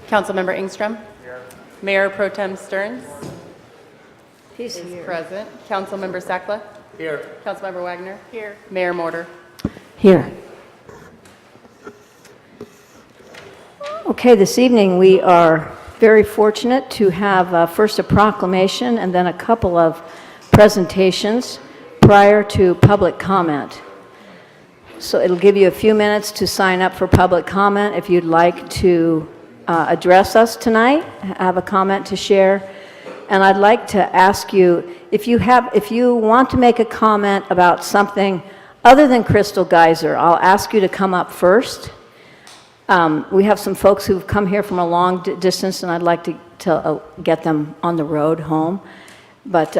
Councilmember Ingstrom. Here. Mayor Pro Tem Stearns. He's is here. present. Councilmember Sakla. Here. Councilmember Wagner. Here. Mayor Mortar. Here. Okay, this evening we are very fortunate to have first a proclamation and then a couple of presentations prior to public comment. So it'll give you a few minutes to sign up for public comment if you'd like to address us tonight, have a comment to share. And I'd like to ask you, if you want to make a comment about something other than Crystal Geyser, I'll ask you to come up first. We have some folks who've come here from a long distance, and I'd like to get them on the road home. But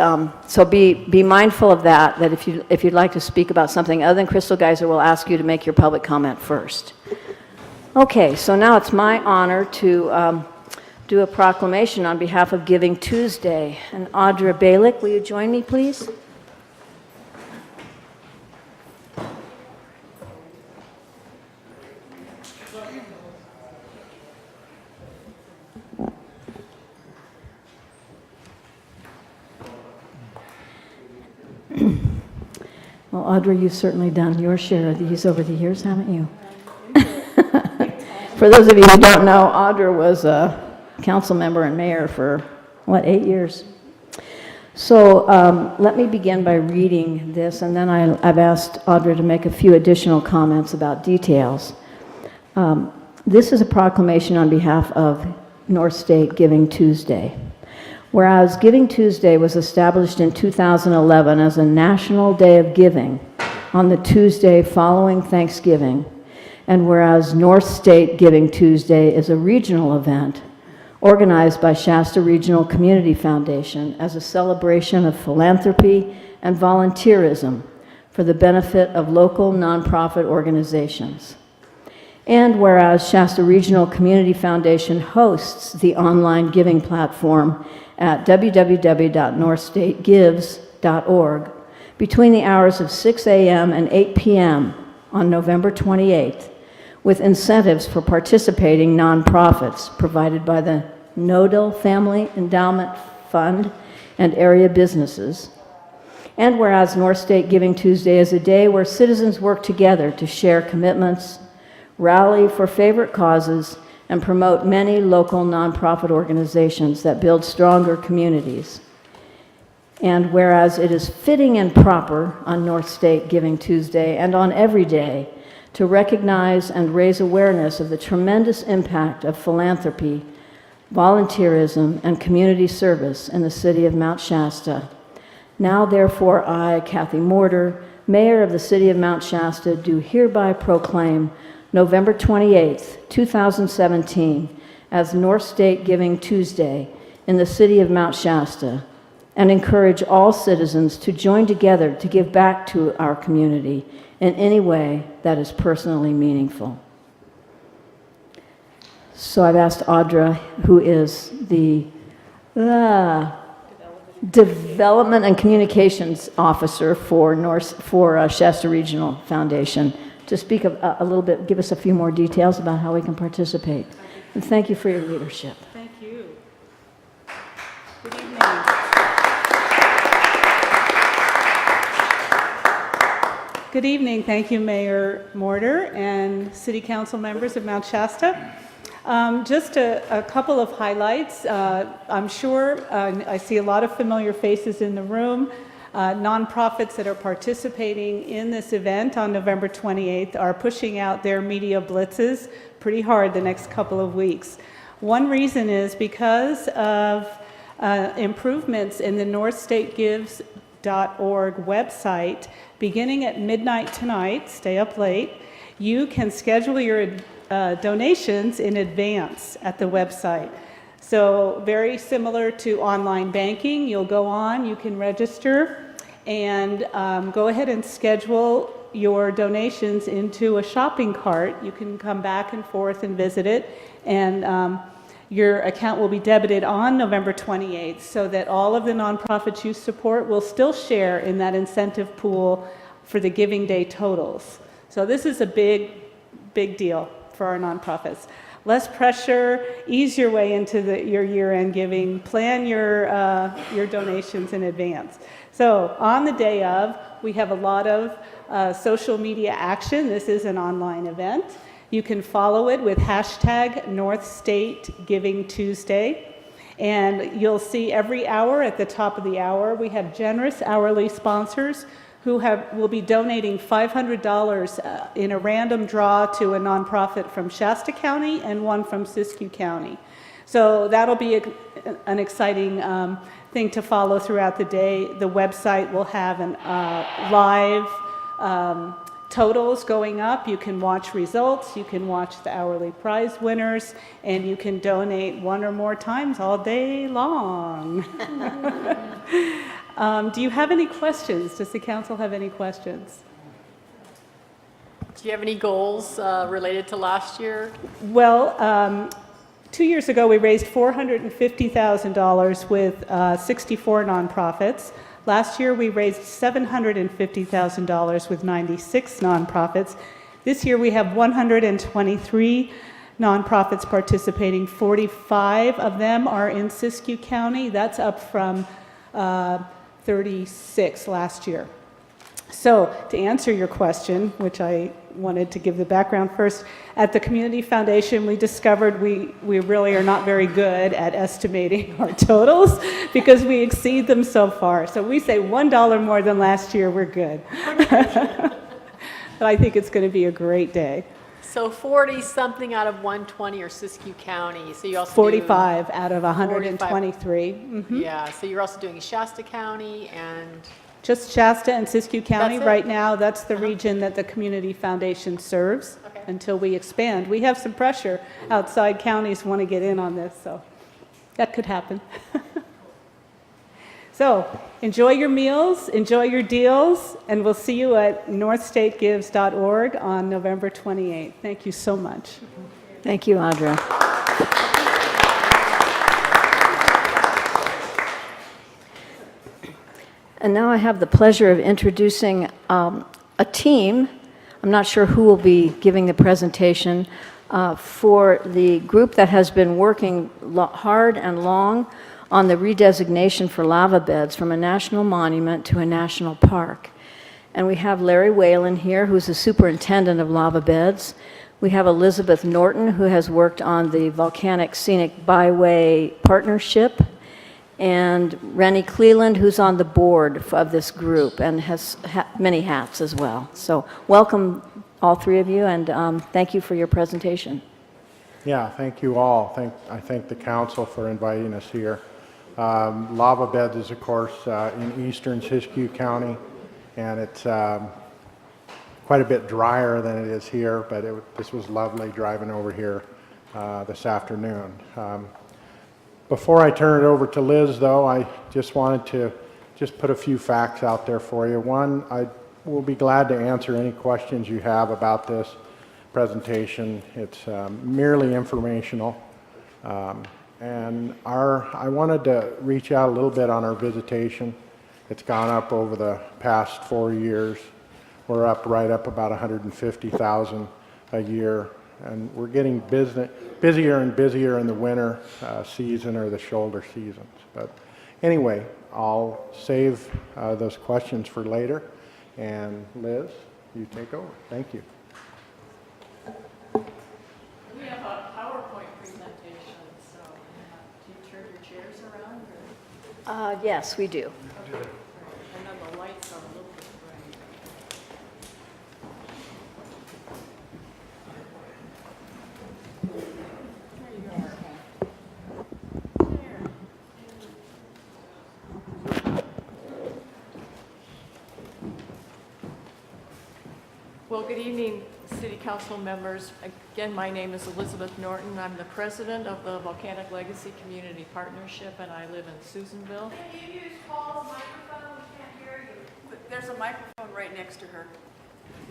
so be mindful of that. That if you'd like to speak about something other than Crystal Geyser, we'll ask you to make your public comment first. Okay, so now it's my honor to do a proclamation on behalf of Giving Tuesday. And Audra Balick, will you join me, please? Well, Audra, you've certainly done your share of these over the years, haven't you? For those of you who don't know, Audra was a council member and mayor for, 8 years? So let me begin by reading this, and then I've asked Audra to make a few additional comments about details. This is a proclamation on behalf of North State Giving Tuesday. Whereas Giving Tuesday was established in 2011 as a national day of giving on the Tuesday following Thanksgiving, and whereas North State Giving Tuesday is a regional event organized by Shasta Regional Community Foundation as a celebration of philanthropy and volunteerism for the benefit of local nonprofit organizations. And whereas Shasta Regional Community Foundation hosts the online giving platform at www.northstategives.org between the hours of 6 a.m. and 8 p.m. on November 28th, with incentives for participating nonprofits provided by the Nodal Family Endowment Fund and area businesses. And whereas North State Giving Tuesday is a day where citizens work together to share commitments, rally for favorite causes, and promote many local nonprofit organizations that build stronger communities. And whereas it is fitting and proper on North State Giving Tuesday and on every day to recognize and raise awareness of the tremendous impact of philanthropy, volunteerism, and community service in the city of Mount Shasta. Now, therefore, I, Kathy Mortar, Mayor of the City of Mount Shasta, do hereby proclaim November 28th, 2017, as North State Giving Tuesday in the city of Mount Shasta, and encourage all citizens to join together to give back to our community in any way that is personally meaningful. So I've asked Audra, who is the Development and Communications Officer for Shasta Regional Foundation, to speak a little bit, give us a few more details about how we can participate. And thank you for your leadership. Thank you. Good evening. Good evening. Thank you, Mayor Mortar and City Council members of Mount Shasta. Just a couple of highlights. I'm sure I see a lot of familiar faces in the room. Nonprofits that are participating in this event on November 28th are pushing out their media blitzes pretty hard the next couple of weeks. One reason is because of improvements in the northstategives.org website. Beginning at midnight tonight, stay up late, you can schedule your donations in advance at the website. So very similar to online banking, you'll go on, you can register, And go ahead and schedule your donations into a shopping cart. You can come back and forth and visit it, and your account will be debited on November 28th so that all of the nonprofits you support will still share in that incentive pool for the Giving Day totals. So this is a big deal for our nonprofits. Less pressure, ease your way into your year-end giving, plan your donations in advance. So on the day of, we have a lot of social media action. This is an online event. You can follow it with hashtag North State Giving Tuesday. And you'll see every hour at the top of the hour, we have generous hourly sponsors who will be donating $500 in a random draw to a nonprofit from Shasta County and one from Siskiyou County. So that'll be an exciting thing to follow throughout the day. The website will have an live totals going up. You can watch results, you can watch the hourly prize winners, and you can donate one or more times all day long. Do you have any questions? Does the council have any questions? Do you have any goals related to last year? Well, 2 years ago we raised $450,000 with 64 nonprofits. Last year, we raised $750,000 with 96 nonprofits. This year, we have 123 nonprofits participating. 45 of them are in Siskiyou County. That's up from 36 last year. So, to answer your question, which I wanted to give the background first, at the Community Foundation, we discovered we really are not very good at estimating our totals because we exceed them so far. So we say $1 more than last year, we're good. But I think it's going to be a great day. So 40-something out of 120 are Siskiyou County. So you also 45 out of 123. Mm-hmm. Yeah, so you're also doing Shasta County and... Just Shasta and Siskiyou County That's it? right now. That's the region that the Community Foundation serves until we expand. We have some pressure. Outside counties want to get in on this, so that could happen. So enjoy your meals, enjoy your deals, and we'll see you at northstategives.org on November 28th. Thank you so much. Thank you, Audra. And now I have the pleasure of introducing a team. I'm not sure who will be giving the presentation for the group that has been working hard and long on the redesignation for lava beds from a national monument to a national park. And we have Larry Whalen here, who's the superintendent of lava beds. We have Elizabeth Norton, who has worked on the Volcanic Scenic Byway Partnership, and Rennie Cleland, who's on the board of this group and has many hats as well. So welcome, all three of you, and thank you for your presentation. Yeah, thank you all. I thank the council for inviting us here. Lava beds is, of course, in eastern Siskiyou County, and it's quite a bit drier than it is here, but this was lovely driving over here this afternoon. Before I turn it over to Liz, though, I just wanted to put a few facts out there for you. One, I will be glad to answer any questions you have about this presentation. It's merely informational. And I wanted to reach out a little bit on our visitation. It's gone up over the past 4 years. We're right up about 150,000 a year. And we're getting busier and busier in the winter season or the shoulder seasons. But anyway, I'll save those questions for later. And Liz, you take over. Thank you. We have a PowerPoint presentation, so do you turn your chairs around? Or? Yes, we do. And then the lights are a little bit bright. There you go. There. Well, good evening, City Council members. Again, my name is Elizabeth Norton. I'm the president of the Volcanic Legacy Community Partnership, and I live in Susanville. Can you use Paul's microphone? We can't hear you. There's a microphone right next to her.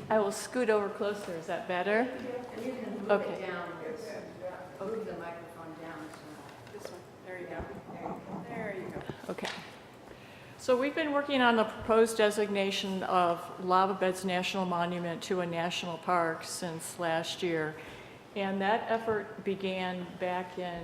I will scoot over closer. Is that better? And you can move Okay. it down. Move the microphone down. This one. There you go. There you go. Okay. So we've been working on the proposed designation of Lava Beds National Monument to a national park since last year. And that effort began back in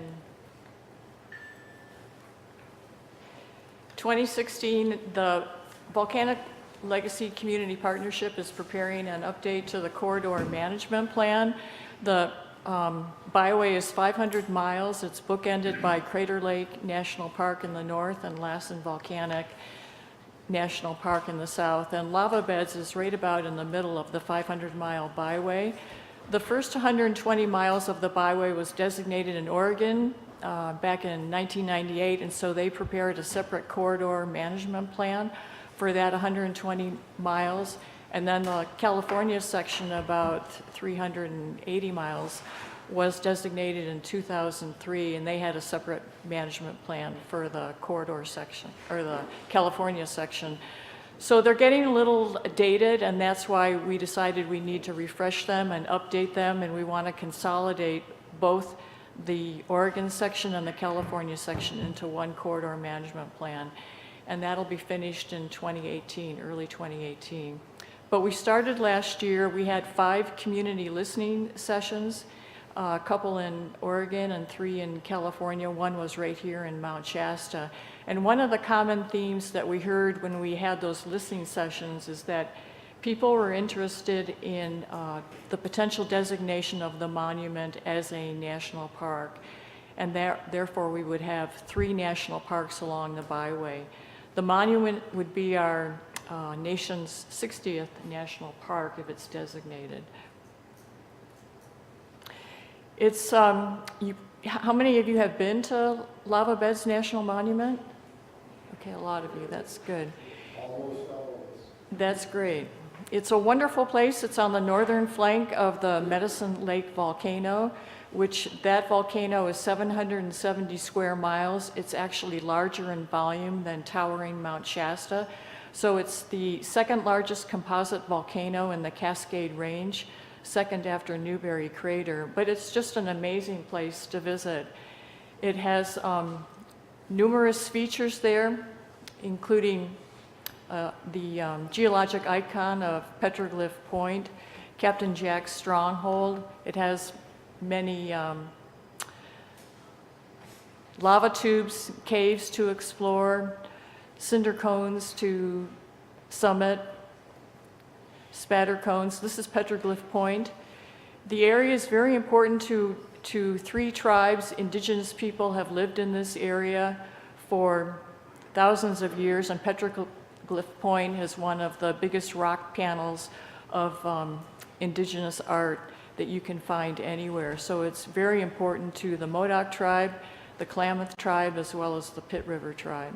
2016. The Volcanic Legacy Community Partnership is preparing an update to the corridor management plan. The byway is 500 miles. It's bookended by Crater Lake National Park in the north and Lassen Volcanic National Park in the south. And Lava Beds is right about in the middle of the 500-mile byway. The first 120 miles of the byway was designated in Oregon back in 1998, and so they prepared a separate corridor management plan for that 120 miles. And then the California section, about 380 miles, was designated in 2003, and they had a separate management plan for the corridor section, or the California section. So they're getting a little dated, and that's why we decided we need to refresh them and update them, and we want to consolidate both the Oregon section and the California section into one corridor management plan. And that'll be finished in 2018, early 2018. But we started last year. We had 5 community listening sessions, a couple in Oregon and 3 in California. One was right here in Mount Shasta. And one of the common themes that we heard when we had those listening sessions is that people were interested in the potential designation of the monument as a national park. And therefore, we would have 3 national parks along the byway. The monument would be our nation's 60th national park if it's designated. It's, how many of you have been to Lava Beds National Monument? Okay, a lot of you, that's good. That's great. It's a wonderful place. It's on the northern flank of the Medicine Lake volcano, which that volcano is 770 square miles. It's actually larger in volume than towering Mount Shasta. So it's the second largest composite volcano in the Cascade Range, second after Newberry Crater. But it's just an amazing place to visit. It has numerous features there, including the geologic icon of Petroglyph Point, Captain Jack's Stronghold. It has many lava tubes, caves to explore, cinder cones to summit, spatter cones. This is Petroglyph Point. The area is very important to 3 tribes. Indigenous people have lived in this area for thousands of years, and Petroglyph Point is one of the biggest rock panels of indigenous art that you can find anywhere. So it's very important to the Modoc tribe, the Klamath tribe, as well as the Pit River tribe.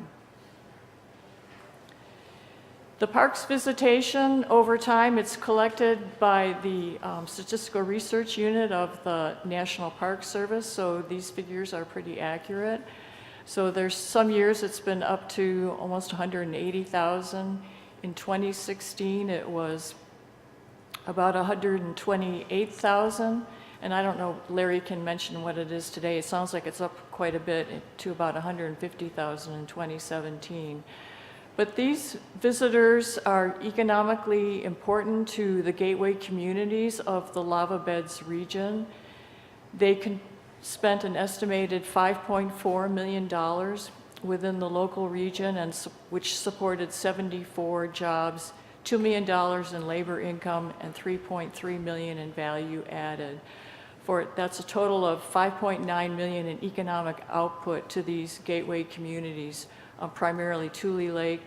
The park's visitation over time, it's collected by the Statistical Research Unit of the National Park Service, so these figures are pretty accurate. So there's some years it's been up to almost 180,000. In 2016, it was about 128,000. And I don't know, Larry can mention what it is today. It sounds like it's up quite a bit to about 150,000 in 2017. But these visitors are economically important to the gateway communities of the Lava Beds region. They spent an estimated $5.4 million within the local region, and which supported 74 jobs, $2 million in labor income, and $3.3 million in value added. That's a total of $5.9 million in economic output to these gateway communities, primarily Tule Lake,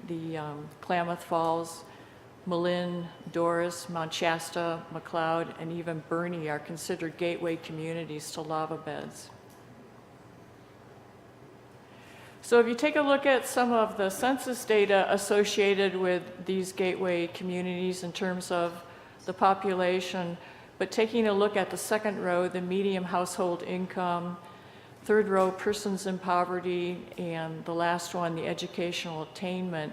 the Klamath Falls, Malin, Doris, Mount Shasta, McLeod, and even Bernie are considered gateway communities to Lava Beds. So if you take a look at some of the census data associated with these gateway communities in terms of the population, but taking a look at the second row, the median household income, third row, persons in poverty, and the last one, the educational attainment,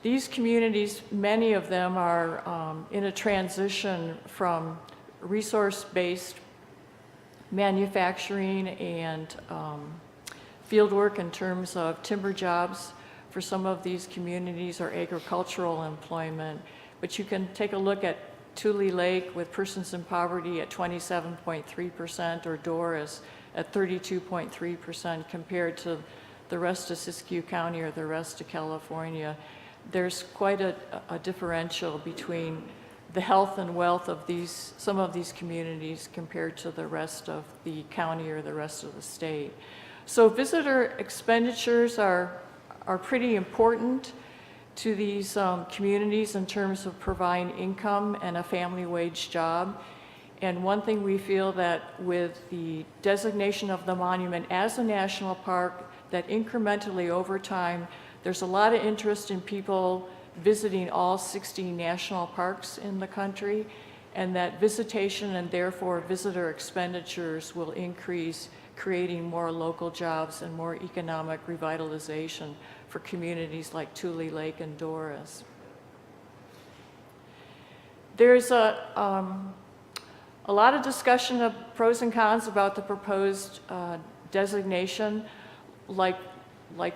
These communities, many of them are in a transition from resource-based manufacturing and field work in terms of timber jobs for some of these communities, or agricultural employment. But you can take a look at Tule Lake with persons in poverty at 27.3%, or Doris at 32.3% compared to the rest of Siskiyou County or the rest of California. There's quite a differential between the health and wealth of some of these communities compared to the rest of the county or the rest of the state. So visitor expenditures are pretty important to these communities in terms of providing income and a family wage job. And one thing we feel that with the designation of the monument as a national park, that incrementally over time, there's a lot of interest in people visiting all 60 national parks in the country, and that visitation and therefore visitor expenditures will increase, creating more local jobs and more economic revitalization for communities like Tule Lake and Doris. There's a lot of discussion of pros and cons about the proposed designation. Like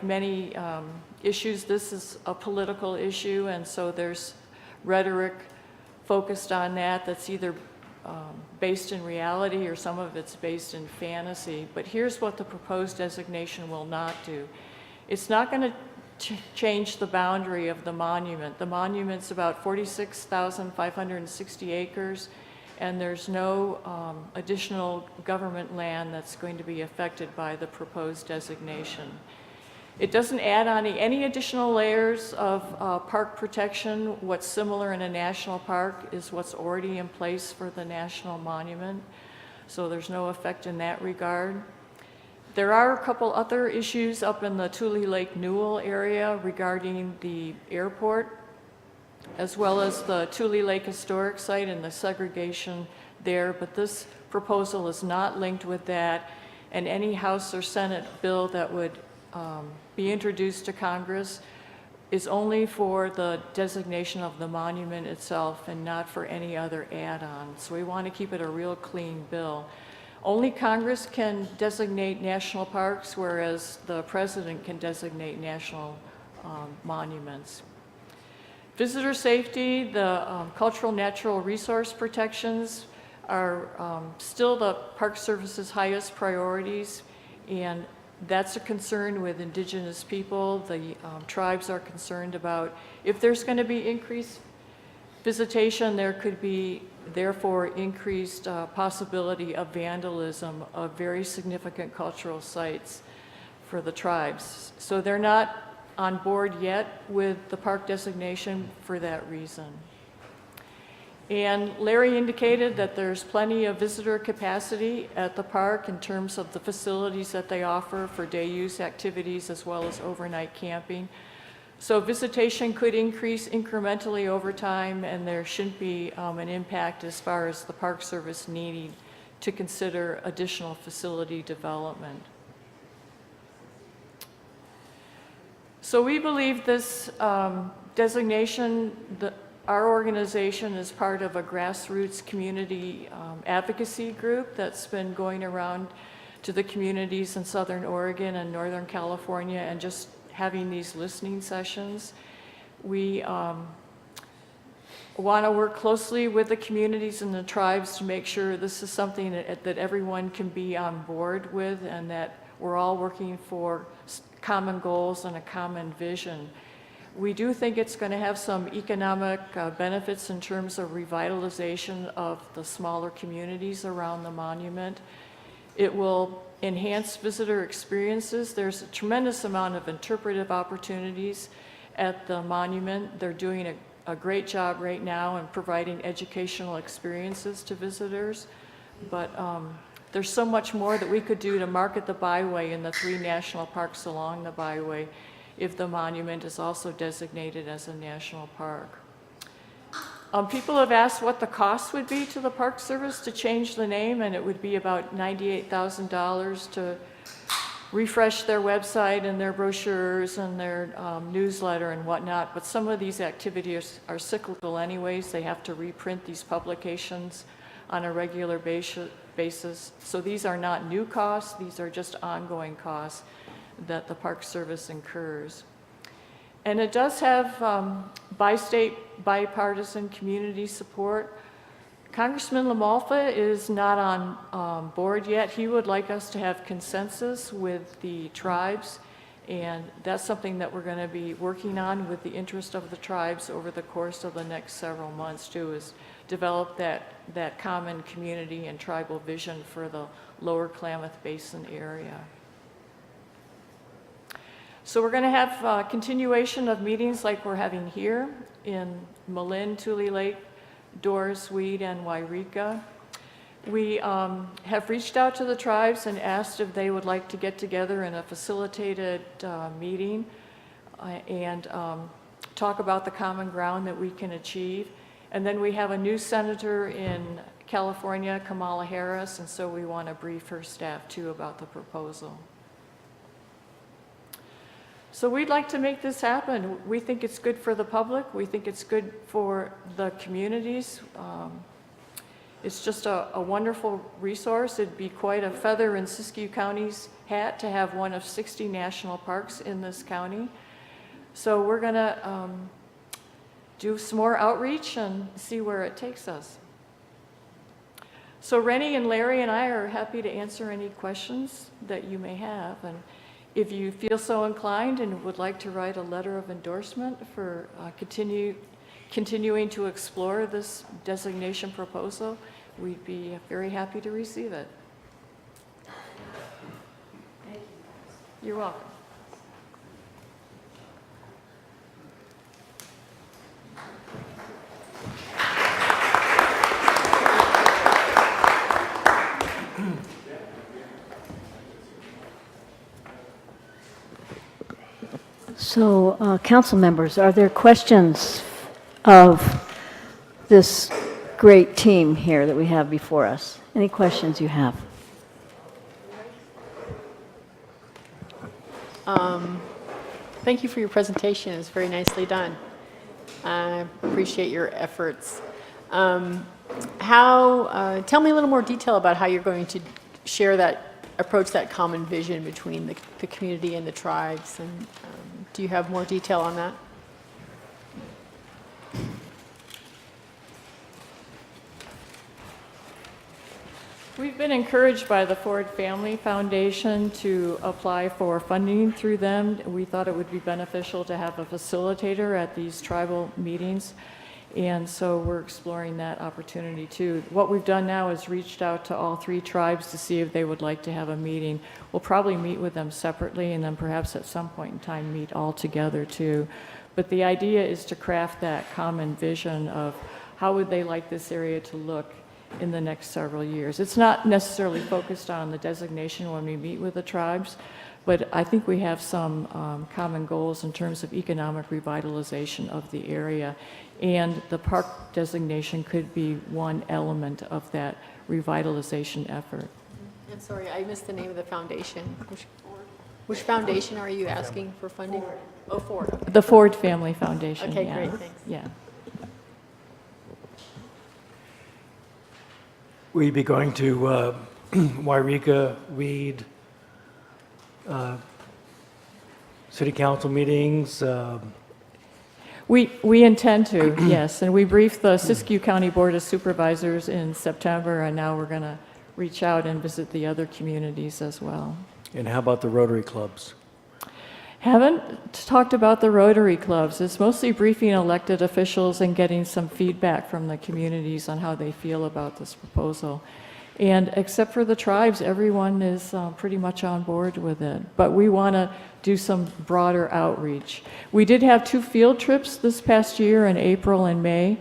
many issues, this is a political issue, and so there's rhetoric focused on that that's either based in reality or some of it's based in fantasy. But here's what the proposed designation will not do. It's not going to change the boundary of the monument. The monument's about 46,560 acres, and there's no additional government land that's going to be affected by the proposed designation. It doesn't add on any additional layers of park protection. What's similar in a national park is what's already in place for the national monument, so there's no effect in that regard. There are a couple other issues up in the Tule Lake Newell area regarding the airport, as well as the Tule Lake Historic Site and the segregation there, but this proposal is not linked with that, and any House or Senate bill that would be introduced to Congress is only for the designation of the monument itself and not for any other add-on. So we want to keep it a real clean bill. Only Congress can designate national parks, whereas the president can designate national monuments. Visitor safety, the cultural natural resource protections are still the Park Service's highest priorities, and that's a concern with indigenous people. The tribes are concerned about if there's going to be increased visitation, there could be therefore increased possibility of vandalism of very significant cultural sites for the tribes. So they're not on board yet with the park designation for that reason. And Larry indicated that there's plenty of visitor capacity at the park in terms of the facilities that they offer for day use activities as well as overnight camping. So visitation could increase incrementally over time, and there shouldn't be an impact as far as the Park Service needing to consider additional facility development. So we believe this designation, our organization is part of a grassroots community advocacy group that's been going around to the communities in Southern Oregon and Northern California and just having these listening sessions. We want to work closely with the communities and the tribes to make sure this is something that everyone can be on board with, and that we're all working for common goals and a common vision. We do think it's going to have some economic benefits in terms of revitalization of the smaller communities around the monument. It will enhance visitor experiences. There's a tremendous amount of interpretive opportunities at the monument. They're doing a great job right now in providing educational experiences to visitors, but there's so much more that we could do to market the byway in the 3 national parks along the byway if the monument is also designated as a national park. People have asked what the cost would be to the Park Service to change the name, and it would be about $98,000 to refresh their website and their brochures and their newsletter and whatnot, but some of these activities are cyclical anyways. They have to reprint these publications on a regular basis. So these are not new costs, these are just ongoing costs that the Park Service incurs. And it does have bi-state, bipartisan community support. Congressman LaMalfa is not on board yet. He would like us to have consensus with the tribes, and that's something that we're going to be working on with the interest of the tribes over the course of the next several months too, is develop that common community and tribal vision for the Lower Klamath Basin area. So we're going to have continuation of meetings like we're having here in Malin, Tule Lake, Doris, Weed, and Wairika. We have reached out to the tribes and asked if they would like to get together in a facilitated meeting and talk about the common ground that we can achieve. And then we have a new senator in California, Kamala Harris, and so we want to brief her staff too about the proposal. So we'd like to make this happen. We think it's good for the public. We think it's good for the communities. It's just a wonderful resource. It'd be quite a feather in Siskiyou County's hat to have one of 60 national parks in this county. So we're going to do some more outreach and see where it takes us. So Rennie and Larry and I are happy to answer any questions that you may have. And if you feel so inclined and would like to write a letter of endorsement for continuing to explore this designation proposal, we'd be very happy to receive it. You're welcome. So, council members, are there questions of this great team here that we have before us? Any questions you have? Thank you for your presentation. It's very nicely done. I appreciate your efforts. Tell me a little more detail about how you're going to approach that common vision between the community and the tribes. And do you have more detail on that? We've been encouraged by the Ford Family Foundation to apply for funding through them. We thought it would be beneficial to have a facilitator at these tribal meetings, and so we're exploring that opportunity too. What we've done now is reached out to all 3 tribes to see if they would like to have a meeting. We'll probably meet with them separately and then perhaps at some point in time meet all together too. But the idea is to craft that common vision of how would they like this area to look in the next several years. It's not necessarily focused on the designation when we meet with the tribes, but I think we have some common goals in terms of economic revitalization of the area, and the park designation could be one element of that revitalization effort. I'm sorry, I missed the name of the foundation. Which foundation are you asking for funding? Ford. Oh, Ford. Okay. The Ford Family Foundation. Okay, yeah. great, thanks. Yeah. We'd be going to Wairika, Weed, city council meetings. We intend to, yes, and we briefed the Siskiyou County Board of Supervisors in September, and now we're going to reach out and visit the other communities as well. And how about the Rotary clubs? Haven't talked about the Rotary clubs. It's mostly briefing elected officials and getting some feedback from the communities on how they feel about this proposal. And except for the tribes, everyone is pretty much on board with it. But we want to do some broader outreach. We did have 2 field trips this past year in April and May,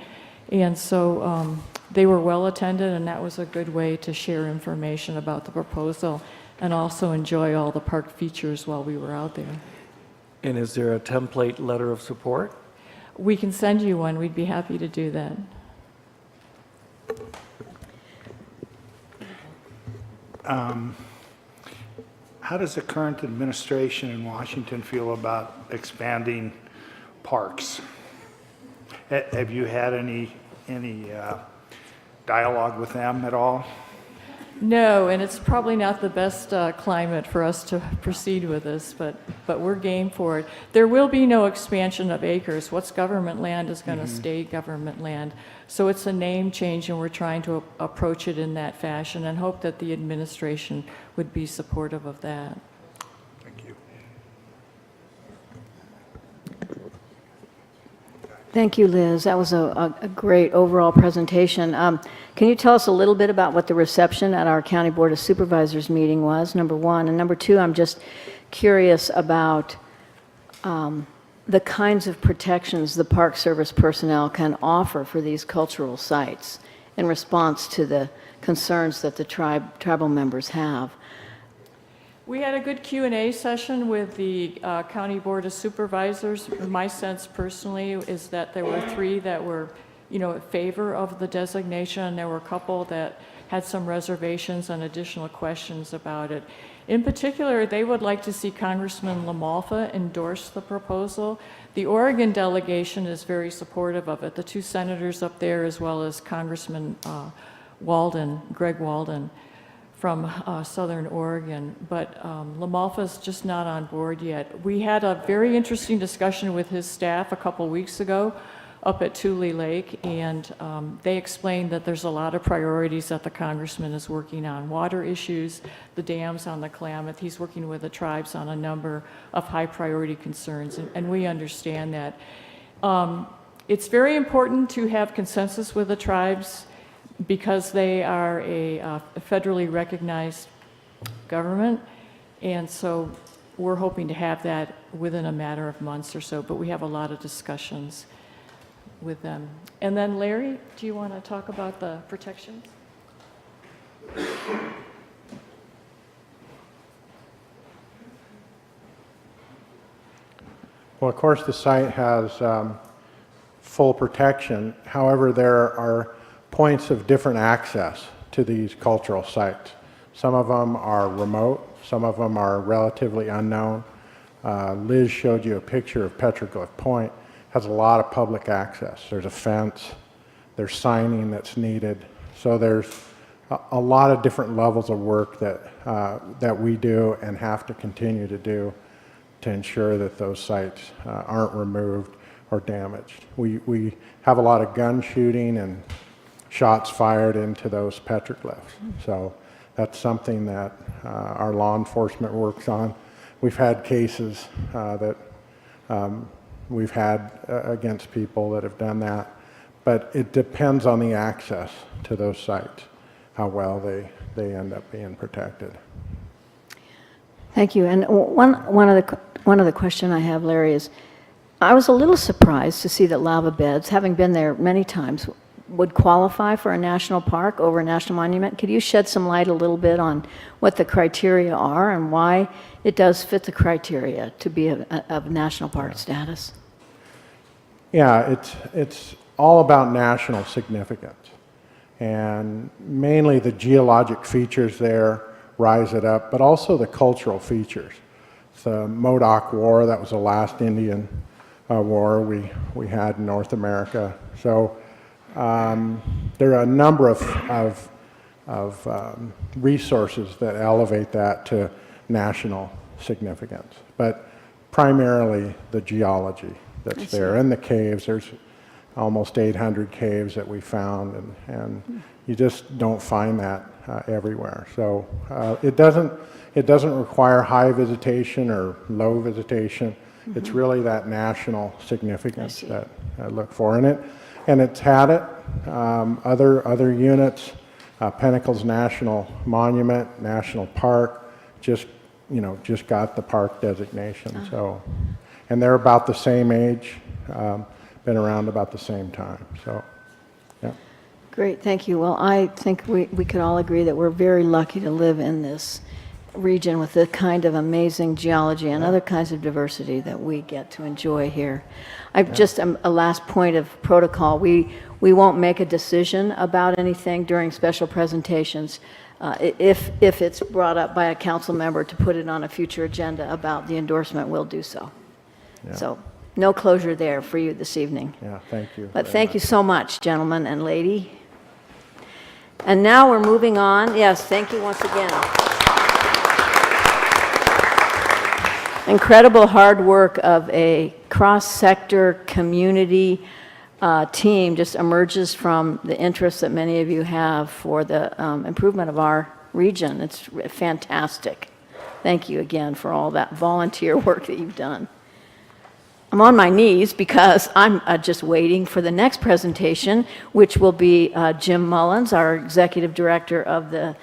and so they were well attended, and that was a good way to share information about the proposal and also enjoy all the park features while we were out there. And is there a template letter of support? We can send you one. We'd be happy to do that. how does the current administration in Washington feel about expanding parks? Have you had any dialogue with them at all? No, and it's probably not the best climate for us to proceed with this, but we're game for it. There will be no expansion of acres. What's government land is going to stay government land. So it's a name change, and we're trying to approach it in that fashion and hope that the administration would be supportive of that. Thank you. Thank you, Liz. That was a great overall presentation. Can you tell us a little bit about what the reception at our County Board of Supervisors meeting was, number one? And number two, I'm just curious about the kinds of protections the Park Service personnel can offer for these cultural sites in response to the concerns that the tribal members have. We had a good Q&A session with the County Board of Supervisors. My sense personally is that there were 3 that were, in favor of the designation, and there were a couple that had some reservations and additional questions about it. In particular, they would like to see Congressman LaMalfa endorse the proposal. The Oregon delegation is very supportive of it, the 2 senators up there, as well as Congressman Greg Walden from Southern Oregon, but LaMalfa's just not on board yet. We had a very interesting discussion with his staff a couple weeks ago up at Tule Lake, and they explained that there's a lot of priorities that the congressman is working on. Water issues, the dams on the Klamath. He's working with the tribes on a number of high priority concerns, and we understand that. It's very important to have consensus with the tribes because they are a federally recognized government, and so we're hoping to have that within a matter of months or so, but we have a lot of discussions with them. And then Larry, do you want to talk about the protections? Well, of course, the site has full protection. However, there are points of different access to these cultural sites. Some of them are remote, some of them are relatively unknown. Liz showed you a picture of Petroglyph Point. Has a lot of public access. There's a fence, there's signing that's needed. So there's a lot of different levels of work that we do and have to continue to do to ensure that those sites aren't removed or damaged. We have a lot of gun shooting and shots fired into those petroglyphs. So that's something that our law enforcement works on. We've had cases that we've had against people that have done that, but it depends on the access to those sites, how well they end up being protected. Thank you. And one of the question I have, Larry, is I was a little surprised to see that lava beds, having been there many times, would qualify for a national park over a national monument. Could you shed some light a little bit on what the criteria are and why it does fit the criteria to be of national park status? Yeah, it's all about national significance. And mainly the geologic features there rise it up, but also the cultural features. The Modoc War, that was the last Indian war we had in North America. So there are a number of resources that elevate that to national significance, but primarily the geology that's there. And the caves, there's almost 800 caves that we found, and you just don't find that everywhere. So it doesn't require high visitation or low visitation. It's really that national significance that I look for in it. And it's had it. Other units, Pinnacles National Monument, National Park, just got the park designation. So, and they're about the same age, been around about the same time. So, yeah. Great, thank you. Well, I think we could all agree that we're very lucky to live in this region with the kind of amazing geology and other kinds of diversity that we get to enjoy here. Just a last point of protocol. We won't make a decision about anything during special presentations. if it's brought up by a council member to put it on a future agenda about the endorsement, we'll do so. Yeah. So no closure there for you this evening. Yeah, thank you. But very thank much. you so much, gentlemen and lady. And now we're moving on. Yes, thank you once again. Incredible hard work of a cross-sector community team just emerges from the interest that many of you have for the improvement of our region. It's fantastic. Thank you again for all that volunteer work that you've done. I'm on my knees because I'm just waiting for the next presentation, which will be Jim Mullins, our Executive Director of the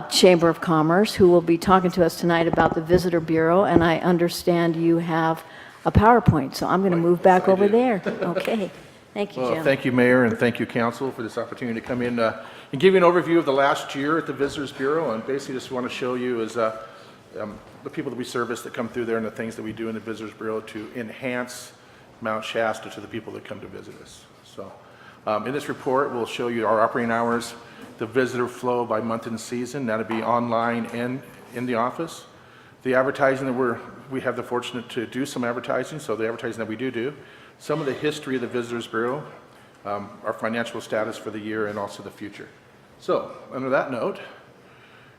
Chamber of Commerce, who will be talking to us tonight about the Visitor Bureau, and I understand you have a PowerPoint, so I'm going to move back over there. Okay. Thank you, Jim. Well, thank you, Mayor, and thank you, Council, for this opportunity to come in and give you an overview of the last year at the Visitors Bureau, and basically just want to show you is the people that we service that come through there and the things that we do in the Visitors Bureau to enhance Mount Shasta to the people that come to visit us. So in this report, we'll show you our operating hours, the visitor flow by month and season. That'll be online and in the office. The advertising that we have the fortunate to do some advertising, so the advertising that we do. Some of the history of the Visitors Bureau, our financial status for the year, and also the future. So under that note,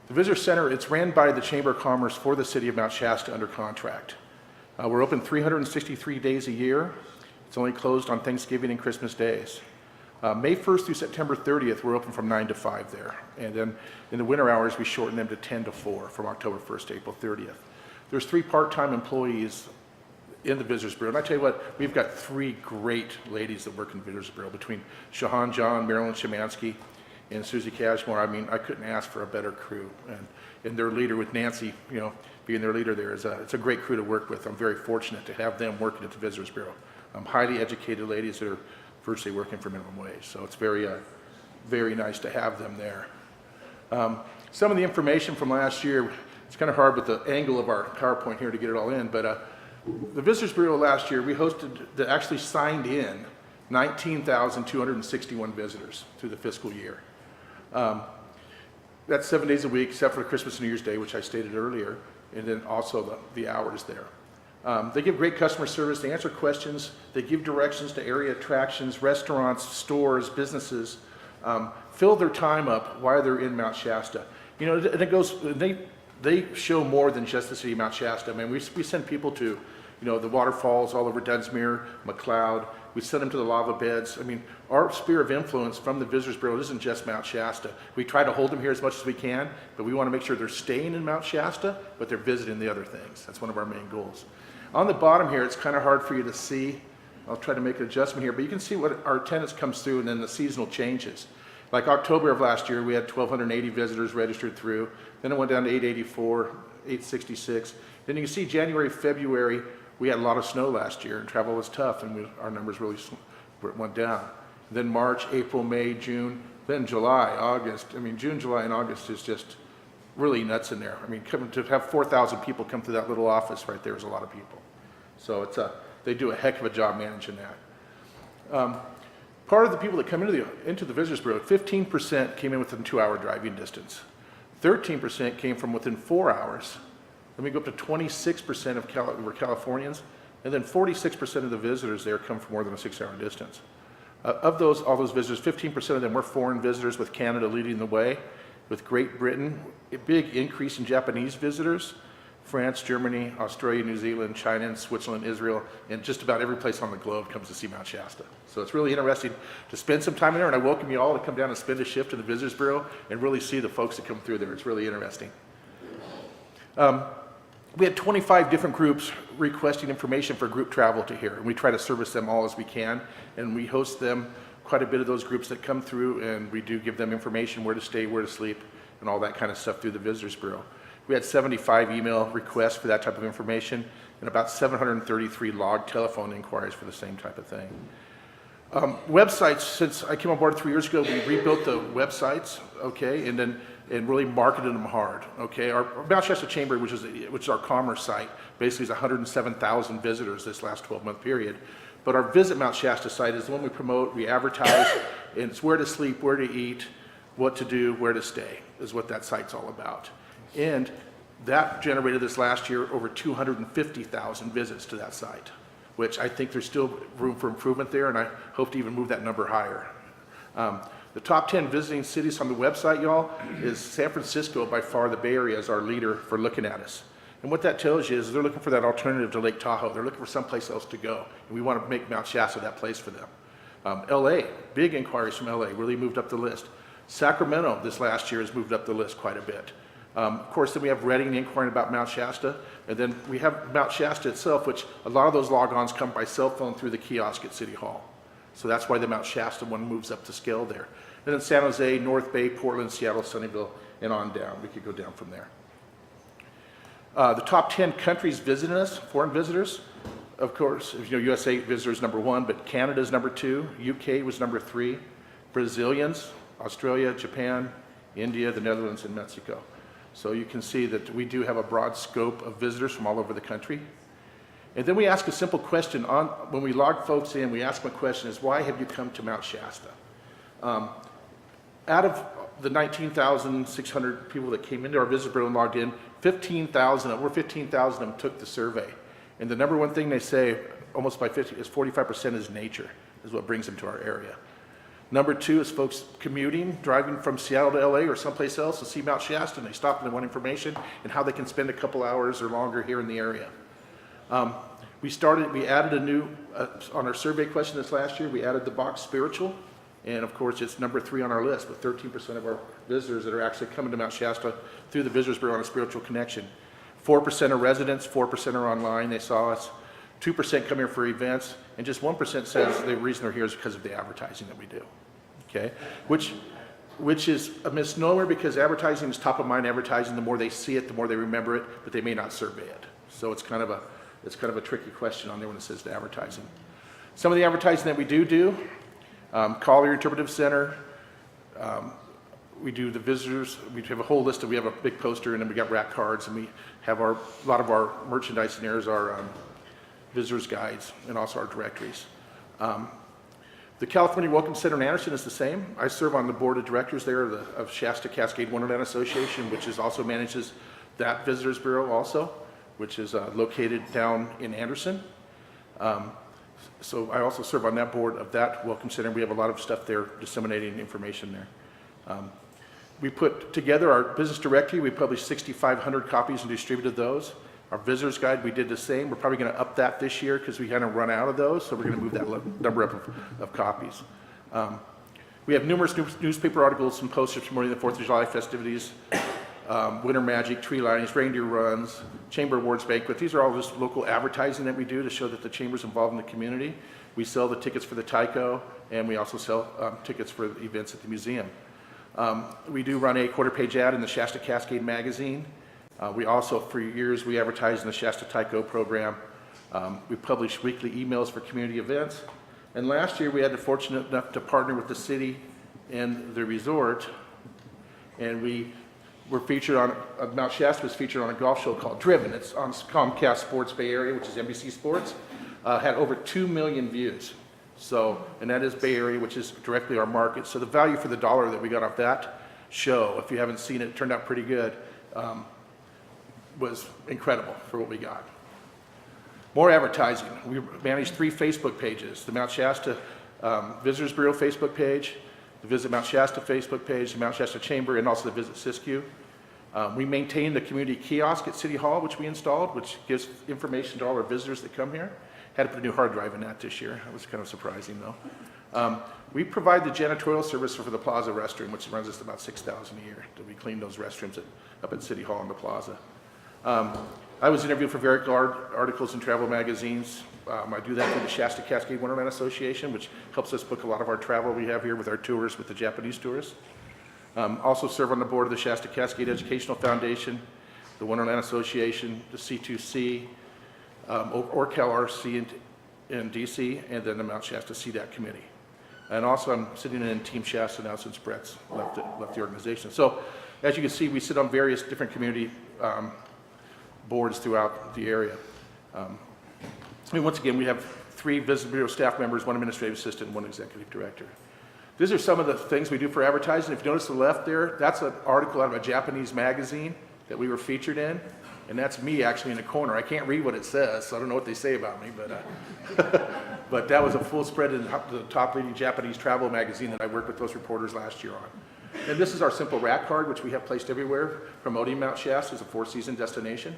the Visitor Center, it's ran by the Chamber of Commerce for the City of Mount Shasta under contract. We're open 363 days a year. It's only closed on Thanksgiving and Christmas days. May 1st through September 30th, we're open from 9 to 5 there. And then in the winter hours, we shorten them to 10 to 4 from October 1st to April 30th. There's 3 part-time employees in the Visitors Bureau. And I tell you what, we've got 3 great ladies that work in the Visitors Bureau between Shahan John, Marilyn Shemansky, and Susie Cashmore. I mean, I couldn't ask for a better crew. And their leader with Nancy, being their leader there, it's a great crew to work with. I'm very fortunate to have them working at the Visitors Bureau. Highly educated ladies that are virtually working for minimum wage. So it's very, very nice to have them there. Some of the information from last year, it's kind of hard with the angle of our PowerPoint here to get it all in, but the Visitors Bureau last year, we actually signed in 19,261 visitors through the fiscal year. That's 7 days a week, except for Christmas and New Year's Day, which I stated earlier, and then also the hours there. They give great customer service, they answer questions, they give directions to area attractions, restaurants, stores, businesses, fill their time up while they're in Mount Shasta. And it goes, they show more than just the city of Mount Shasta. I mean, we send people to, the waterfalls all over Dunsmuir, McLeod. We send them to the lava beds. I mean, our sphere of influence from the Visitors Bureau isn't just Mount Shasta. We try to hold them here as much as we can, but we want to make sure they're staying in Mount Shasta, but they're visiting the other things. That's one of our main goals. On the bottom here, it's kind of hard for you to see. I'll try to make an adjustment here, but you can see what our attendance comes through and then the seasonal changes. Like October of last year, we had 1,280 visitors registered through. Then it went down to 884, 866. Then you can see January, February, we had a lot of snow last year and travel was tough and our numbers really went down. Then March, April, May, June, then July, August. I mean, June, July, and August is just really nuts in there. I mean, to have 4,000 people come through that little office right there is a lot of people. So they do a heck of a job managing that. Part of the people that come into the Visitors Bureau, 15% came in within 2-hour driving distance. 13% came from within 4 hours. Then we go up to 26% were Californians, and then 46% of the visitors there come from more than a 6-hour distance. Of all those visitors, 15% of them were foreign visitors, with Canada leading the way, with Great Britain, a big increase in Japanese visitors, France, Germany, Australia, New Zealand, China, and Switzerland, Israel, and just about every place on the globe comes to see Mount Shasta. So it's really interesting to spend some time in there, and I welcome you all to come down and spend a shift in the Visitors Bureau and really see the folks that come through there. It's really interesting. We had 25 different groups requesting information for group travel to here, and we try to service them all as we can, and we host them, quite a bit of those groups that come through, and we do give them information, where to stay, where to sleep, and all that kind of stuff through the Visitors Bureau. We had 75 email requests for that type of information, and about 733 logged telephone inquiries for the same type of thing. Websites, since I came on board 3 years ago, we rebuilt the websites, okay, and really marketed them hard, okay. Our Mount Shasta Chamber, which is our commerce site, basically is 107,000 visitors this last 12-month period. But our Visit Mount Shasta site is the one we promote, we advertise, and it's where to sleep, where to eat, what to do, where to stay, is what that site's all about. And that generated this last year over 250,000 visits to that site, which I think there's still room for improvement there, and I hope to even move that number higher. The top 10 visiting cities on the website, y'all, is San Francisco, by far the Bay Area, is our leader for looking at us. And what that tells you is they're looking for that alternative to Lake Tahoe. They're looking for someplace else to go, and we want to make Mount Shasta that place for them. LA, big inquiries from LA, really moved up the list. Sacramento this last year has moved up the list quite a bit. Of course, then we have Reading inquiring about Mount Shasta, and then we have Mount Shasta itself, which a lot of those logons come by cell phone through the kiosk at City Hall. So that's why the Mount Shasta one moves up to scale there. And then San Jose, North Bay, Portland, Seattle, Sunnyvale, and on down. We could go down from there. The top 10 countries visiting us, foreign visitors, of course, you know, USA visitors number 1, but Canada's number 2, UK was number 3, Brazilians, Australia, Japan, India, the Netherlands, and Mexico. So you can see that we do have a broad scope of visitors from all over the country. And then we ask a simple question when we log folks in, we ask them a question is, why have you come to Mount Shasta? Out of the 19,600 people that came into our visitor bureau and logged in, over 15,000 of them took the survey. And the number one thing they say, almost by 50, is 45% is nature, is what brings them to our area. Number 2 is folks commuting, driving from Seattle to LA or someplace else to see Mount Shasta, and they stop and they want information and how they can spend a couple hours or longer here in the area. We added a new, on our survey question this last year, we added the box spiritual. And of course, it's number 3 on our list, with 13% of our visitors that are actually coming to Mount Shasta through the Visitors Bureau on a spiritual connection. 4% are residents, 4% are online, they saw us. 2% come here for events, and just 1% says the reason they're here is because of the advertising that we do. Okay, which is a misnomer, because advertising is top of mind advertising. The more they see it, the more they remember it, but they may not survey it. So it's kind of a tricky question on there when it says to advertising. Some of the advertising that we do, Collier Interpretive Center, we do the visitors, we have a whole list we have a big poster, and then we got rack cards, and we have a lot of our merchandise in there is our visitors guides and also our directories. The California Welcome Center in Anderson is the same. I serve on the board of directors there of Shasta Cascade Wonderland Association, which also manages that Visitors Bureau also, which is located down in Anderson. So I also serve on that board of that Welcome Center. We have a lot of stuff there disseminating information there. We put together our business directory. We published 6,500 copies and distributed those. Our visitors guide, we did the same. We're probably going to up that this year because we kind of run out of those, so we're going to move that number up of copies. We have numerous newspaper articles and posters promoting the 4th of July festivities, winter magic, tree lightings, reindeer runs, chamber awards banquet. These are all just local advertising that we do to show that the chamber's involved in the community. We sell the tickets for the Tyco, and we also sell tickets for events at the museum. We do run a quarter-page ad in the Shasta Cascade magazine. We also, for years, we advertise in the Shasta Tyco program. We publish weekly emails for community events. And last year, we had the fortunate enough to partner with the city and the resort, and we were featured on, Mount Shasta was featured on a golf show called Driven. It's on Comcast Sports Bay Area, which is NBC Sports. Had over 2 million views. So, and that is Bay Area, which is directly our market. So the value for the dollar that we got off that show, if you haven't seen it, it turned out pretty good. Was incredible for what we got. More advertising. We manage 3 Facebook pages: the Mount Shasta Visitors Bureau Facebook page, the Visit Mount Shasta Facebook page, the Mount Shasta Chamber, and also the Visit Siskiyou. We maintain the community kiosk at City Hall, which we installed, which gives information to all our visitors that come here. Had to put a new hard drive in that this year. That was kind of surprising, though. We provide the janitorial service for the Plaza restroom, which runs us about $6,000 a year. We clean those restrooms up at City Hall in the Plaza. I was interviewed for various articles in travel magazines. I do that through the Shasta Cascade Wonderland Association, which helps us book a lot of our travel we have here with our tours with the Japanese tourists. Also serve on the board of the Shasta Cascade Educational Foundation, the Wonderland Association, the C2C, OrCal-RC in DC, and then the Mount Shasta CDAC Committee. And also I'm sitting in Team Shasta now since Brett's left the organization. So as you can see, we sit on various different community boards throughout the area. And once again, we have 3 Visitor Bureau staff members, 1 administrative assistant, and 1 executive director. These are some of the things we do for advertising. If you notice the left there, that's an article out of a Japanese magazine that we were featured in. And that's me actually in the corner. I can't read what it says, so I don't know what they say about me, but, but that was a full spread in the top leading Japanese travel magazine that I worked with those reporters last year on. And this is our simple rat card, which we have placed everywhere, promoting Mount Shasta as a four-season destination.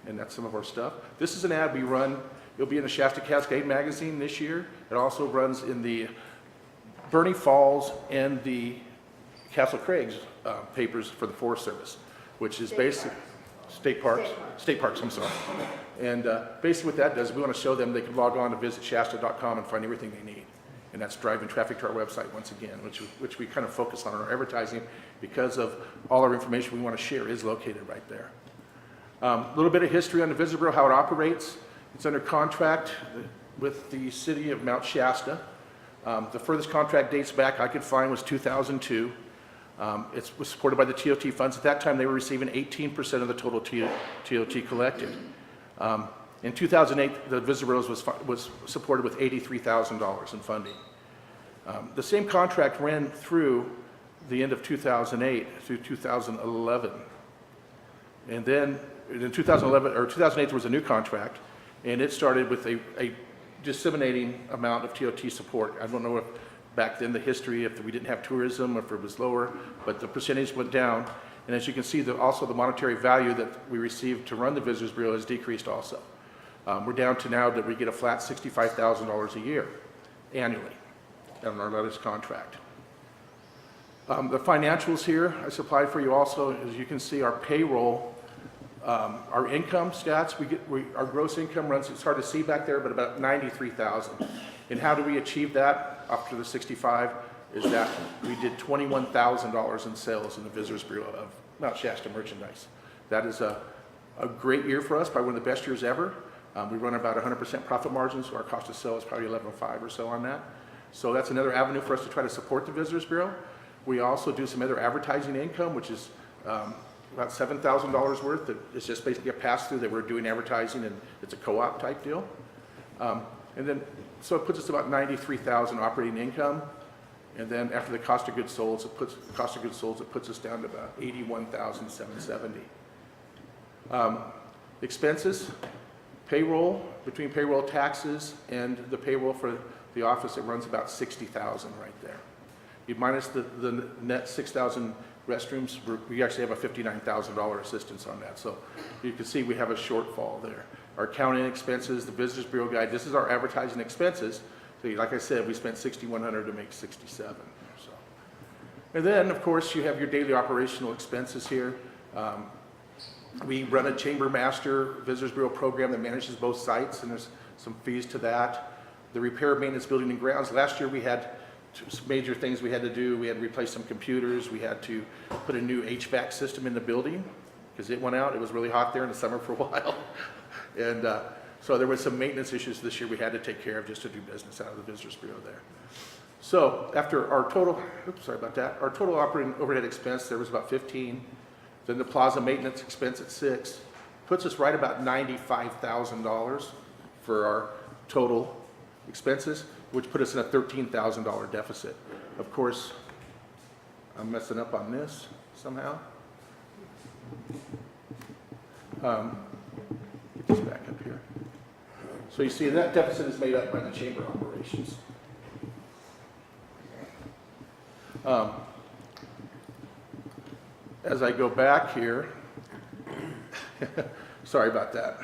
And that's some of our stuff. This is an ad we run. It'll be in the Shasta Cascade magazine this year. It also runs in the Bernie Falls and the Castle Craig's papers for the Forest Service, which is basically state parks, I'm sorry. And basically what that does, we want to show them they can log on to visit shasta.com and find everything they need. And that's driving traffic to our website once again, which we kind of focus on in our advertising because of all our information we want to share is located right there. A little bit of history on the Visitor Bureau, how it operates. It's under contract with the city of Mount Shasta. The furthest contract dates back I could find was 2002. It was supported by the TOT funds. At that time, they were receiving 18% of the total TOT collected. In 2008, the Visitor Bureau was supported with $83,000 in funding. The same contract ran through the end of 2008 through 2011. And then in 2008, there was a new contract, and it started with a disseminating amount of TOT support. I don't know if back then the history, if we didn't have tourism, if it was lower, but the percentage went down. And as you can see, also the monetary value that we received to run the Visitors Bureau has decreased also. We're down to now that we get a flat $65,000 a year annually on our latest contract. The financials here I supplied for you also. As you can see, our payroll, our income stats, our gross income runs, it's hard to see back there, but about $93,000. And how do we achieve that after the 65? Is that we did $21,000 in sales in the Visitors Bureau of Mount Shasta merchandise. That is a great year for us, probably one of the best years ever. We run about 100% profit margins, so our cost of sale is probably 11.5 or so on that. So that's another avenue for us to try to support the Visitors Bureau. We also do some other advertising income, which is about $7,000 worth. It's just basically a pass-through that we're doing advertising, and it's a co-op type deal. And then, so it puts us about $93,000 operating income. And then after the cost of goods sold, it puts us down to about $81,770. Expenses, payroll, between payroll taxes and the payroll for the office, it runs about $60,000 right there. You minus the net 6,000 restrooms, we actually have a $59,000 assistance on that. So you can see we have a shortfall there. Our accounting expenses, the Visitors Bureau guide, this is our advertising expenses. So like I said, we spent $6,100 to make $67,000. So. And then, of course, you have your daily operational expenses here. We run a Chamber Master Visitors Bureau program that manages both sites, and there's some fees to that. The repair, maintenance, building and grounds. Last year we had some major things we had to do. We had to replace some computers. We had to put a new HVAC system in the building because it went out. It was really hot there in the summer for a while. And so there was some maintenance issues this year we had to take care of just to do business out of the Visitors Bureau there. So after our total, our total operating overhead expense, there was about 15. Then the plaza maintenance expense at 6, puts us right about $95,000 for our total expenses, which put us in a $13,000 deficit. Of course, I'm messing up on this somehow. Get this back up here. So you see that deficit is made up by the chamber operations. As I go back here, sorry about that.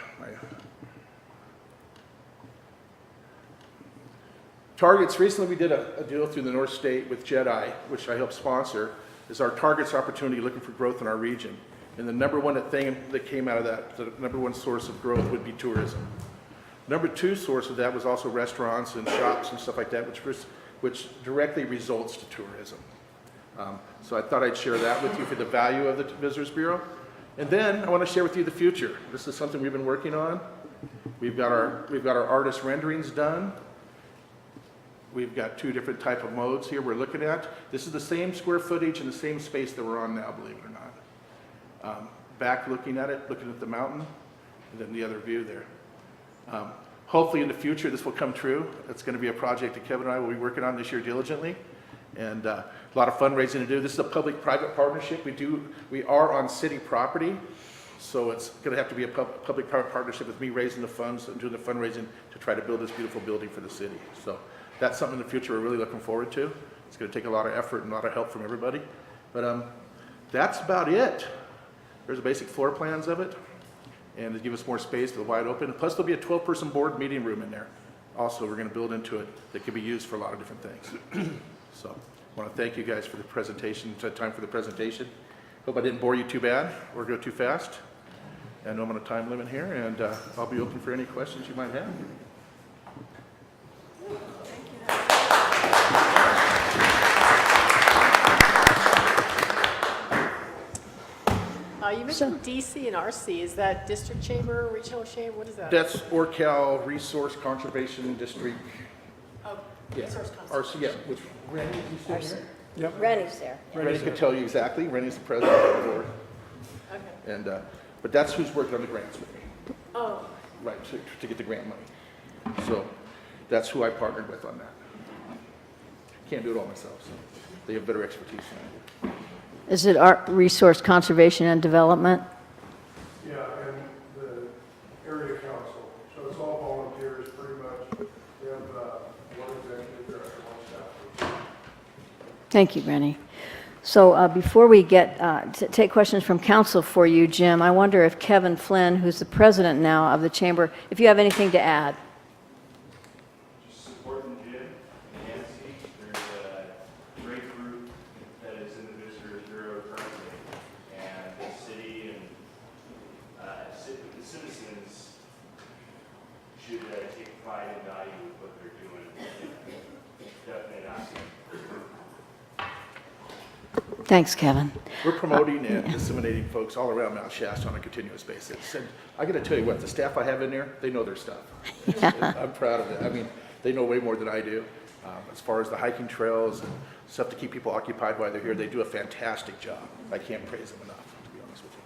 Targets, recently we did a deal through the North State with Jedi, which I helped sponsor, is our targets opportunity looking for growth in our region. And the number one thing that came out of that, the number one source of growth would be tourism. Number two source of that was also restaurants and shops and stuff like that, which directly results to tourism. So I thought I'd share that with you for the value of the Visitors Bureau. And then I want to share with you the future. This is something we've been working on. We've got our artist renderings done. We've got two different type of modes here we're looking at. This is the same square footage and the same space that we're on now, believe it or not. Back looking at it, looking at the mountain, and then the other view there. Hopefully in the future this will come true. It's going to be a project that Kevin and I will be working on this year diligently. and a lot of fundraising to do. This is a public-private partnership. We are on city property, so it's going to have to be a public-private partnership with me raising the funds and doing the fundraising to try to build this beautiful building for the city. So that's something in the future we're really looking forward to. It's going to take a lot of effort and a lot of help from everybody, but that's about it. There's the basic floor plans of it, and to give us more space for the wide open. Plus, there'll be a 12-person board meeting room in there. Also, we're going to build into it that can be used for a lot of different things. So I want to thank you guys for the presentation, time for the presentation. Hope I didn't bore you too bad or go too fast. I know I'm on a time limit here, and I'll be open for any questions you might have. You mentioned DC and RC. Is that district chamber, regional chamber? What is that? That's Orcal Resource Conservation District. Oh, Yeah, resource RC, conservation. yeah, which, Randy, is he here? Rennie's there. Randy can tell you exactly. Randy's the president of the board. Okay. And, but that's who's working on the grants with me. Oh, Right, to get the grant money. So that's who I partnered with on that. Can't do it all myself, so they have better expertise than I do. Is it Art Resource Conservation and Development? Yeah, and the area council, so it's all volunteers pretty much. We have one executive director, one staff. Thank you, Rennie. So before we get to take questions from council for you, Jim, I wonder if Kevin Flynn, who's the president now of the chamber, if you have anything to add. Just supporting Jim and Nancy. There's a great group that is in the Visitors Bureau currently, and the city and the citizens should take pride and value with what they're doing. Definitely not. Thanks, Kevin. We're promoting and disseminating folks all around Mount Shasta on a continuous basis. And I got to tell you what, the staff I have in there, they know their stuff. I'm proud of it. I mean, they know way more than I do. As far as the hiking trails and stuff to keep people occupied while they're here, they do a fantastic job. I can't praise them enough, to be honest with you.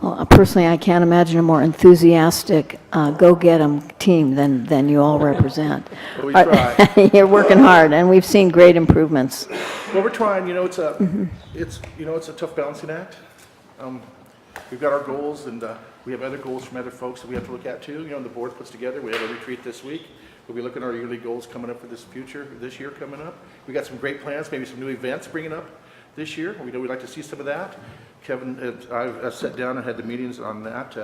Well, personally, I can't imagine a more enthusiastic go-get-'em team than you all represent. Well, we try. You're working hard, and we've seen great improvements. Well, we're trying. You know, it's a tough balancing act. We've got our goals, and we have other goals from other folks that we have to look at too. You know, the board puts together. We have a retreat this week. We'll be looking at our yearly goals coming up for this year coming up. We got some great plans, maybe some new events bringing up this year. We know we'd like to see some of that. Kevin, I've sat down and had the meetings on that,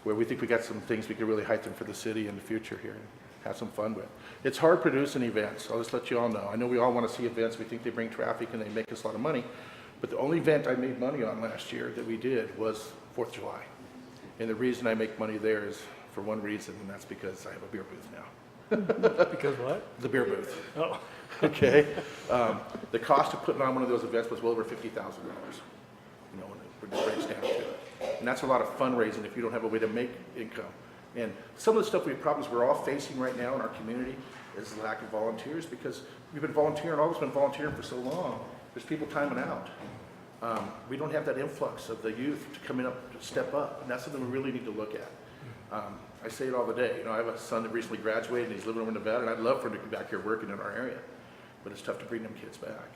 where we think we got some things we could really heighten for the city in the future here and have some fun with. It's hard producing events. I'll just let you all know. I know we all want to see events. We think they bring traffic and they make us a lot of money. But the only event I made money on last year that we did was 4th of July. And the reason I make money there is for one reason, and that's because I have a beer booth now. Because what? The beer booth. Oh. Okay. The cost of putting on one of those events was well over $50,000. You know, when it breaks down to it. And that's a lot of fundraising if you don't have a way to make income. And some of the stuff problems we're all facing right now in our community is the lack of volunteers, because we've been volunteering, always been volunteering for so long. There's people timing out. We don't have that influx of the youth to come in up, to step up, and that's something we really need to look at. I say it all the day. You know, I have a son that recently graduated, and he's living over in Nevada, and I'd love for him to come back here working in our area, but it's tough to bring them kids back.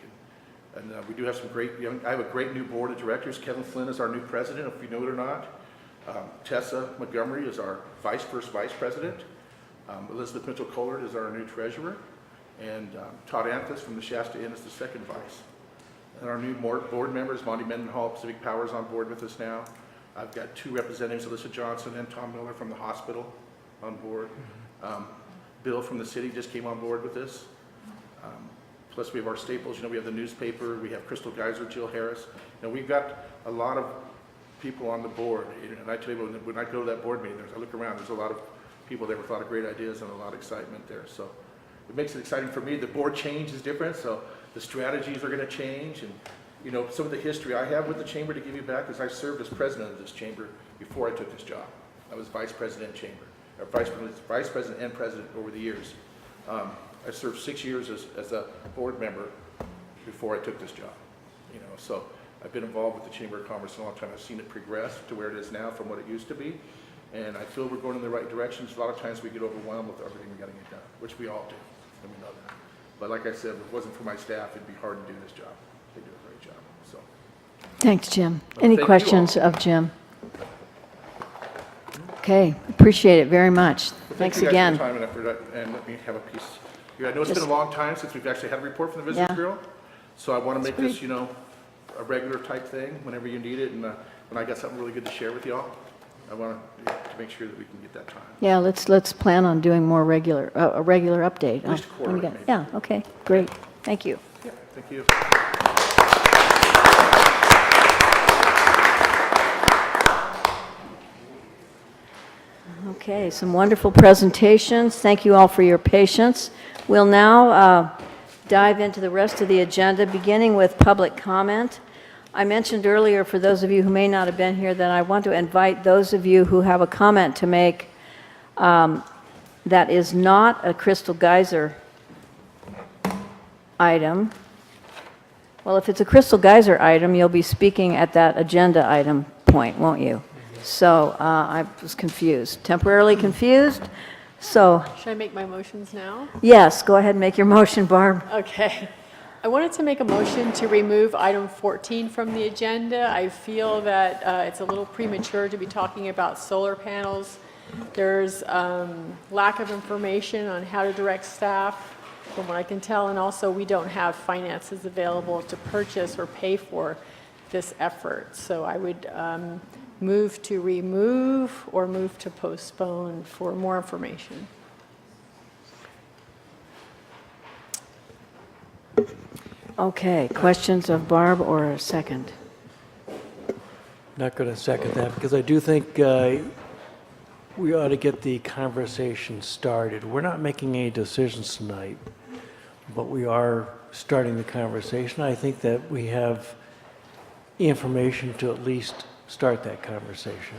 And we do have some great I have a great new board of directors. Kevin Flynn is our new president, if you know it or not. Tessa Montgomery is our first vice president. Elizabeth Mitchell-Collard is our new treasurer. And Todd Anthus from the Shasta Inn is the second vice. And our new board members, Monty Mendenhall, Pacific Power, is on board with us now. I've got 2 representatives, Alyssa Johnson and Tom Miller from the hospital on board. Bill from the city just came on board with this. Plus we have our staples, you know, we have the newspaper, we have Crystal Geyser, Jill Harris. You know, we've got a lot of people on the board. And I tell you, when I go to that board meeting, I look around, there's a lot of people there with a lot of great ideas and a lot of excitement there. So it makes it exciting for me. The board change is different, so the strategies are going to change. And, you know, some of the history I have with the chamber to give you back is I served as president of this chamber before I took this job. I was vice president chamber, or vice president and president over the years. I served 6 years as a board member before I took this job. You know, so I've been involved with the Chamber of Commerce a long time. I've seen it progress to where it is now from what it used to be. And I feel we're going in the right directions. A lot of times we get overwhelmed with everything we got to get done, which we all do, and we know that. But like I said, if it wasn't for my staff, it'd be hard to do this job. They do a great job, so. Thanks, Jim. Well, Any thank you questions all. of Jim? Okay, appreciate it very much. Thank Thanks you guys again. for your time and effort, and let me have a piece here. I know it's been a long time since we've actually had a report from the Visitors Yeah. Bureau, so I want to make this, great. you know, a regular type thing whenever you need it, and when I got something really good to share with y'all, I want to make sure that we can get that time. Yeah, let's plan on doing more regular, a regular update. At least when we quarterly, get- maybe. Yeah, okay, great. Thank you. Yeah, thank you. Okay, some wonderful presentations. Thank you all for your patience. We'll now dive into the rest of the agenda, beginning with public comment. I mentioned earlier, for those of you who may not have been here, that I want to invite those of you who have a comment to make that is not a Crystal Geyser item. Well, if it's a Crystal Geyser item, you'll be speaking at that agenda item point, won't you? So I was confused, temporarily confused. So Should I make my motions now? yes, go ahead and make your motion, Barb. Okay. I wanted to make a motion to remove item 14 from the agenda. I feel that it's a little premature to be talking about solar panels. There's lack of information on how to direct staff, from what I can tell, and also we don't have finances available to purchase or pay for this effort. So I would move to remove or move to postpone for more information. Okay, questions of Barb or a second? Not going to second that because I do think we ought to get the conversation started. We're not making any decisions tonight, but we are starting the conversation. I think that we have information to at least start that conversation.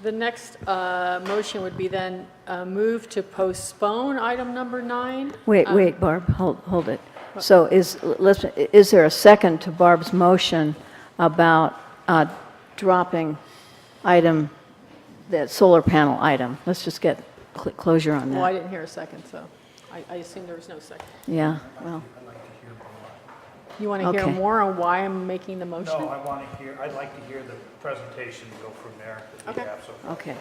The next motion would be then move to postpone item number 9. Wait, Barb, hold it. So is there a second to Barb's motion about dropping item, that solar panel item? Let's just get closure on Well, I that. didn't hear a second, so I assume there was no second. Yeah, well, You want to hear Okay. more on why I'm making the motion? No, I'd like to hear the presentation and go from there. if you Okay. have, so okay.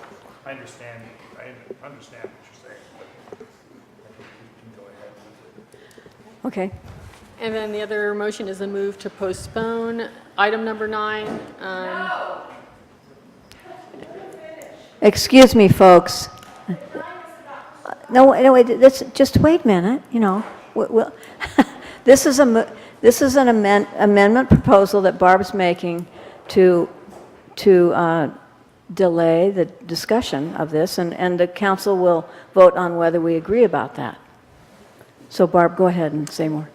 I understand what you're saying, but I think you can go ahead with it. Okay. And then the other motion is a move to postpone item number 9. Excuse me, folks. No, wait, just wait a minute, you know. This is an amendment proposal that Barb's making to delay the discussion of this, and the council will vote on whether we agree about that. So Barb, go ahead and say more.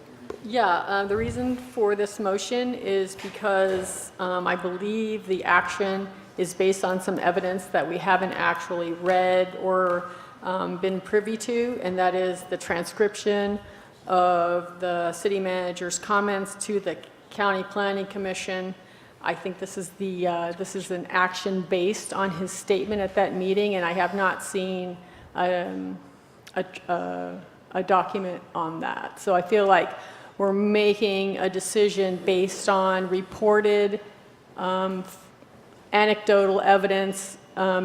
Yeah, the reason for this motion is because I believe the action is based on some evidence that we haven't actually read or been privy to, and that is the transcription of the city manager's comments to the County Planning Commission. I think this is an action based on his statement at that meeting, and I have not seen a document on that. So I feel like we're making a decision based on reported anecdotal evidence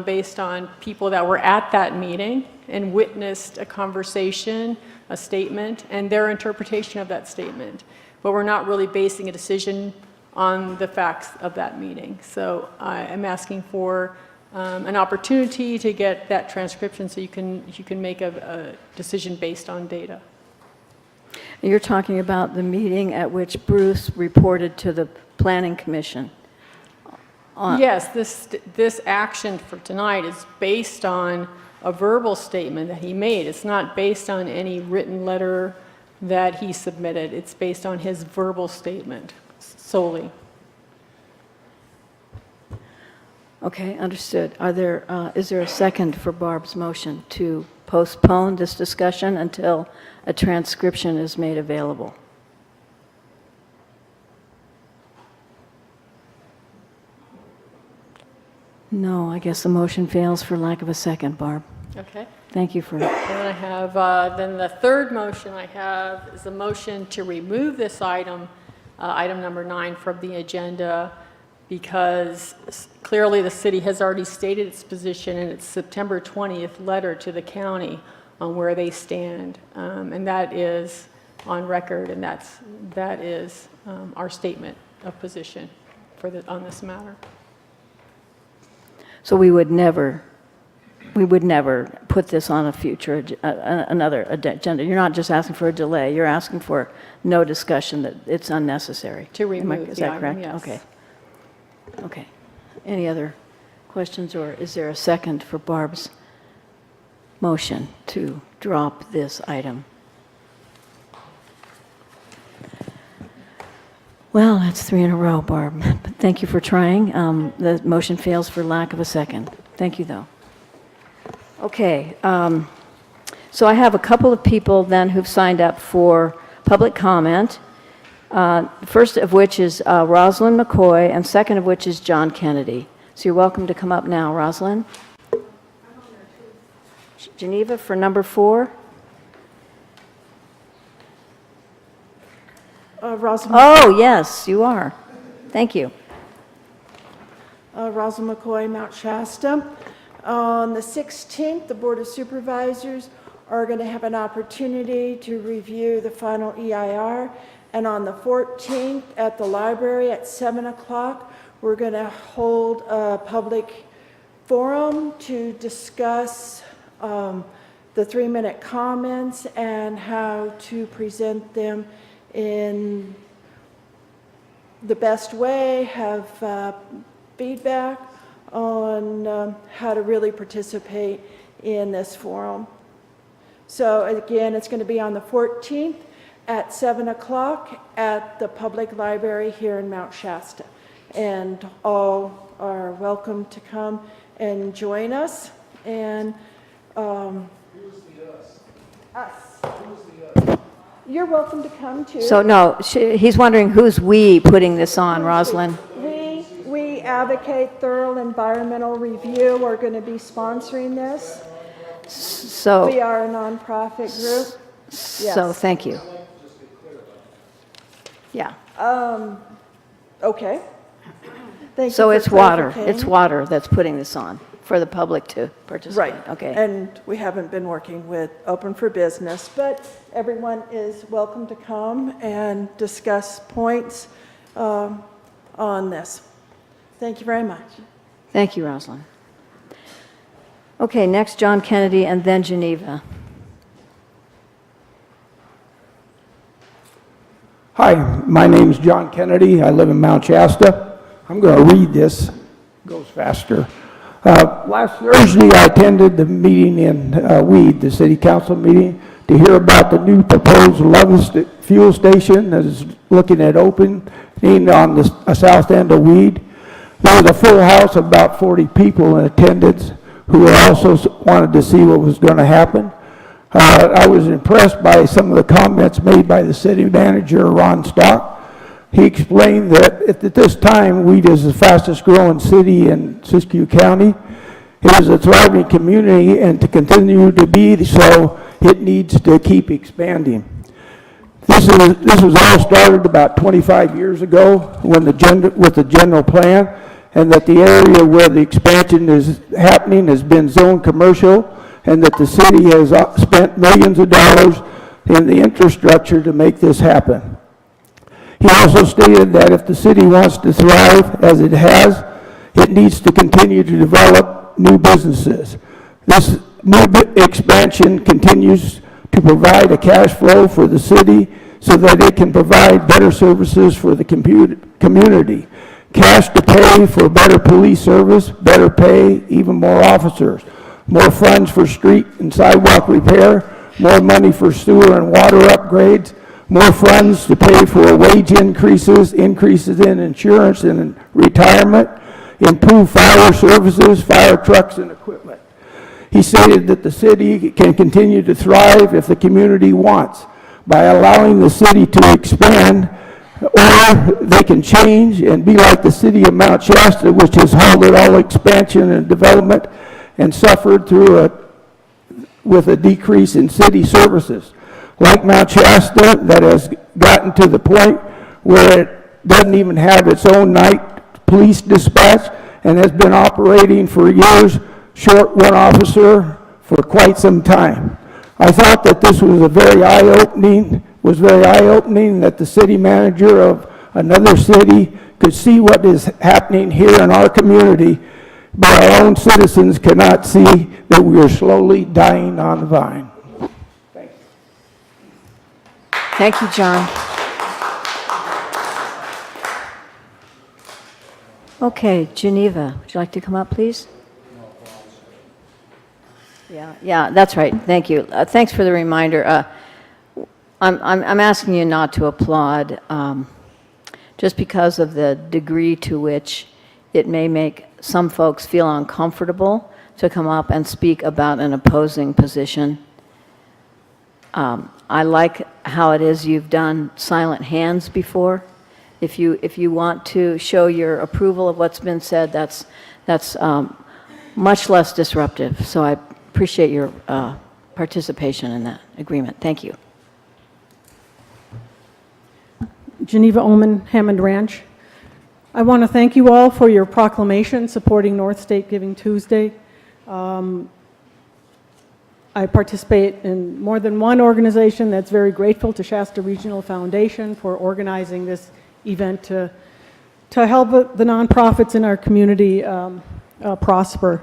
based on people that were at that meeting and witnessed a conversation, a statement, and their interpretation of that statement. But we're not really basing a decision on the facts of that meeting. So I am asking for an opportunity to get that transcription so you can make a decision based on data. You're talking about the meeting at which Bruce reported to the Planning Commission. Yes, this action for tonight is based on a verbal statement that he made. It's not based on any written letter that he submitted. It's based on his verbal statement solely. Okay, understood. Is there a second for Barb's motion to postpone this discussion until a transcription is made available? No, I guess the motion fails for lack of a second, Barb. Okay. Thank you for, Then I have, then the third motion I have is a motion to remove this item, item number 9, from the agenda because clearly the city has already stated its position in its September 20th letter to the county on where they stand. And that is on record, and that is our statement of position on this matter. so we would never put this on a future, another agenda. You're not just asking for a delay, you're asking for no discussion, that it's unnecessary. To remove Is the that item, correct? yes. Okay. Okay. Any other questions, or is there a second for Barb's motion to drop this item? Well, that's 3 in a row, Barb. But thank you for trying. The motion fails for lack of a second. Thank you, though. Okay, so I have a couple of people then who've signed up for public comment. First of which is Rosalind McCoy, and second of which is John Kennedy. So you're welcome to come up now, Rosalind. Geneva for number 4. Rosalind Oh, yes, you are. Thank you. McCoy, Mount Shasta. On the 16th, the Board of Supervisors are going to have an opportunity to review the final EIR. And on the 14th, at the library at 7 o'clock, we're going to hold a public forum to discuss the 3-minute comments and how to present them in the best way, have feedback on how to really participate in this forum. So again, it's going to be on the 14th at 7 o'clock at the public library here in Mount Shasta. And all are welcome to come and join us. And who's the us? Us. Who's the us? You're welcome to come too. So no, he's wondering who's we putting this on, Rosalind? We advocate thorough environmental review. We're going to be sponsoring this. So, We are a nonprofit group. so Yes. thank you. Yeah. Okay. Thank So you it's for water. clarifying. It's water that's putting this on for the public to participate. Right. Okay. And we haven't been working with Open for Business, but everyone is welcome to come and discuss points on this. Thank you very much. Thank you, Rosalind. Okay, next John Kennedy and then Geneva. Hi, my name's John Kennedy. I live in Mount Shasta. I'm going to read this. It goes faster. Last Thursday, I attended the meeting in Weed, the city council meeting, to hear about the new proposed Love's fuel station that is looking at opening on the south end of Weed. There was a full house of about 40 people in attendance who also wanted to see what was going to happen. I was impressed by some of the comments made by the city manager, Ron Stock. He explained that at this time, Weed is the fastest growing city in Siskiyou County. It is a thriving community, and to continue to be so, it needs to keep expanding. This was all started about 25 years ago with the general plan, and that the area where the expansion is happening has been zoned commercial, and that the city has spent millions of dollars in the infrastructure to make this happen. He also stated that if the city wants to thrive, as it has, it needs to continue to develop new businesses. This new expansion continues to provide a cash flow for the city so that it can provide better services for the community. Cash to pay for better police service, better pay, even more officers, more funds for street and sidewalk repair, more money for sewer and water upgrades, more funds to pay for wage increases, increases in insurance and retirement, improved fire services, fire trucks and equipment. He stated that the city can continue to thrive if the community wants. By allowing the city to expand, or they can change and be like the city of Mount Shasta, which has halted all expansion and development and suffered with a decrease in city services. Like Mount Shasta, that has gotten to the point where it doesn't even have its own night police dispatch and has been operating for years, short one officer for quite some time. I thought that this was very eye-opening that the city manager of another city could see what is happening here in our community, but our own citizens cannot see that we are slowly dying on the vine. Thank you, John. Okay, Geneva, would you like to come up, please? Yeah, that's right. Thank you. Thanks for the reminder. I'm asking you not to applaud, just because of the degree to which it may make some folks feel uncomfortable to come up and speak about an opposing position. I like how it is you've done silent hands before. If you want to show your approval of what's been said, that's much less disruptive. So I appreciate your participation in that agreement. Thank you. Geneva Ullman, Hammond Ranch. I want to thank you all for your proclamation supporting North State Giving Tuesday. I participate in more than one organization that's very grateful to Shasta Regional Foundation for organizing this event to help the nonprofits in our community prosper.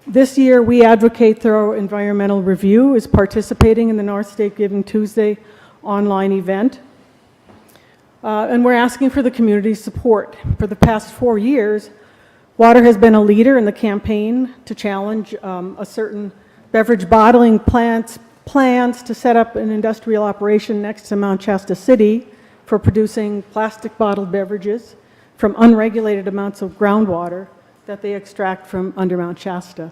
This year, We Advocate Thorough Environmental Review is participating in the North State Giving Tuesday online event. And we're asking for the community's support. For the past 4 years, Water has been a leader in the campaign to challenge a certain beverage bottling plant's plans to set up an industrial operation next to Mount Shasta City for producing plastic bottled beverages from unregulated amounts of groundwater that they extract from under Mount Shasta.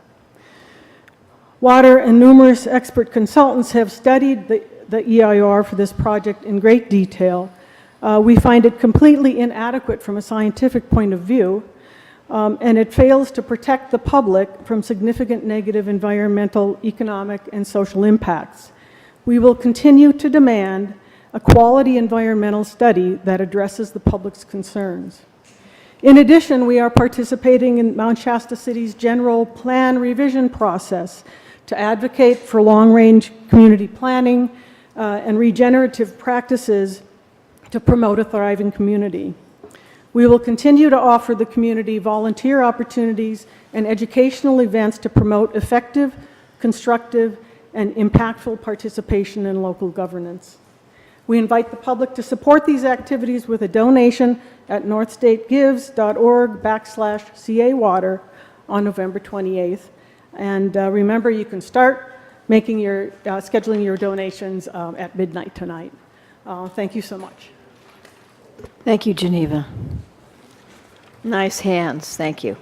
Water and numerous expert consultants have studied the EIR for this project in great detail. We find it completely inadequate from a scientific point of view, and it fails to protect the public from significant negative environmental, economic, and social impacts. We will continue to demand a quality environmental study that addresses the public's concerns. In addition, we are participating in Mount Shasta City's general plan revision process to advocate for long-range community planning and regenerative practices to promote a thriving community. We will continue to offer the community volunteer opportunities and educational events to promote effective, constructive, and impactful participation in local governance. We invite the public to support these activities with a donation at northstategives.org/CA Water on November 28th. And remember, you can start making your, scheduling your donations at midnight tonight. Thank you so much. Thank you, Geneva. Nice hands, thank you.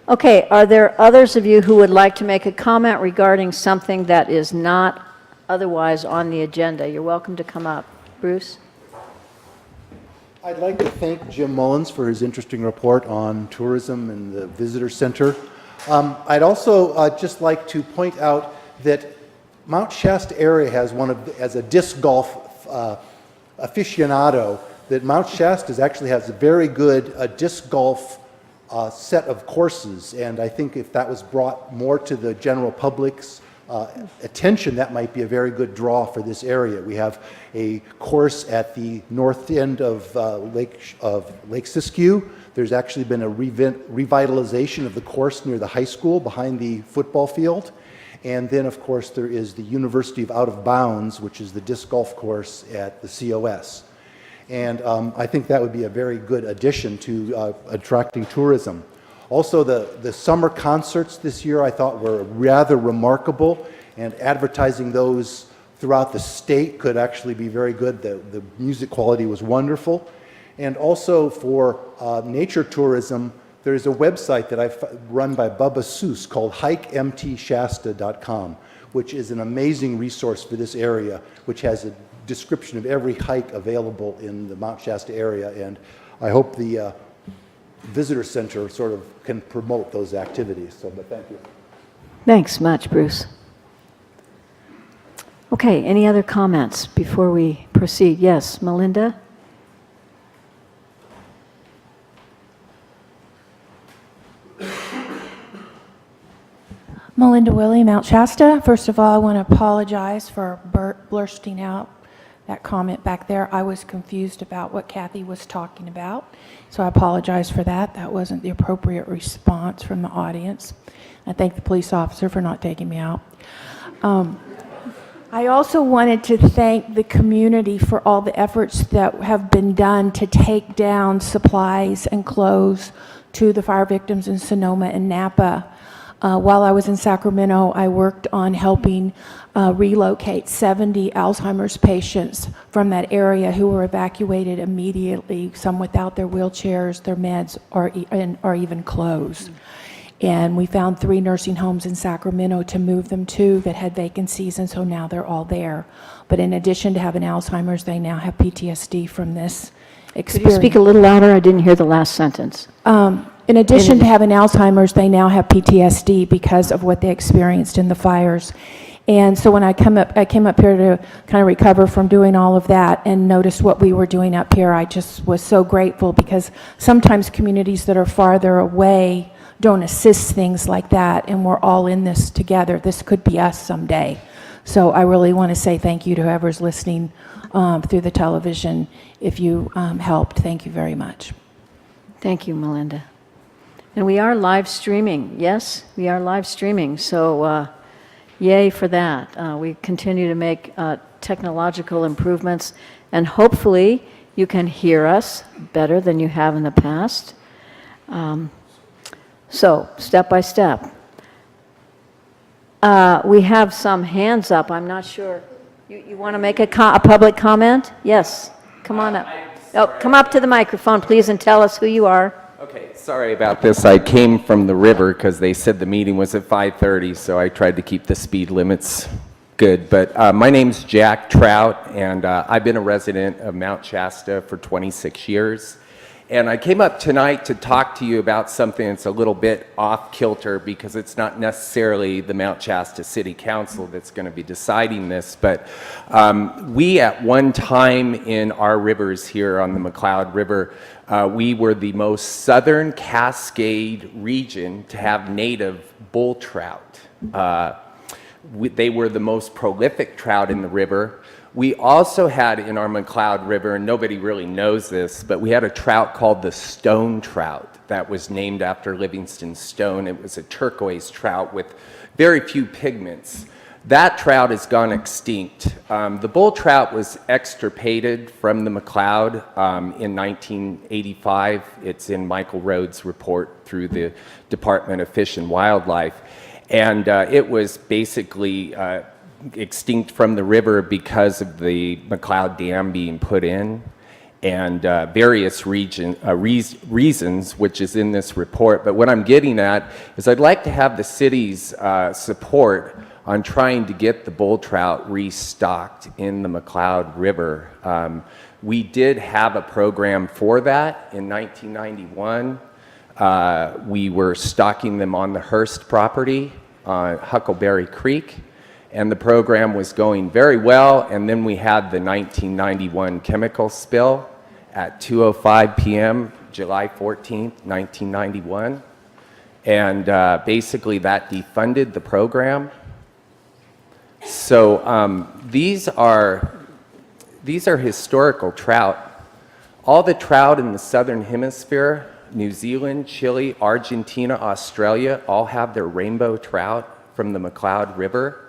Okay, are there others of you who would like to make a comment regarding something that is not otherwise on the agenda? You're welcome to come up. Bruce? I'd like to thank Jim Mullins for his interesting report on tourism and the visitor center. I'd also just like to point out that Mount Shasta area has as a disc golf aficionado, that Mount Shasta actually has a very good disc golf set of courses, and I think if that was brought more to the general public's attention, that might be a very good draw for this area. We have a course at the north end of Lake Siskiyou. There's actually been a revitalization of the course near the high school behind the football field. And then, of course, there is the University of Out of Bounds, which is the disc golf course at the COS. And I think that would be a very good addition to attracting tourism. Also, the summer concerts this year I thought were rather remarkable, and advertising those throughout the state could actually be very good. The music quality was wonderful. And also for nature tourism, there's a website that I've run by Bubba Seuss called hikemtshasta.com, which is an amazing resource for this area, which has a description of every hike available in the Mount Shasta area, and I hope the visitor center sort of can promote those activities. So, but thank you. Thanks much, Bruce. Okay, any other comments before we proceed? Yes, Melinda? Melinda Willie, Mount Shasta. First of all, I want to apologize for bursting out that comment back there. I was confused about what Kathy was talking about, so I apologize for that. That wasn't the appropriate response from the audience. I thank the police officer for not taking me out. I also wanted to thank the community for all the efforts that have been done to take down supplies and clothes to the fire victims in Sonoma and Napa. While I was in Sacramento, I worked on helping relocate 70 Alzheimer's patients from that area who were evacuated immediately, some without their wheelchairs, their meds, or even clothes. And we found 3 nursing homes in Sacramento to move them to that had vacancies, and so now they're all there. But in addition to having Alzheimer's, they now have PTSD from this experience. Could you speak a little louder? I didn't hear the last sentence. In addition to having Alzheimer's, they now have PTSD because of what they experienced in the fires. And so when I came up here to kind of recover from doing all of that and noticed what we were doing up here, I just was so grateful, because sometimes communities that are farther away don't assist things like that, and we're all in this together. This could be us someday. So I really want to say thank you to whoever's listening through the television. If you helped, thank you very much. Thank you, Melinda. And we are live streaming. Yes, we are live streaming. So yay for that. We continue to make technological improvements, and hopefully you can hear us better than you have in the past. So step by step. We have some hands up. I'm not sure. You want to make a public comment? Yes. Come on up. Oh, come up to the microphone, please, and tell us who you are. Okay, sorry about this. I came from the river because they said the meeting was at 5:30, so I tried to keep the speed limits good. But my name's Jack Trout, and I've been a resident of Mount Shasta for 26 years. And I came up tonight to talk to you about something that's a little bit off kilter, because it's not necessarily the Mount Shasta City Council that's going to be deciding this, but we at one time in our rivers here on the McCloud River, we were the most southern Cascade region to have native bull trout. They were the most prolific trout in the river. We also had in our McCloud River, and nobody really knows this, but we had a trout called the stone trout that was named after Livingstone Stone. It was a turquoise trout with very few pigments. That trout has gone extinct. The bull trout was extirpated from the McCloud in 1985. It's in Michael Rhodes' report through the Department of Fish and Wildlife. And it was basically extinct from the river because of the McCloud Dam being put in, and various reasons, which is in this report. But what I'm getting at is I'd like to have the city's support on trying to get the bull trout restocked in the McCloud River. We did have a program for that in 1991. We were stocking them on the Hearst property on Huckleberry Creek, and the program was going very well. And then we had the 1991 chemical spill at 2:05 p.m., July 14th, 1991. And basically that defunded the program. So these are historical trout. All the trout in the southern hemisphere, New Zealand, Chile, Argentina, Australia, all have their rainbow trout from the McCloud River.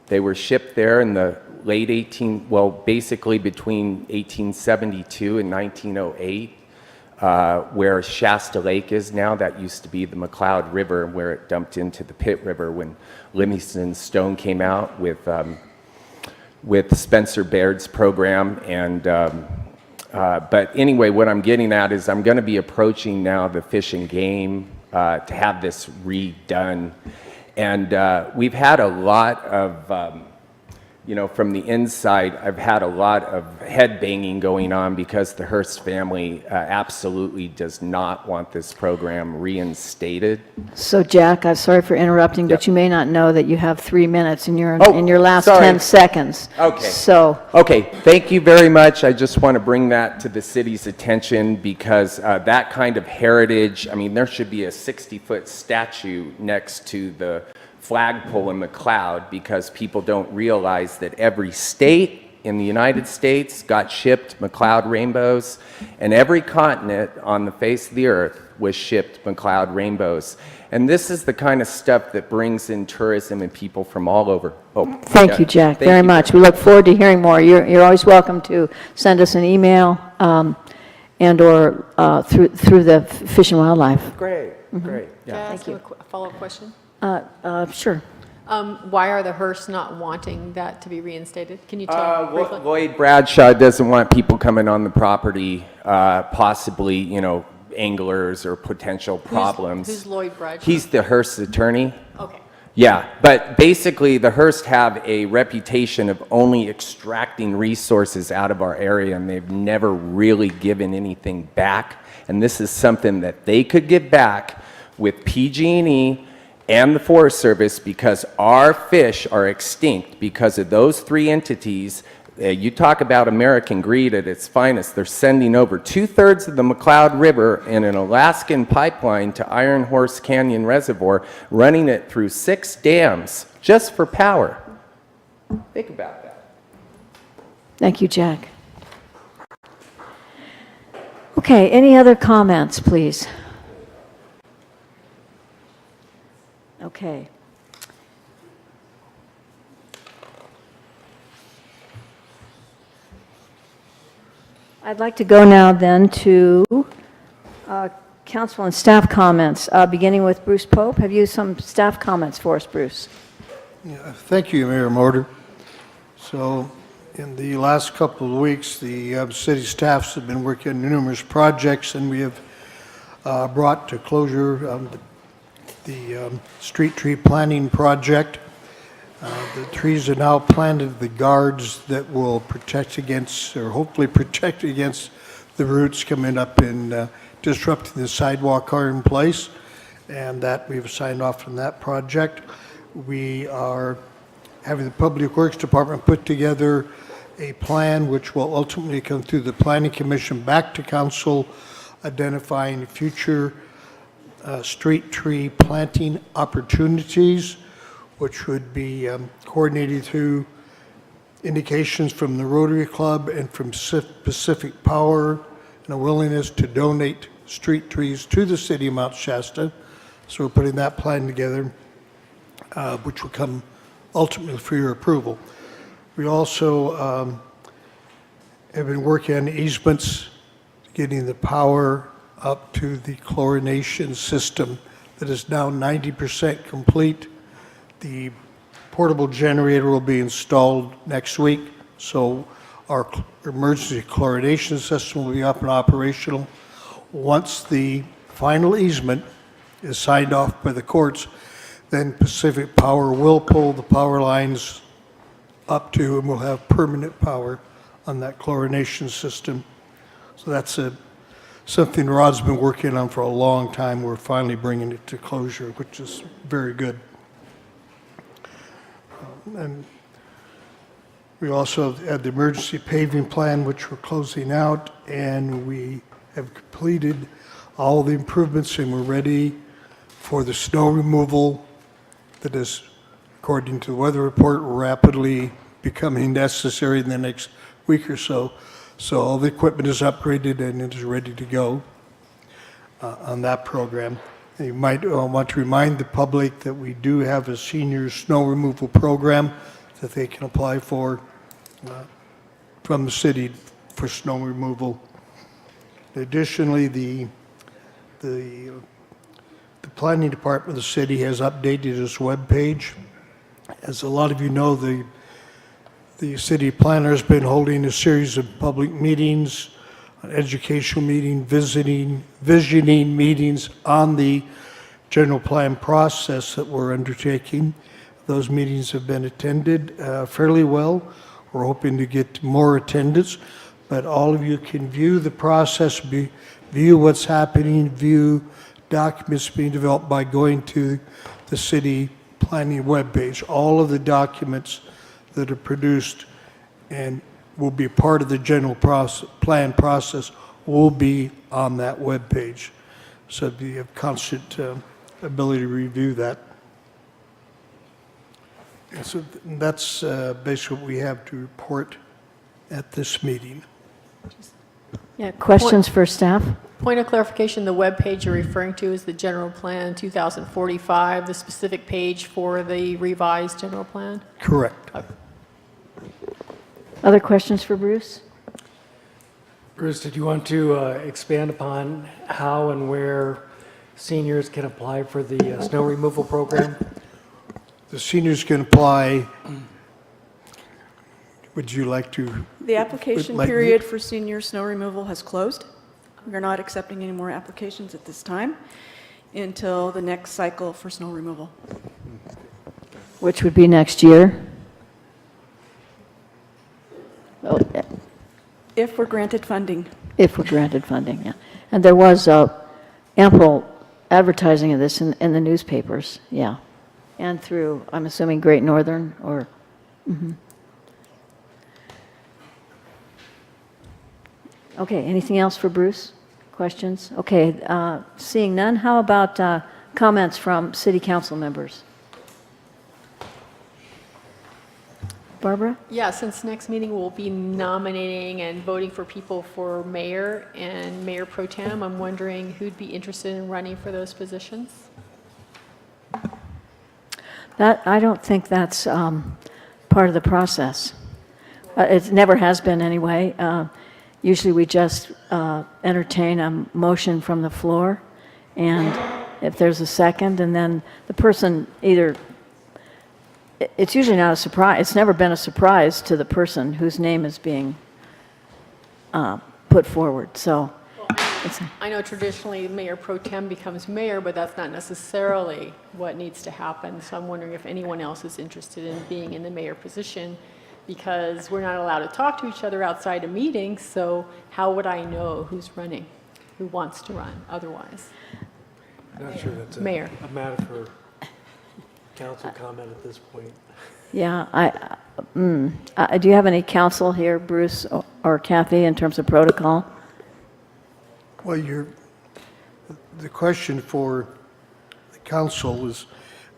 They were shipped there in the late basically between 1872 and 1908, where Shasta Lake is now. That used to be the McCloud River, where it dumped into the Pitt River when Livingstone Stone came out with Spencer Baird's program. And but anyway, what I'm getting at is I'm going to be approaching now the Fish and Game to have this redone. And we've had a lot of you know, from the inside, I've had a lot of head banging going on because the Hearst family absolutely does not want this program reinstated. So Jack, I'm sorry for interrupting, but you may not know that you have 3 minutes and you're Oh, in your last sorry. 10 seconds. Okay. So, Okay, thank you very much. I just want to bring that to the city's attention because that kind of heritage, I mean, there should be a 60-foot statue next to the flagpole in McLeod because people don't realize that every state in the United States got shipped McLeod rainbows, and every continent on the face of the earth was shipped McLeod rainbows. And this is the kind of stuff that brings in tourism and people from all over. Oh, thank you, Jack, thank very you. much. We look forward to hearing more. You're always welcome to send us an email and/or through the Fish and Wildlife. Great, great. Can I ask a follow-up question? Sure. Why are the Hearst not wanting that to be reinstated? Can you tell briefly? Lloyd Bradshaw doesn't want people coming on the property, possibly, you know, anglers or potential problems. Who's Lloyd Bradshaw? He's the Hearst attorney. Okay. Yeah, but basically the Hearst have a reputation of only extracting resources out of our area, and they've never really given anything back. And this is something that they could give back with PG&E and the Forest Service because our fish are extinct because of those three entities. You talk about American greed at its finest. They're sending over 2/3 of the McLeod River in an Alaskan pipeline to Iron Horse Canyon Reservoir, running it through 6 dams just for power. Think about that. Thank you, Jack. Okay, any other comments, please? Okay. I'd like to go now then to council and staff comments, beginning with Bruce Pope. Have you some staff comments for us, Bruce? Yeah, thank you, Mayor Mortar. So in the last couple of weeks, the city staffs have been working on numerous projects, and we have brought to closure the street tree planting project. The trees are now planted, the guards that will protect against, or hopefully protect against the roots coming up and disrupting the sidewalk are in place, and that we've signed off on that project. We are having the Public Works Department put together a plan which will ultimately come through the Planning Commission back to council, identifying future street tree planting opportunities, which would be coordinated through indications from the Rotary Club and from Pacific Power, and a willingness to donate street trees to the city of Mount Shasta. So we're putting that plan together, which will come ultimately for your approval. We also have been working on easements, getting the power up to the chlorination system that is now 90% complete. The portable generator will be installed next week, so our emergency chlorination system will be up and operational. Once the final easement is signed off by the courts, then Pacific Power will pull the power lines up to, and we'll have permanent power on that chlorination system. So that's something Rod's been working on for a long time. We're finally bringing it to closure, which is very good. And we also had the emergency paving plan, which we're closing out, and we have completed all the improvements, and we're ready for the snow removal that is, according to the weather report, rapidly becoming necessary in the next week or so. So all the equipment is upgraded and it is ready to go on that program. You might want to remind the public that we do have a senior snow removal program that they can apply for from the city for snow removal. Additionally, the planning department of the city has updated its webpage. As a lot of you know, the city planner has been holding a series of public meetings, an educational meeting, visioning meetings on the general plan process that we're undertaking. Those meetings have been attended fairly well. We're hoping to get more attendance, but all of you can view the process, view what's happening, view documents being developed by going to the city planning webpage. All of the documents that are produced and will be part of the general plan process will be on that webpage. So you have constant ability to review that. And so that's basically what we have to report at this meeting. Yeah, questions for staff? Point of clarification, the web page you're referring to is the general plan 2045, the specific page for the revised general plan? Correct. Other questions for Bruce? Bruce, did you want to expand upon how and where seniors can apply for the snow removal program? The seniors can apply. Would you like to? The application period for senior snow removal has closed. We're not accepting any more applications at this time until the next cycle for snow removal. Which would be next year? Oh, If we're granted funding. if we're granted funding, yeah. And there was ample advertising of this in the newspapers, yeah. And through, I'm assuming, Great Northern or, Okay, anything else for Bruce? Questions? Okay, seeing none, how about comments from city council members? Barbara? Yeah, since next meeting we'll be nominating and voting for people for mayor and mayor pro tem, I'm wondering who'd be interested in running for those positions? I don't think that's part of the process. It never has been anyway. Usually we just entertain a motion from the floor, and if there's a second, and then the person either, it's usually not a surprise, it's never been a surprise to the person whose name is being put forward, so. I know traditionally mayor pro tem becomes mayor, but that's not necessarily what needs to happen. So I'm wondering if anyone else is interested in being in the mayor position, because we're not allowed to talk to each other outside of meetings, so how would I know who's running, who wants to run otherwise? I'm not sure that's Mayor. a matter for council comment at this point. Yeah, do you have any counsel here, Bruce or Kathy, in terms of protocol? Well, the question for the council is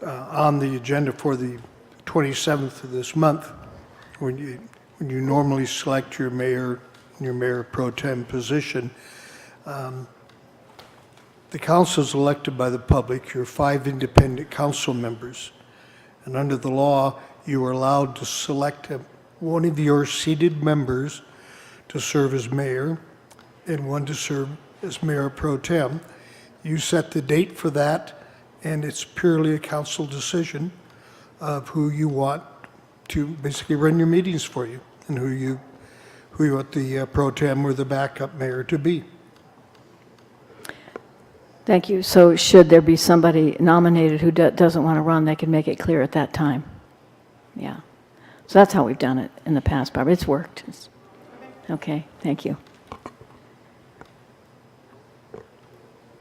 on the agenda for the 27th of this month, when you normally select your mayor pro tem position. The council is elected by the public. You're 5 independent council members. And under the law, you are allowed to select one of your seated members to serve as mayor and one to serve as mayor pro tem. You set the date for that, and it's purely a council decision of who you want to basically run your meetings for you, and who you want the pro tem or the backup mayor to be. Thank you. So should there be somebody nominated who doesn't want to run, they can make it clear at that time. Yeah. So that's how we've done it in the past, Barbara. It's worked. Okay, thank you.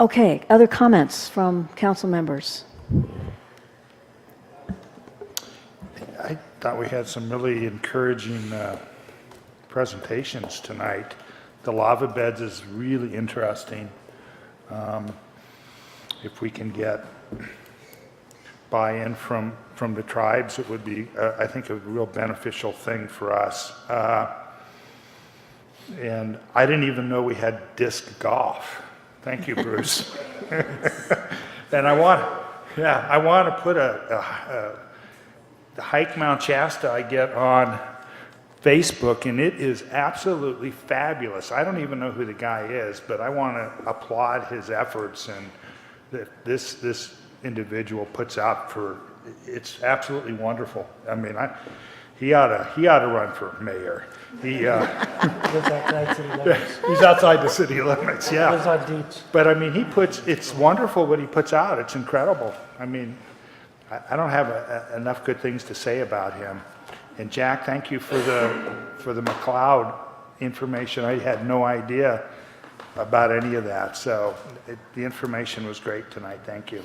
Okay, other comments from council members? I thought we had some really encouraging presentations tonight. The lava beds is really interesting. If we can get buy-in from the tribes, it would be, I think, a real beneficial thing for us. And I didn't even know we had disc golf. Thank you, Bruce. And I want to put the Hike Mount Shasta I get on Facebook, and it is absolutely fabulous. I don't even know who the guy is, but I want to applaud his efforts and that this individual puts out for. It's absolutely wonderful. I mean, he ought to run for mayor. He Lives outside city limits. he's outside the city limits, yeah. Lives on Deeds. But I mean, it's wonderful what he puts out. It's incredible. I mean, I don't have enough good things to say about him. And Jack, thank you for the McLeod information. I had no idea about any of that. So the information was great tonight. Thank you.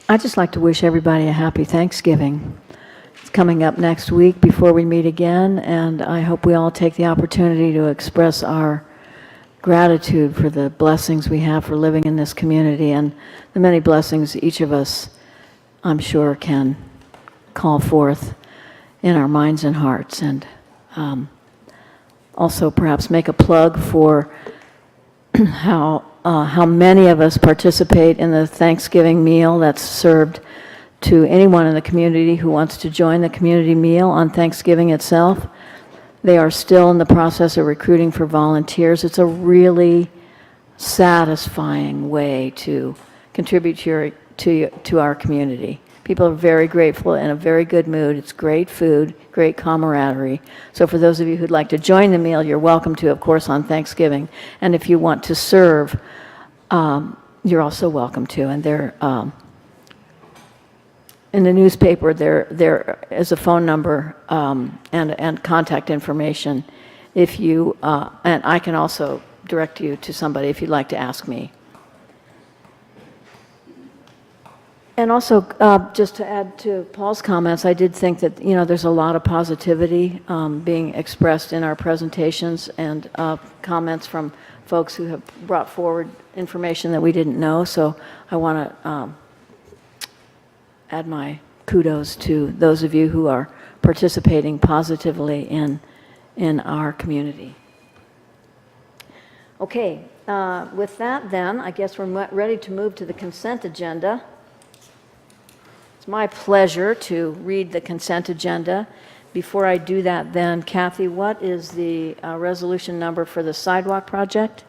I'd just like to wish everybody a happy Thanksgiving. It's coming up next week before we meet again, and I hope we all take the opportunity to express our gratitude for the blessings we have for living in this community and the many blessings each of us, I'm sure, can call forth in our minds and hearts. And also perhaps make a plug for how many of us participate in the Thanksgiving meal that's served to anyone in the community who wants to join the community meal on Thanksgiving itself. They are still in the process of recruiting for volunteers. It's a really satisfying way to contribute to our community. People are very grateful, in a very good mood. It's great food, great camaraderie. So for those of you who'd like to join the meal, you're welcome to, of course, on Thanksgiving. And if you want to serve, you're also welcome to. And they're in the newspaper, there is a phone number and contact information. If you and I can also direct you to somebody if you'd like to ask me. And also, just to add to Paul's comments, I did think that, there's a lot of positivity being expressed in our presentations and comments from folks who have brought forward information that we didn't know. So I want to add my kudos to those of you who are participating positively in our community. Okay, with that then, I guess we're ready to move to the consent agenda. It's my pleasure to read the consent agenda. Before I do that then, Kathy, what is the resolution number for the sidewalk project?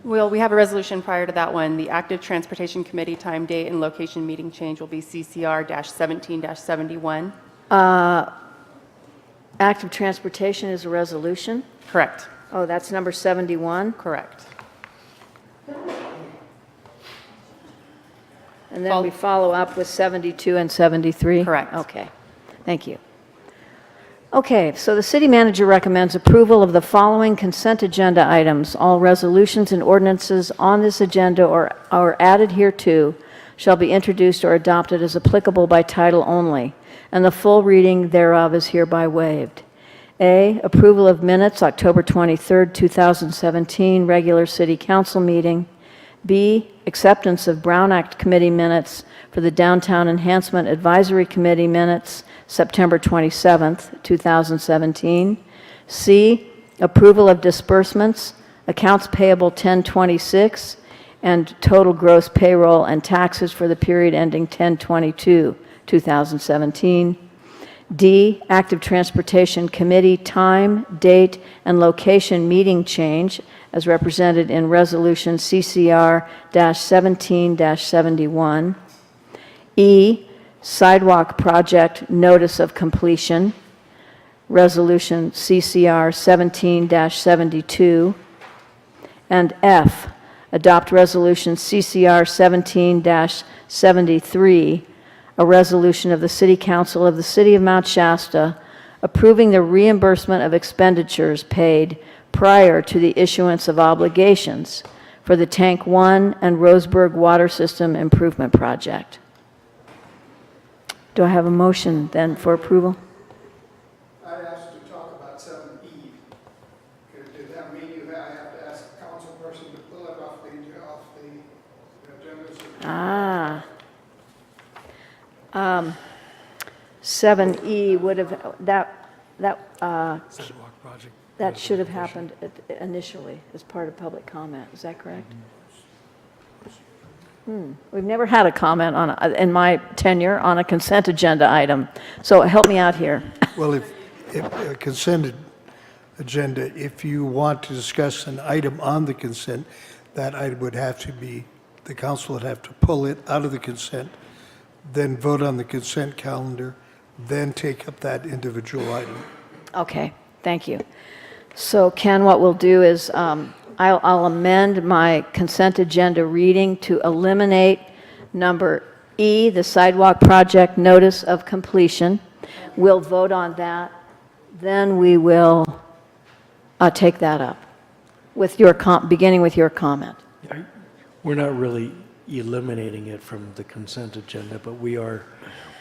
Well, we have a resolution prior to that one. The Active Transportation Committee time, date, and location meeting change will be CCR-17-71. Active transportation is a resolution? Correct. Oh, that's number 71? Correct. And then we follow up with 72 and 73? Correct. Okay, thank you. Okay, so the city manager recommends approval of the following consent agenda items. All resolutions and ordinances on this agenda or added hereto shall be introduced or adopted as applicable by title only, and the full reading thereof is hereby waived. A, approval of minutes, October 23rd, 2017, regular city council meeting. B, acceptance of Brown Act Committee minutes for the Downtown Enhancement Advisory Committee minutes, September 27th, 2017. C, approval of disbursements, accounts payable 1026, and total gross payroll and taxes for the period ending 10/22, 2017. D, Active Transportation Committee time, date, and location meeting change as represented in Resolution CCR-17-71. E, Sidewalk Project Notice of Completion, Resolution CCR 17-72. And F, adopt Resolution CCR 17-73, a resolution of the City Council of the City of Mount Shasta approving the reimbursement of expenditures paid prior to the issuance of obligations for the Tank 1 and Roseburg Water System Improvement Project. Do I have a motion then for approval? I asked to talk about 7E. Does that mean I have to ask a council person to pull it off the agenda? 7E would have, Sidewalk project. that should have happened initially as part of public comment. Is that correct? We've never had a comment in my tenure on a consent agenda item. So help me out here. Well, if a consent agenda, if you want to discuss an item on the consent, that item would have to be, the council would have to pull it out of the consent, then vote on the consent calendar, then take up that individual item. Okay, thank you. So Ken, what we'll do is I'll amend my consent agenda reading to eliminate number E, the sidewalk project notice of completion. We'll vote on that. Then we will take that up with your, beginning with your comment. We're not really eliminating it from the consent agenda, but we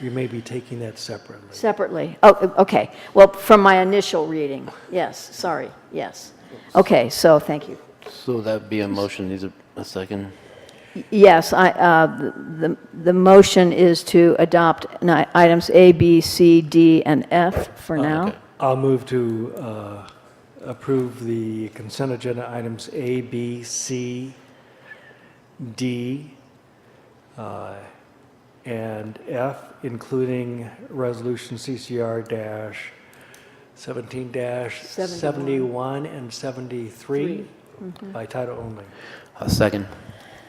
may be taking that separately. Separately. Oh, okay. Well, from my initial reading, yes, sorry, yes. Okay, so thank you. So that'd be a motion, needs a second? Yes, the motion is to adopt items A, B, C, D, and F for now. Okay. I'll move to approve the consent agenda items A, B, C, D, and F, including resolution CCR-17-71 and 73 by title only. A second.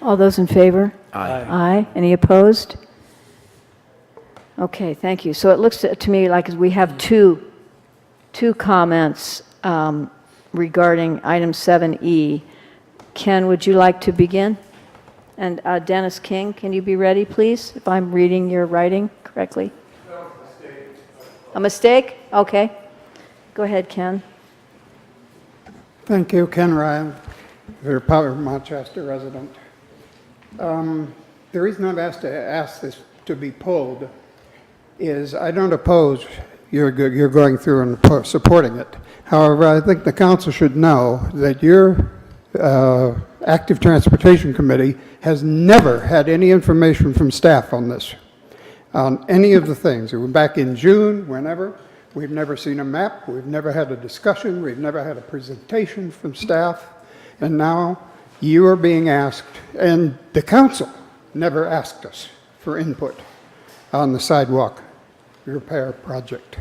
All those in favor? Aye. Aye. Any opposed? Okay, thank you. So it looks to me like we have two comments regarding item 7E. Ken, would you like to begin? And Dennis King, can you be ready, please, if I'm reading your writing correctly? No, mistake. A mistake? Okay. Go ahead, Ken. Thank you, Ken Ryan, your Power Manchester resident. The reason I've asked this to be pulled is I don't oppose you're going through and supporting it. However, I think the council should know that your Active Transportation Committee has never had any information from staff on this, on any of the things. It was back in June, whenever. We've never seen a map. We've never had a discussion. We've never had a presentation from staff. And now you are being asked, and the council never asked us for input on the sidewalk repair project.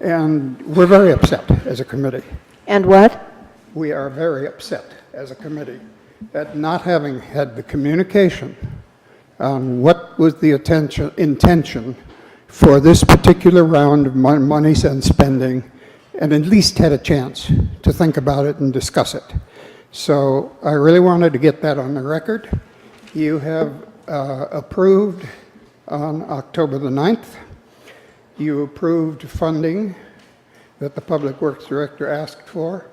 And we're very upset as a committee. And what? We are very upset as a committee at not having had the communication on what was the intention for this particular round of monies and spending, and at least had a chance to think about it and discuss it. So I really wanted to get that on the record. You have approved on October the 9th. You approved funding that the Public Works Director asked for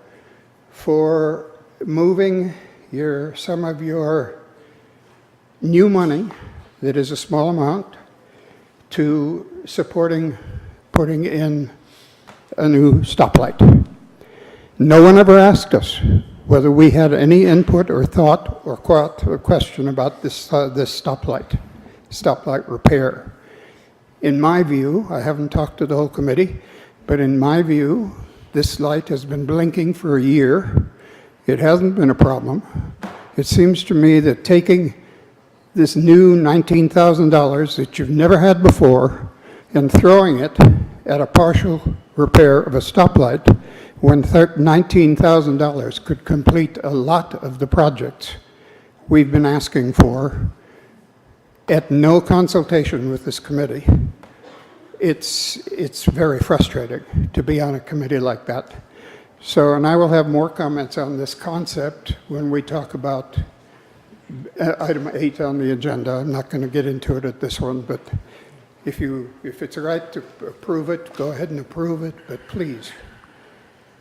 moving some of your new money, that is a small amount, to supporting putting in a new stoplight. No one ever asked us whether we had any input or thought or question about this stoplight repair. In my view, I haven't talked to the whole committee, but in my view, this light has been blinking for a year. It hasn't been a problem. It seems to me that taking this new $19,000 that you've never had before and throwing it at a partial repair of a stoplight when $19,000 could complete a lot of the projects we've been asking for at no consultation with this committee. It's very frustrating to be on a committee like that. So, and I will have more comments on this concept when we talk about item 8 on the agenda. I'm not going to get into it at this one, but if it's all right to approve it, go ahead and approve it, but please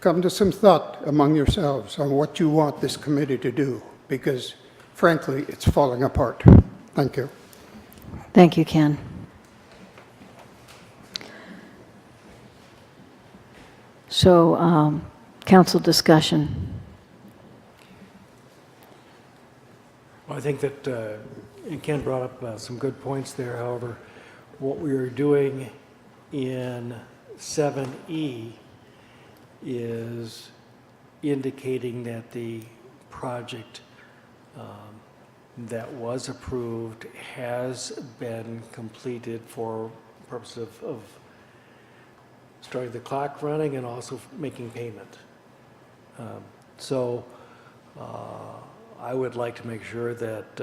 come to some thought among yourselves on what you want this committee to do, because frankly, it's falling apart. Thank you. Thank you, Ken. So, council discussion. Well, I think that Ken brought up some good points there. However, what we are doing in 7E is indicating that the project that was approved has been completed for purpose of starting the clock running and also making payment. So I would like to make sure that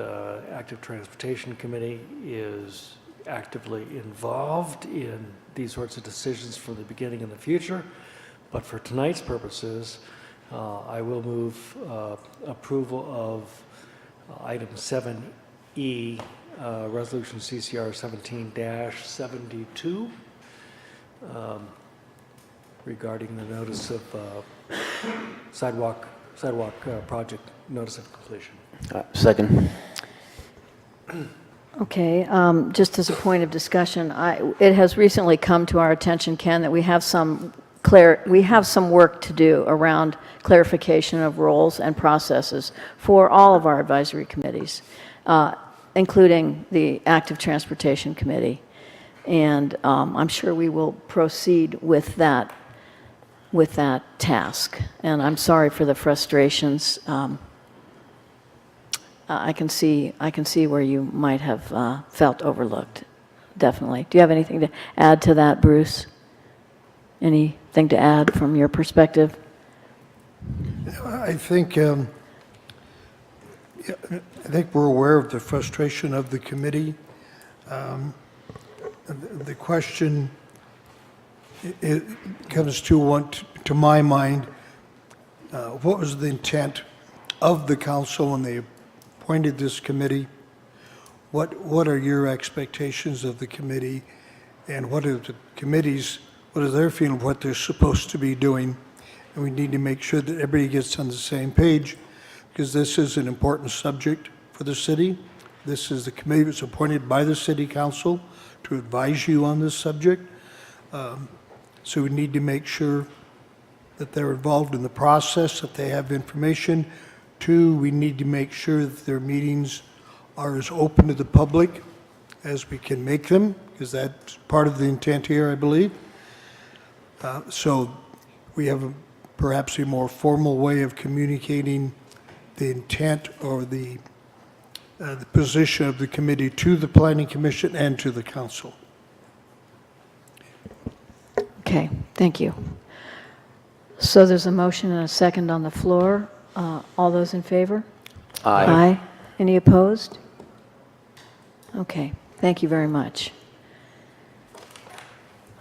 Active Transportation Committee is actively involved in these sorts of decisions from the beginning and the future. But for tonight's purposes, I will move approval of item 7E, Resolution CCR 17-72, regarding the notice of sidewalk project notice of completion. Second. Okay, just as a point of discussion, it has recently come to our attention, Ken, that we have some work to do around clarification of roles and processes for all of our advisory committees, including the Active Transportation Committee. And I'm sure we will proceed with that task. And I'm sorry for the frustrations. I can see where you might have felt overlooked, definitely. Do you have anything to add to that, Bruce? Anything to add from your perspective? I think we're aware of the frustration of the committee. The question it comes to my mind, what was the intent of the council when they appointed this committee? What are your expectations of the committee, and what are the committees? What is their feeling of what they're supposed to be doing? And we need to make sure that everybody gets on the same page, because this is an important subject for the city. This is the committee that's appointed by the city council to advise you on this subject. So we need to make sure that they're involved in the process, that they have information. 2, we need to make sure that their meetings are as open to the public as we can make them, because that's part of the intent here, I believe. So we have perhaps a more formal way of communicating the intent or the position of the committee to the Planning Commission and to the council. Okay, thank you. So there's a motion and a second on the floor. All those in favor? Aye. Aye. Any opposed? Okay, thank you very much.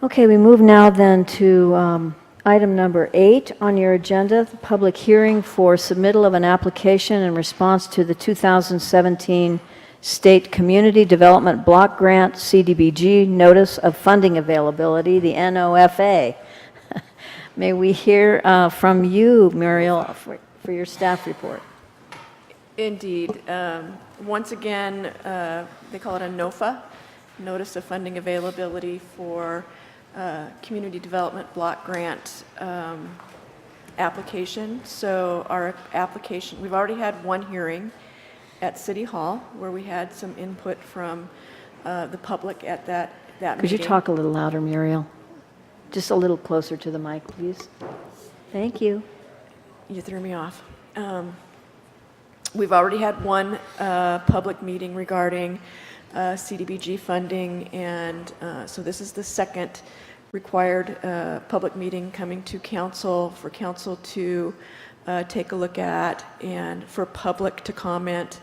Okay, we move now then to item number 8 on your agenda, the public hearing for submittal of an application in response to the 2017 State Community Development Block Grant CDBG Notice of Funding Availability, the NOFA. May we hear from you, Muriel, for your staff report. Indeed. Once again, they call it a NOFA, Notice of Funding Availability for Community Development Block Grant application. So our application, we've already had one hearing at City Hall where we had some input from the public at that meeting. Could you talk a little louder, Muriel? Just a little closer to the mic, please. Thank you. You threw me off. We've already had one public meeting regarding CDBG funding, and so this is the second required public meeting coming to council for council to take a look at and for public to comment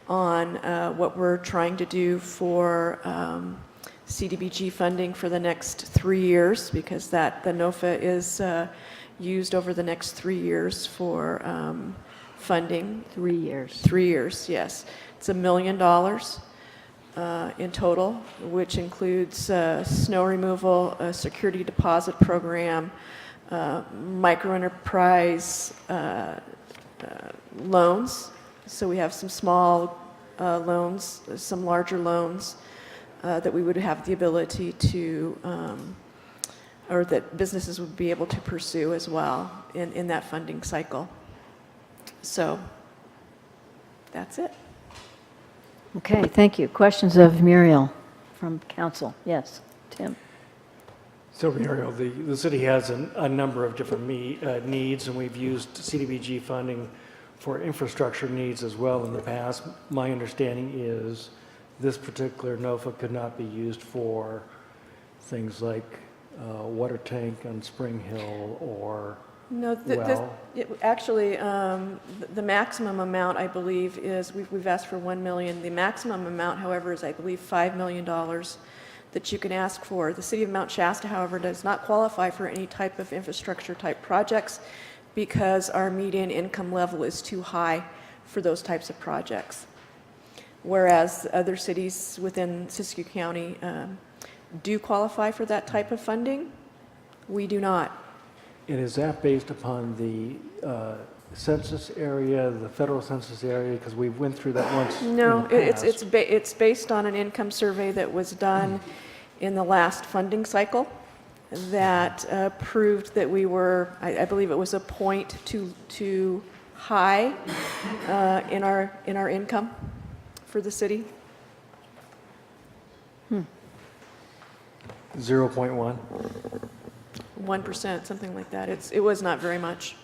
on what we're trying to do for CDBG funding for the next 3 years, because the NOFA is used over the next 3 years for funding. 3 years. 3 years, yes. It's $1 million in total, which includes snow removal, a security deposit program, microenterprise loans. So we have some small loans, some larger loans that we would have the ability to, or that businesses would be able to pursue as well in that funding cycle. So that's it. Okay, thank you. Questions of Muriel from council? Yes, Tim. So Muriel, the city has a number of different needs, and we've used CDBG funding for infrastructure needs as well in the past. My understanding is this particular NOFA could not be used for things like water tank on Spring Hill or No, actually, the maximum amount, I believe, is, we've asked for $1 million. The maximum amount, however, is, I believe, $5 million that you can ask for. The city of Mount Shasta, however, does not qualify for any type of infrastructure type projects because our median income level is too high for those types of projects. Whereas other cities within Siskiyou County do qualify for that type of funding, we do not. And is that based upon the census area, the federal census area? Because we went through that once in No, the past. it's based on an income survey that was done in the last funding cycle that proved that we were, I believe it was a point too high in our income for the city. 0.1? 1%, something like that. It was not very much.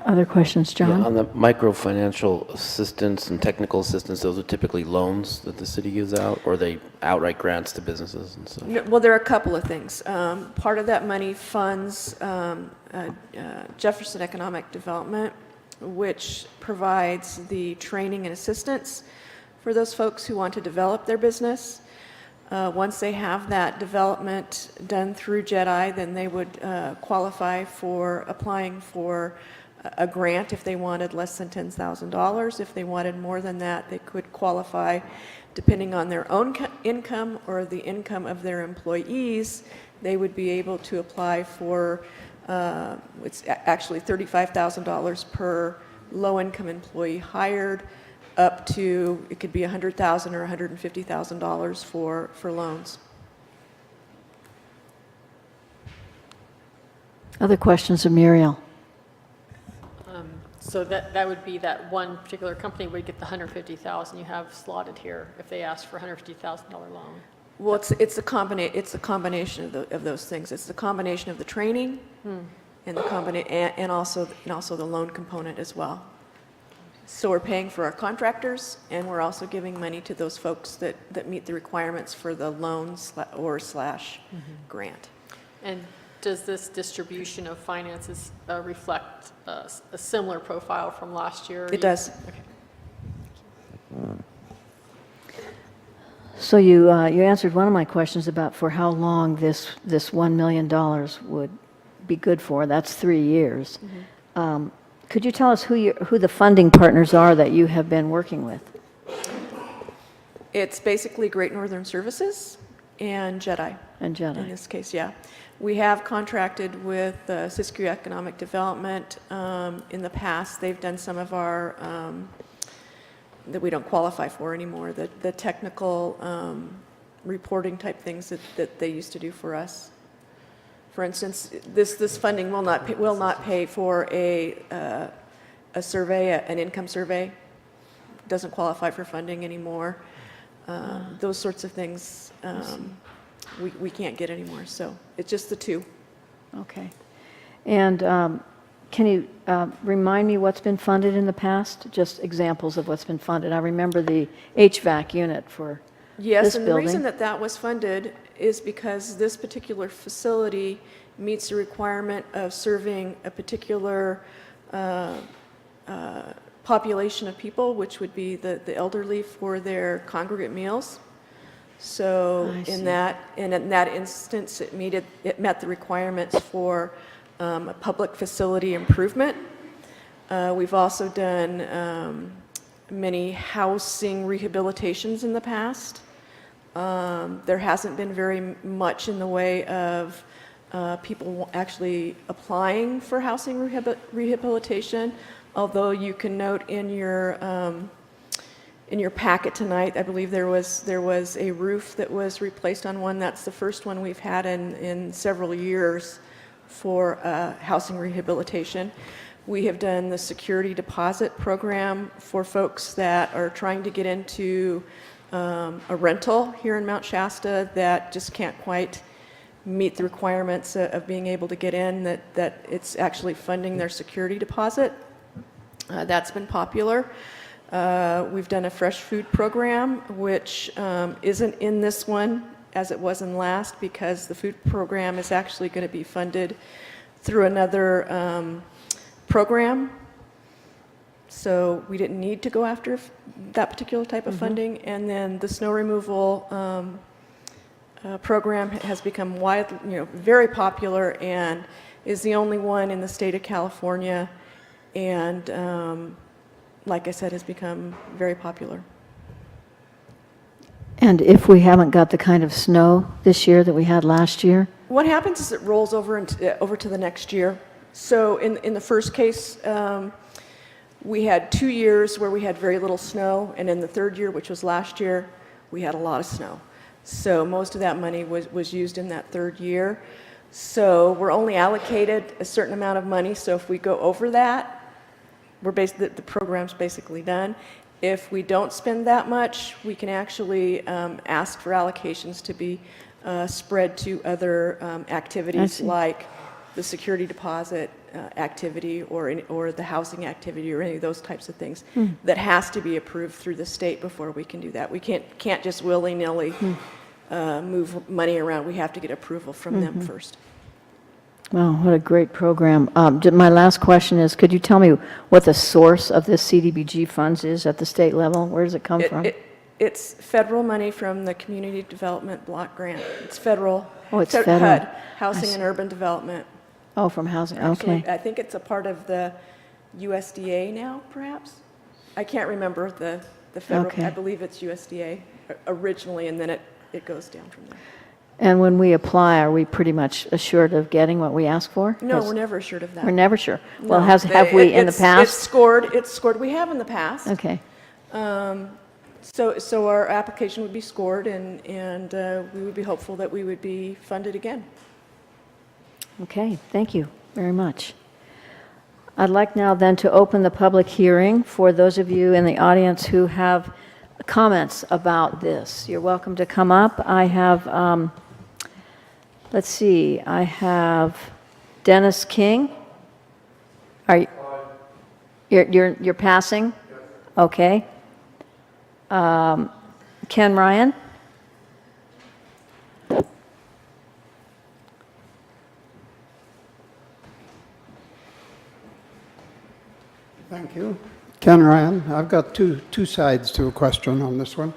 Other questions, John? Yeah, on the microfinancial assistance and technical assistance, those are typically loans that the city gives out, or are they outright grants to businesses and such? No, well, there are a couple of things. Part of that money funds Jefferson Economic Development, which provides the training and assistance for those folks who want to develop their business. Once they have that development done through JEDI, then they would qualify for applying for a grant if they wanted less than $10,000. If they wanted more than that, they could qualify depending on their own income or the income of their employees. They would be able to apply for, it's actually $35,000 per low-income employee hired, up to, it could be $100,000 or $150,000 for loans. Other questions of Muriel? So that would be that one particular company would get the 150,000 you have slotted here if they asked for a $150,000 loan. Well, it's a combination of those things. It's the combination of the training and and also the loan component as well. So we're paying for our contractors, and we're also giving money to those folks that meet the requirements for the loan slash grant. And does this distribution of finances reflect a similar profile from last year? It does. Okay. So you answered one of my questions about for how long this $1 million would be good for. That's 3 years. Could you tell us who the funding partners are that you have been working with? It's basically Great Northern Services and JEDI. And JEDI. In this case, yeah. We have contracted with Siskiyou Economic Development in the past. They've done some of our, that we don't qualify for anymore, the technical reporting type things that they used to do for us. For instance, this funding will not pay for a survey, an income survey. Doesn't qualify for funding anymore. Those sorts of things we can't get anymore. So it's just the two. Okay. And can you remind me what's been funded in the past? Just examples of what's been funded. I remember the HVAC unit for Yes, this and building. the reason that was funded is because this particular facility meets the requirement of serving a particular population of people, which would be the elderly for their congregate meals. So in that instance, it met the requirements for a public facility improvement. We've also done many housing rehabilitations in the past. There hasn't been very much in the way of people actually applying for housing rehabilitation, although you can note in your packet tonight, I believe there was a roof that was replaced on one. That's the first one we've had in several years for housing rehabilitation. We have done the security deposit program for folks that are trying to get into a rental here in Mount Shasta that just can't quite meet the requirements of being able to get in, that it's actually funding their security deposit. That's been popular. We've done a fresh food program, which isn't in this one as it was in last, because the food program is actually going to be funded through another program. So we didn't need to go after that particular type of funding. And then the snow removal program has become very popular and is the only one in the state of California, and like I said, has become very popular. And if we haven't got the kind of snow this year that we had last year? What happens is it rolls over over to the next year. So in the first case, we had 2 years where we had very little snow, and in the third year, which was last year, we had a lot of snow. So most of that money was used in that third year. So we're only allocated a certain amount of money, so if we go over that, the program's basically done. If we don't spend that much, we can actually ask for allocations to be spread to other activities like the security deposit activity or the housing activity or any of those types of things that has to be approved through the state before we can do that. We can't just willy-nilly move money around. We have to get approval from them first. Wow, what a great program. My last question is, could you tell me what the source of this CDBG funds is at the state level? Where does it come from? It's federal money from the Community Development Block Grant. It's federal. Oh, it's federal. HUD, Housing and Urban Development. Oh, from housing, Actually, okay. I think it's a part of the USDA now, perhaps? I can't remember the federal, Okay. I believe it's USDA originally, and then it goes down from there. And when we apply, are we pretty much assured of getting what we ask for? No, we're never assured of that. We're never sure. No, Well, have we in the past? It's scored. We have in the past. Okay. So our application would be scored, and we would be hopeful that we would be funded again. Okay, thank you very much. I'd like now then to open the public hearing for those of you in the audience who have comments about this. You're welcome to come up. I have, let's see, I have Dennis King. Are you, you're passing? Okay. Ken Ryan? Thank you. Ken Ryan, I've got two sides to a question on this one.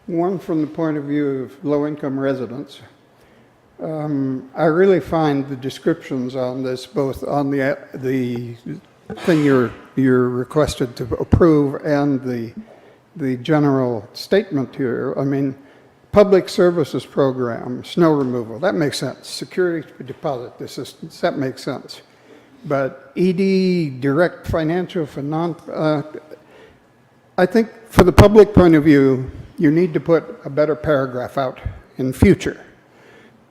One from the point of view of low-income residents. I really find the descriptions on this, both on the thing you're requested to approve and the general statement here. I mean, public services program, snow removal, that makes sense. Security deposit assistance, that makes sense. But ED, direct financial for I think for the public point of view, you need to put a better paragraph out in future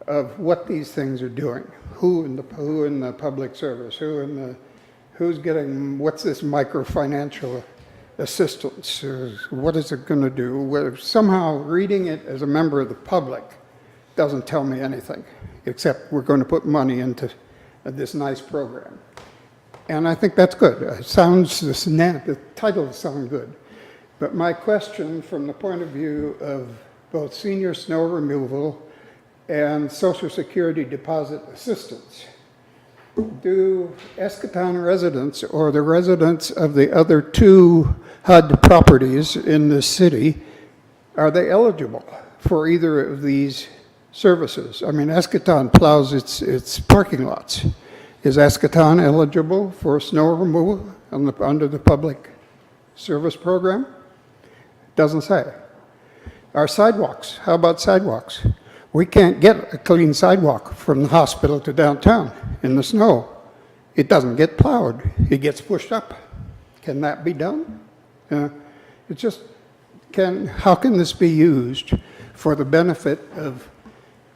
of what these things are doing. Who in the public service, who's getting, what's this microfinancial assistance, what is it going to do? Somehow reading it as a member of the public doesn't tell me anything, except we're going to put money into this nice program. And I think that's good. The title sounds good. But my question from the point of view of both senior snow removal and Social Security deposit assistance, do Escatón residents or the residents of the other two HUD properties in the city, are they eligible for either of these services? I mean, Escatón plows its parking lots. Is Escatón eligible for snow removal under the public service program? Doesn't say. Our sidewalks, how about sidewalks? We can't get a clean sidewalk from the hospital to downtown in the snow. It doesn't get plowed, it gets pushed up. Can that be done? How can this be used for the benefit of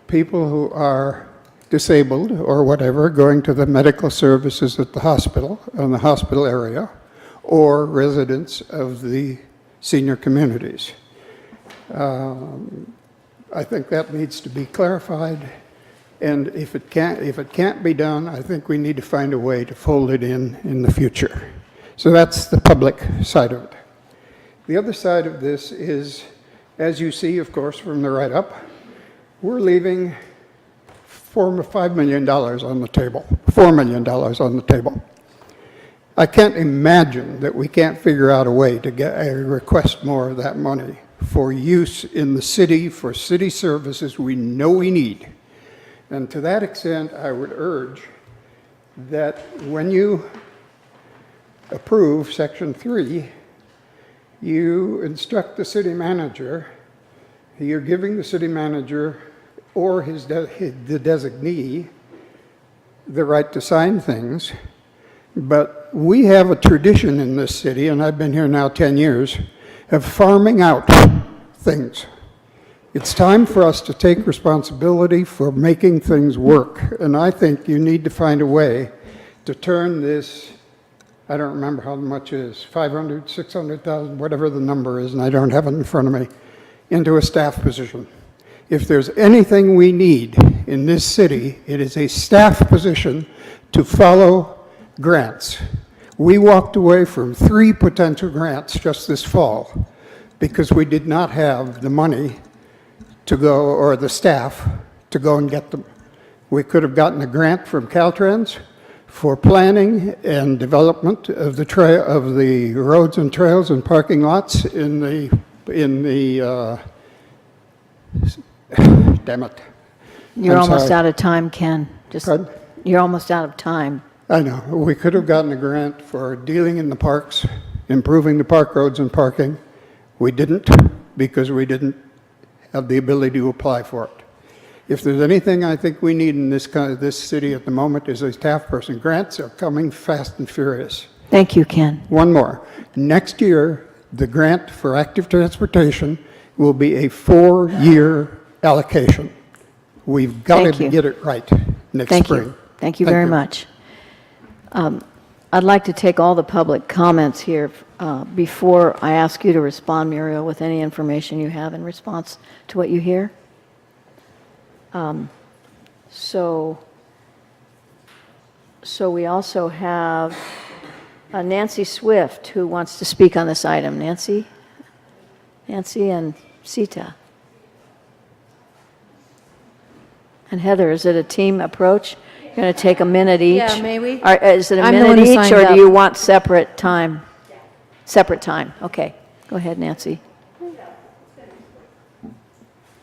people who are disabled or whatever, going to the medical services at the hospital, in the hospital area, or residents of the senior communities? I think that needs to be clarified, and if it can't be done, I think we need to find a way to fold it in the future. So that's the public side of it. The other side of this is, as you see, of course, from the write-up, we're leaving $5 million on the table, $4 million on the table. I can't imagine that we can't figure out a way to request more of that money for use in the city, for city services we know we need. And to that extent, I would urge that when you approve Section 3, you instruct the city manager, you're giving the city manager or the designee the right to sign things. But we have a tradition in this city, and I've been here now 10 years, of farming out things. It's time for us to take responsibility for making things work. And I think you need to find a way to turn this, I don't remember how much it is, 500, 600,000, whatever the number is, and I don't have it in front of me, into a staff position. If there's anything we need in this city, it is a staff position to follow grants. We walked away from 3 potential grants just this fall because we did not have the money to go, or the staff, to go and get them. We could have gotten a grant from Caltrans for planning and development of the roads and trails and parking lots in the damn it. You're I'm almost sorry. out of time, Ken. Pardon? You're almost out of time. I know. We could have gotten a grant for dealing in the parks, improving the park roads and parking. We didn't, because we didn't have the ability to apply for it. If there's anything I think we need in this city at the moment is a staff person. Grants are coming fast and furious. Thank you, Ken. One more. Next year, the grant for active transportation will be a 4-year allocation. We've got Thank to you. get it right next Thank spring. you. Thank you very much. I'd like to take all the public comments here before I ask you to respond, Muriel, with any information you have in response to what you hear. So we also have Nancy Swift, who wants to speak on this item. Nancy? Nancy and Sita. And Heather, is it a team approach? You're going to take a minute each? Yeah, may we? Is it a I'm the one minute who each, signed or up. do you want separate time? Separate time, okay. Go ahead, Nancy.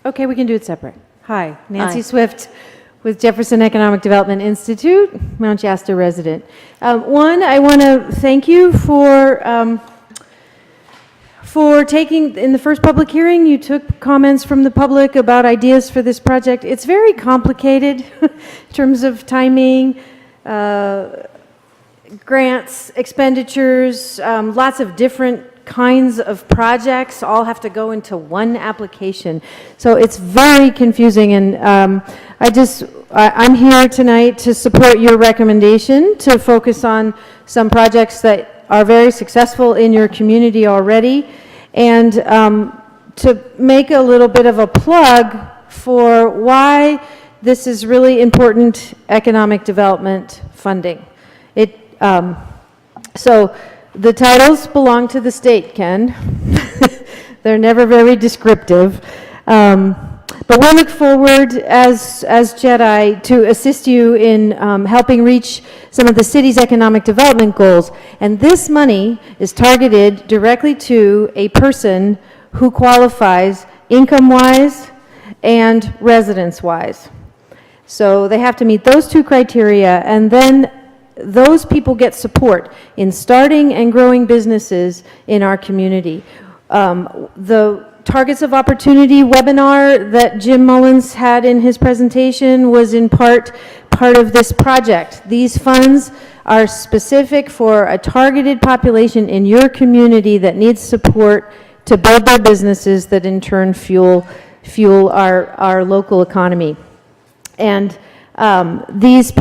Okay, we can do it separate. Hi, Nancy Hi. Swift with Jefferson Economic Development Institute, Mount Shasta resident. One, I want to thank you for taking, in the first public hearing, you took comments from the public about ideas for this project. It's very complicated in terms of timing, grants, expenditures, lots of different kinds of projects all have to go into one application. So it's very confusing, and I'm here tonight to support your recommendation to focus on some projects that are very successful in your community already, and to make a little bit of a plug for why this is really important economic development funding. So the titles belong to the state, Ken. They're never very descriptive. But we look forward as Jedi to assist you in helping reach some of the city's economic development goals. And this money is targeted directly to a person who qualifies income-wise and residence-wise. So they have to meet those 2 criteria, and then those people get support in starting and growing businesses in our community. The Targets of Opportunity webinar that Jim Mullins had in his presentation was in part of this project. These funds are specific for a targeted population in your community that needs support to build their businesses that in turn fuel our local economy. And these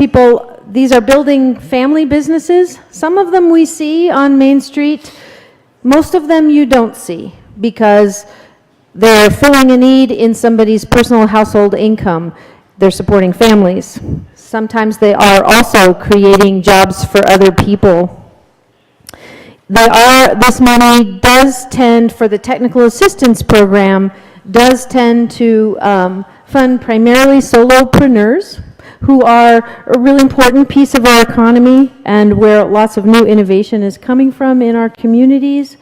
are building family businesses. Some of them we see on Main Street. Most of them you don't see because they're filling a need in somebody's personal household income. They're supporting families. Sometimes they are also creating jobs for other people. This money does tend, for the technical assistance program, does tend to fund primarily solopreneurs, who are a really important piece of our economy and where lots of new innovation is coming from in our communities.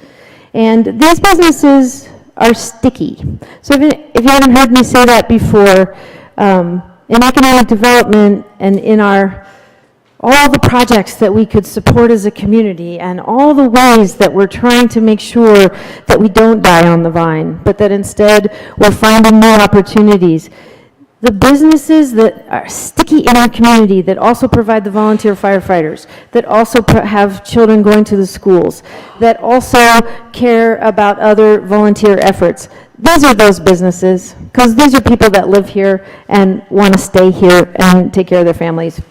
And these businesses are sticky. So if you haven't heard me say that before, in economic development and in all the projects that we could support as a community and all the ways that we're trying to make sure that we don't die on the vine, but that instead we're finding new opportunities. The businesses that are sticky in our community, that also provide the volunteer firefighters, that also have children going to the schools, that also care about other volunteer efforts, these are those businesses, because these are people that live here and want to stay here and take care of their families.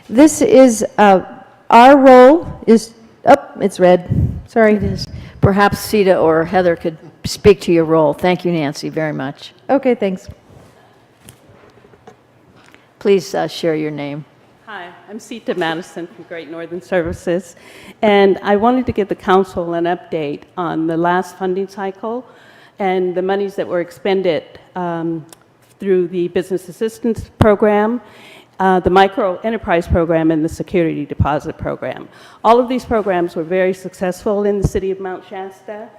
This is, our role is, oh, it's red, sorry. It is. Perhaps Sita or Heather could speak to your role. Thank you, Nancy, very much. Okay, thanks. Please share your name. Hi, I'm Sita Madison from Great Northern Services, and I wanted to give the council an update on the last funding cycle and the monies that were expended through the Business Assistance Program, the Micro Enterprise Program, and the Security Deposit Program. All of these programs were very successful in the city of Mount Shasta.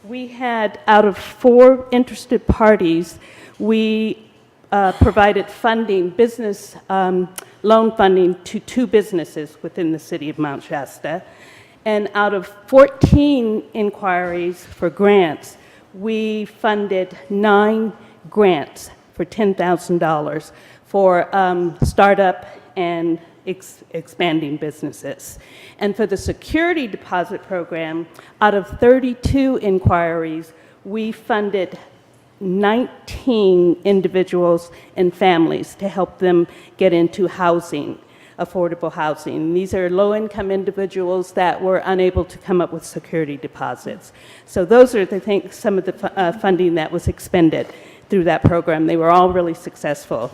We had, out of 4 interested parties, we provided funding, business loan funding to 2 businesses within the city of Mount Shasta. And out of 14 inquiries for grants, we funded 9 grants for $10,000 for startup and expanding businesses. And for the security deposit program, out of 32 inquiries, we funded 19 individuals and families to help them get into housing, affordable housing. These are low-income individuals that were unable to come up with security deposits. So those are, I think, some of the funding that was expended through that program. They were all really successful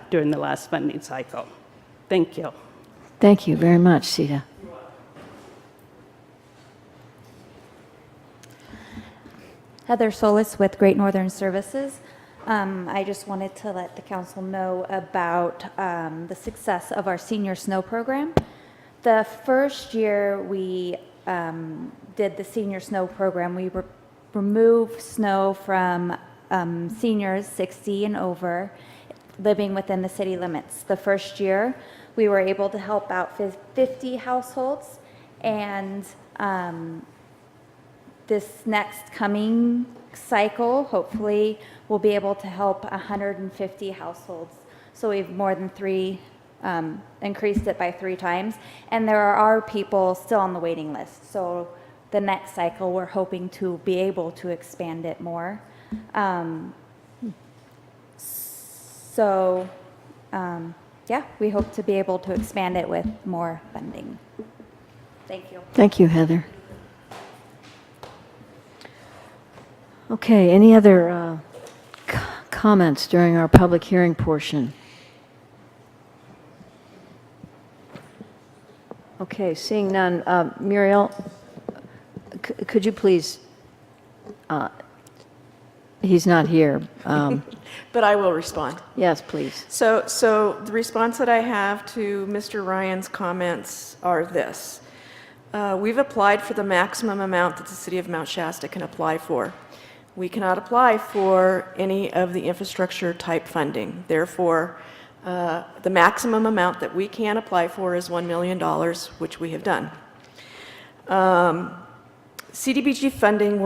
during the last funding cycle. Thank you. Thank you very much, Sita. Heather Solis with Great Northern Services. I just wanted to let the council know about the success of our senior snow program. The first year we did the senior snow program, we removed snow from seniors 60 and over living within the city limits. The first year we were able to help out 50 households, and this next coming cycle, hopefully, we'll be able to help 150 households. So we've more than increased it by 3 times. And there are people still on the waiting list. So the next cycle, we're hoping to be able to expand it more. Yeah, we hope to be able to expand it with more funding. Thank you. Thank you, Heather. Okay, any other comments during our public hearing portion? Okay, seeing none. Muriel, could you please, he's not here. But I will respond. Yes, please. So the response that I have to Mr. Ryan's comments are this. We've applied for the maximum amount that the city of Mount Shasta can apply for. We cannot apply for any of the infrastructure type funding. Therefore, the maximum amount that we can apply for is $1 million, which we have done. CDBG funding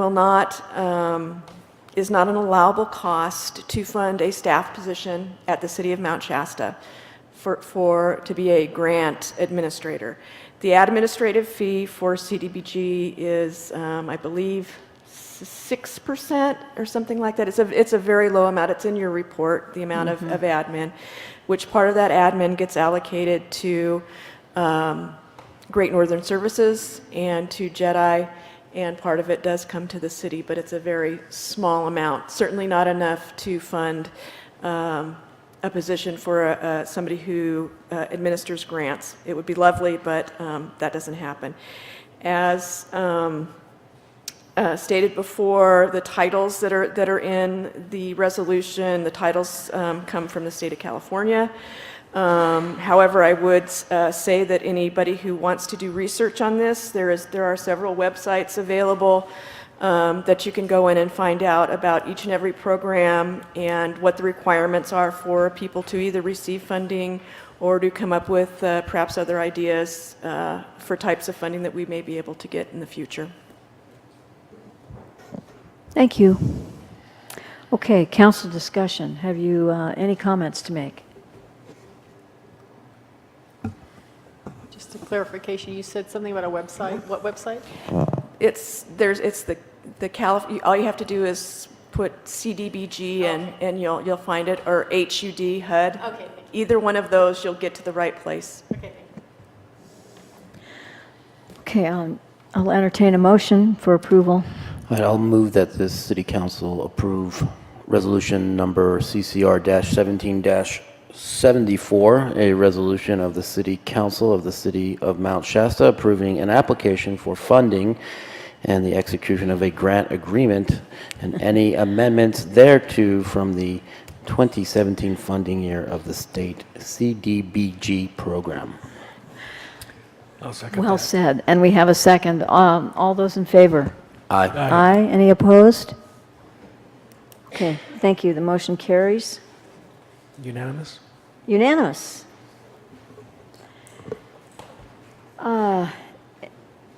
is not an allowable cost to fund a staff position at the city of Mount Shasta to be a grant administrator. The administrative fee for CDBG is, I believe, 6% or something like that. It's a very low amount. It's in your report, the amount of admin, which part of that admin gets allocated to Great Northern Services and to JEDI, and part of it does come to the city, but it's a very small amount. Certainly not enough to fund a position for somebody who administers grants. It would be lovely, but that doesn't happen. As stated before, the titles that are in the resolution, the titles come from the state of California. However, I would say that anybody who wants to do research on this, there are several websites available that you can go in and find out about each and every program and what the requirements are for people to either receive funding or to come up with perhaps other ideas for types of funding that we may be able to get in the future. Thank you. Okay, council discussion. Have you any comments to make? Just a clarification, you said something about a website. What website? It's all you have to do is put CDBG and you'll find it, or HUD, HUD. Okay. Either one of those, you'll get to the right place. Okay. Okay, I'll entertain a motion for approval. All right, I'll move that the city council approve resolution number CCR-17-74, a resolution of the city council of the city of Mount Shasta approving an application for funding and the execution of a grant agreement and any amendments thereto from the 2017 funding year of the state CDBG program. I'll second Well that. said. And we have a second. All those in favor? Aye. Aye. Any opposed? Okay, thank you. The motion carries. Unanimous? Unanimous.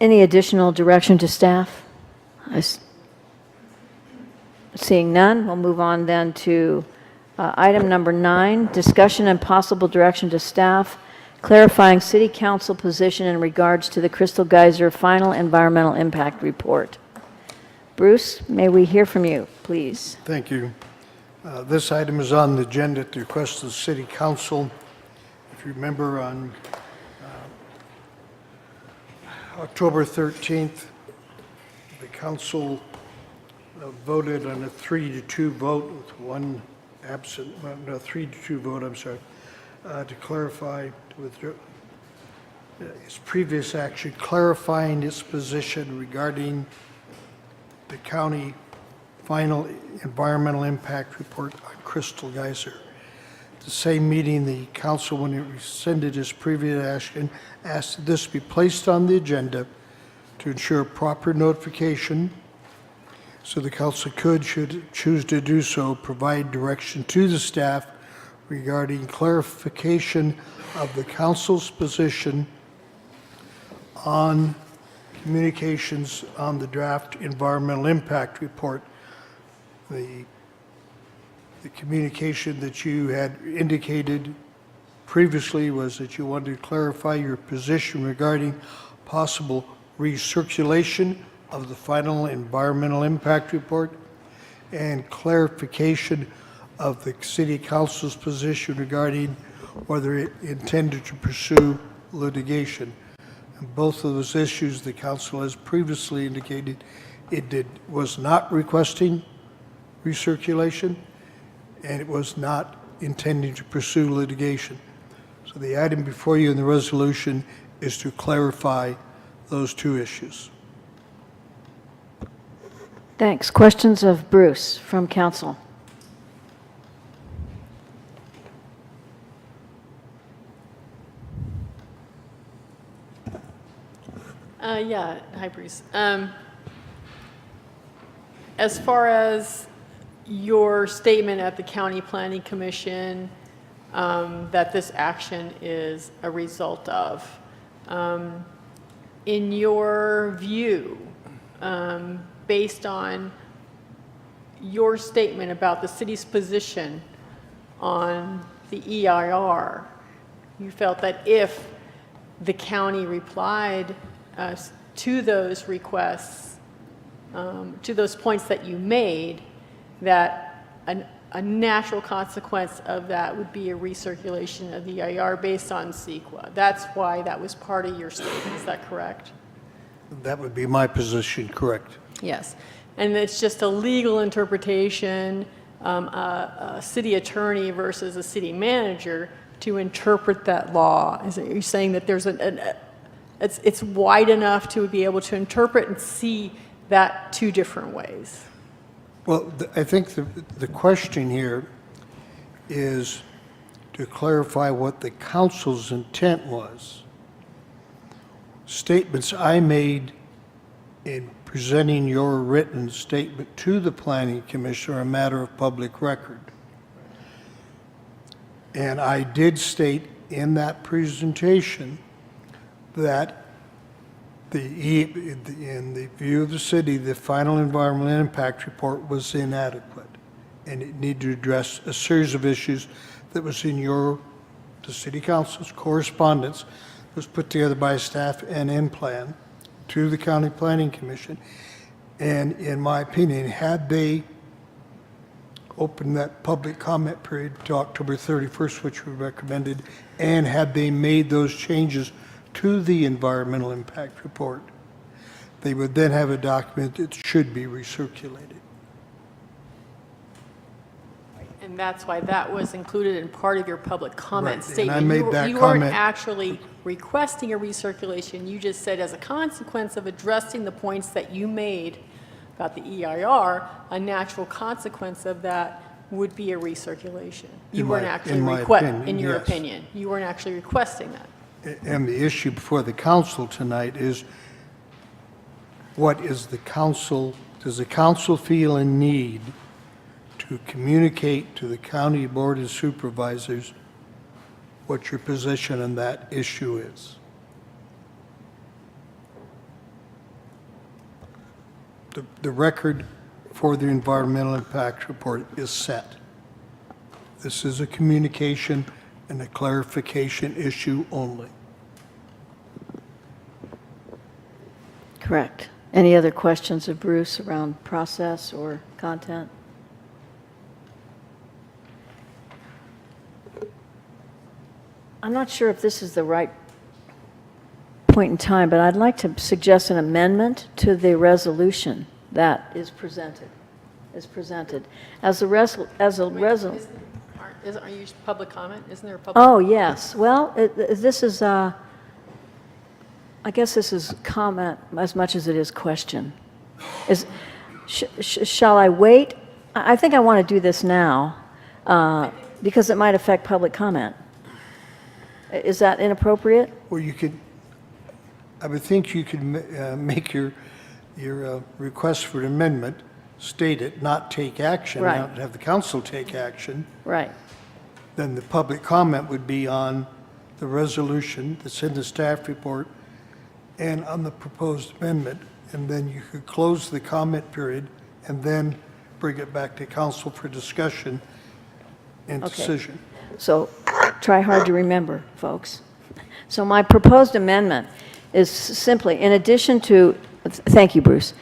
Any additional direction to staff? Seeing none, we'll move on then to item number 9, discussion and possible direction to staff, clarifying city council position in regards to the Crystal Geyser final environmental impact report. Bruce, may we hear from you, please? Thank you. This item is on the agenda at the request of the City Council. If you remember, on October 13th, the council voted on a 3-2 vote with one absent, well, no, 3-2 vote, I'm sorry, to clarify, to withdraw its previous action, clarifying its position regarding the county final environmental impact report on Crystal Geyser. At the same meeting, the council, when it rescinded its previous action, asked that this be placed on the agenda to ensure proper notification, so the council could, should it choose to do so, provide direction to the staff regarding clarification of the council's position on communications on the draft environmental impact report. The communication that you had indicated previously was that you wanted to clarify your position regarding possible recirculation of the final environmental impact report and clarification of the city council's position regarding whether it intended to pursue litigation. And both of those issues, the council has previously indicated it was not requesting recirculation, and it was not intending to pursue litigation. So the item before you in the resolution is to clarify those two issues. Thanks. Questions of Bruce from council? Yeah, hi Bruce. As far as your statement at the County Planning Commission that this action is a result of, in your view, based on your statement about the city's position on the EIR, you felt that if the county replied to those requests, to those points that you made, that a natural consequence of that would be a recirculation of the EIR based on CEQA. That's why that was part of your statement. Is that correct? That would be my position, correct? Yes. And it's just a legal interpretation, a city attorney versus a city manager to interpret that law. Are you saying that there's it's wide enough to be able to interpret and see that two different ways? Well, I think the question here is to clarify what the council's intent was. Statements I made in presenting your written statement to the planning commission are a matter of public record. And I did state in that presentation that in the view of the city, the final environmental impact report was inadequate, and it needed to address a series of issues that was in the city council's correspondence that was put together by staff and in plan to the county planning commission. And in my opinion, had they opened that public comment period to October 31st, which we recommended, and had they made those changes to the environmental impact report, they would then have a document that should be recirculated. And that's why that was included in part of your public comment Right, and statement. I made that You weren't comment. actually requesting a recirculation. You just said as a consequence of addressing the points that you made about the EIR, a natural consequence of that would be a recirculation. You In weren't my- actually in my opinion, in your yes. opinion, you weren't actually requesting that. And the issue before the council tonight is, what is the council, does the council feel a need to communicate to the county board of supervisors what your position on that issue is? The record for the environmental impact report is set. This is a communication and a clarification issue only. Correct. Any other questions of Bruce around process or content? I'm not sure if this is the right point in time, but I'd like to suggest an amendment to the resolution that is presented. As a resolution. Aren't you public comment? Isn't there a public? Oh, yes. Well, this is, I guess this is comment as much as it is question. Shall I wait? I think I want to do this now because it might affect public comment. Is that inappropriate? Well, I would think you could make your request for an amendment, state it, not take action, Right. not have the council take action. Right. Then the public comment would be on the resolution that's in the staff report and on the proposed amendment. And then you could close the comment period and then bring it back to council for discussion and Okay. decision. So try hard to remember, folks. So my proposed amendment is simply, in addition to, thank you, Bruce,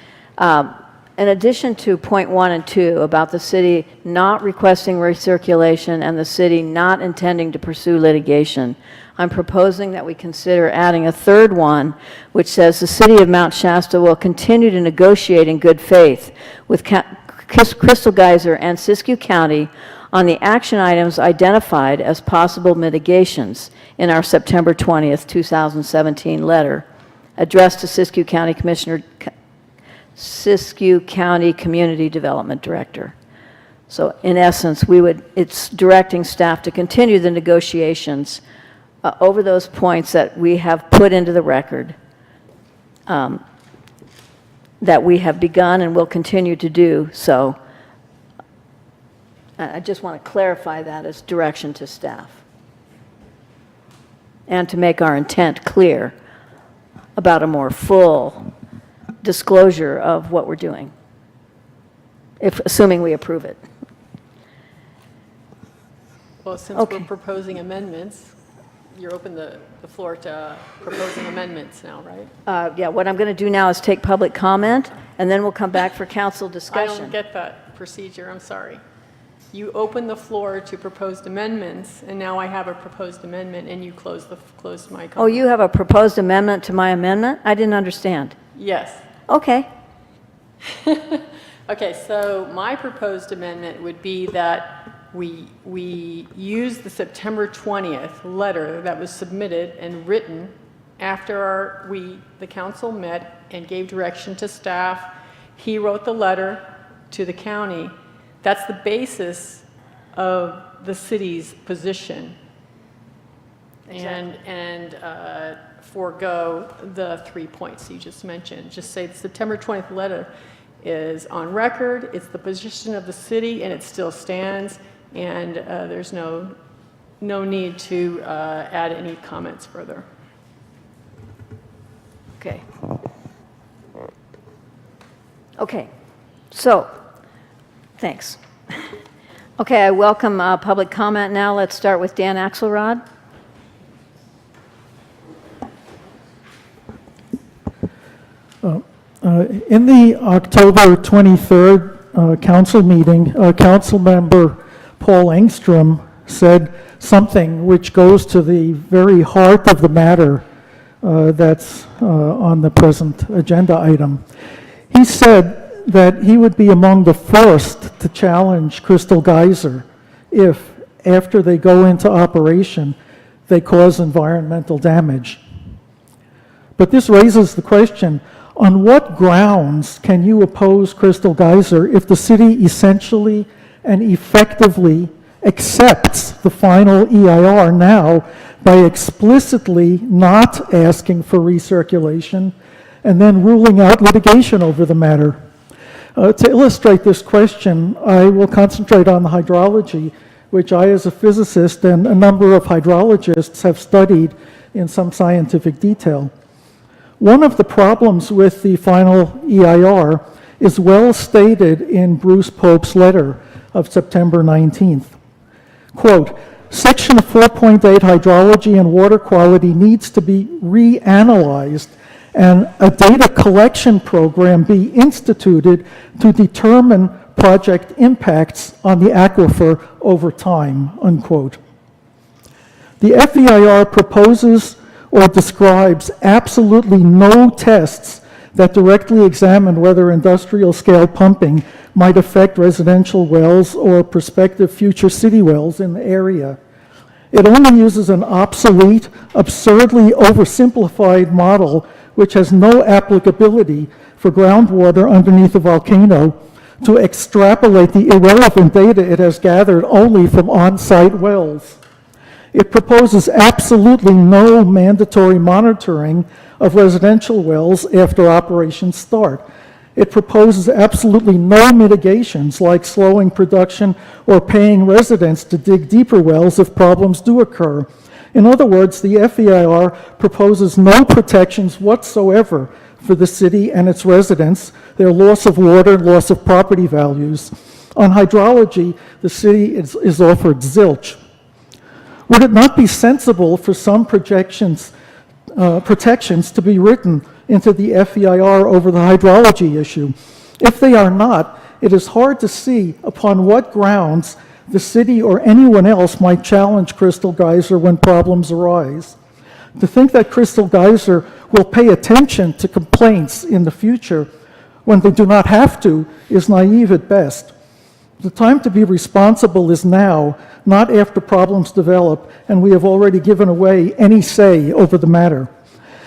in addition to point 1 and 2 about the city not requesting recirculation and the city not intending to pursue litigation, I'm proposing that we consider adding a third one, which says the city of Mount Shasta will continue to negotiate in good faith with Crystal Geyser and Siskiyou County on the action items identified as possible mitigations in our September 20th, 2017 letter addressed to Siskiyou County Community Development Director. So in essence, it's directing staff to continue the negotiations over those points that we have put into the record, that we have begun and will continue to do. So I just want to clarify that as direction to staff and to make our intent clear about a more full disclosure of what we're doing, assuming we approve it. Well, since Okay. we're proposing amendments, you're open the floor to proposing amendments now, right? Yeah, what I'm going to do now is take public comment, and then we'll come back for council I discussion. don't get that procedure, I'm sorry. You open the floor to proposed amendments, and now I have a proposed amendment, and you closed my comment. Oh, you have a proposed amendment to my amendment? I didn't understand. Yes. Okay. Okay, so my proposed amendment would be that we use the September 20th letter that was submitted and written after the council met and gave direction to staff. He wrote the letter to the county. That's the basis of the city's position. And forego the 3 points you just mentioned. Just say the September 20th letter is on record, it's the position of the city, and it still stands, and there's no need to add any comments further. Okay. Okay, so, thanks. Okay, I welcome public comment now. Let's start with Dan Axelrod. In the October 23rd council meeting, council member Paul Engstrom said something which goes to the very heart of the matter that's on the present agenda item. He said that he would be among the first to challenge Crystal Geyser if, after they go into operation, they cause environmental damage. But this raises the question, on what grounds can you oppose Crystal Geyser if the city essentially and effectively accepts the final EIR now by explicitly not asking for recirculation and then ruling out litigation over the matter? To illustrate this question, I will concentrate on the hydrology, which I, as a physicist, and a number of hydrologists have studied in some scientific detail. One of the problems with the final EIR is well stated in Bruce Pope's letter of September 19th. Quote, Section 4.8 hydrology and water quality needs to be reanalyzed and a data collection program be instituted to determine project impacts on the aquifer over time, unquote. The FEIR proposes or describes absolutely no tests that directly examine whether industrial scale pumping might affect residential wells or prospective future city wells in the area. It only uses an obsolete, absurdly oversimplified model which has no applicability for groundwater underneath a volcano to extrapolate the irrelevant data it has gathered only from on-site wells. It proposes absolutely no mandatory monitoring of residential wells after operations start. It proposes absolutely no mitigations like slowing production or paying residents to dig deeper wells if problems do occur. In other words, the FEIR proposes no protections whatsoever for the city and its residents, their loss of water, loss of property values. On hydrology, the city is offered zilch. Would it not be sensible for some protections to be written into the FEIR over the hydrology issue? If they are not, it is hard to see upon what grounds the city or anyone else might challenge Crystal Geyser when problems arise. To think that Crystal Geyser will pay attention to complaints in the future when they do not have to is naive at best. The time to be responsible is now, not after problems develop and we have already given away any say over the matter.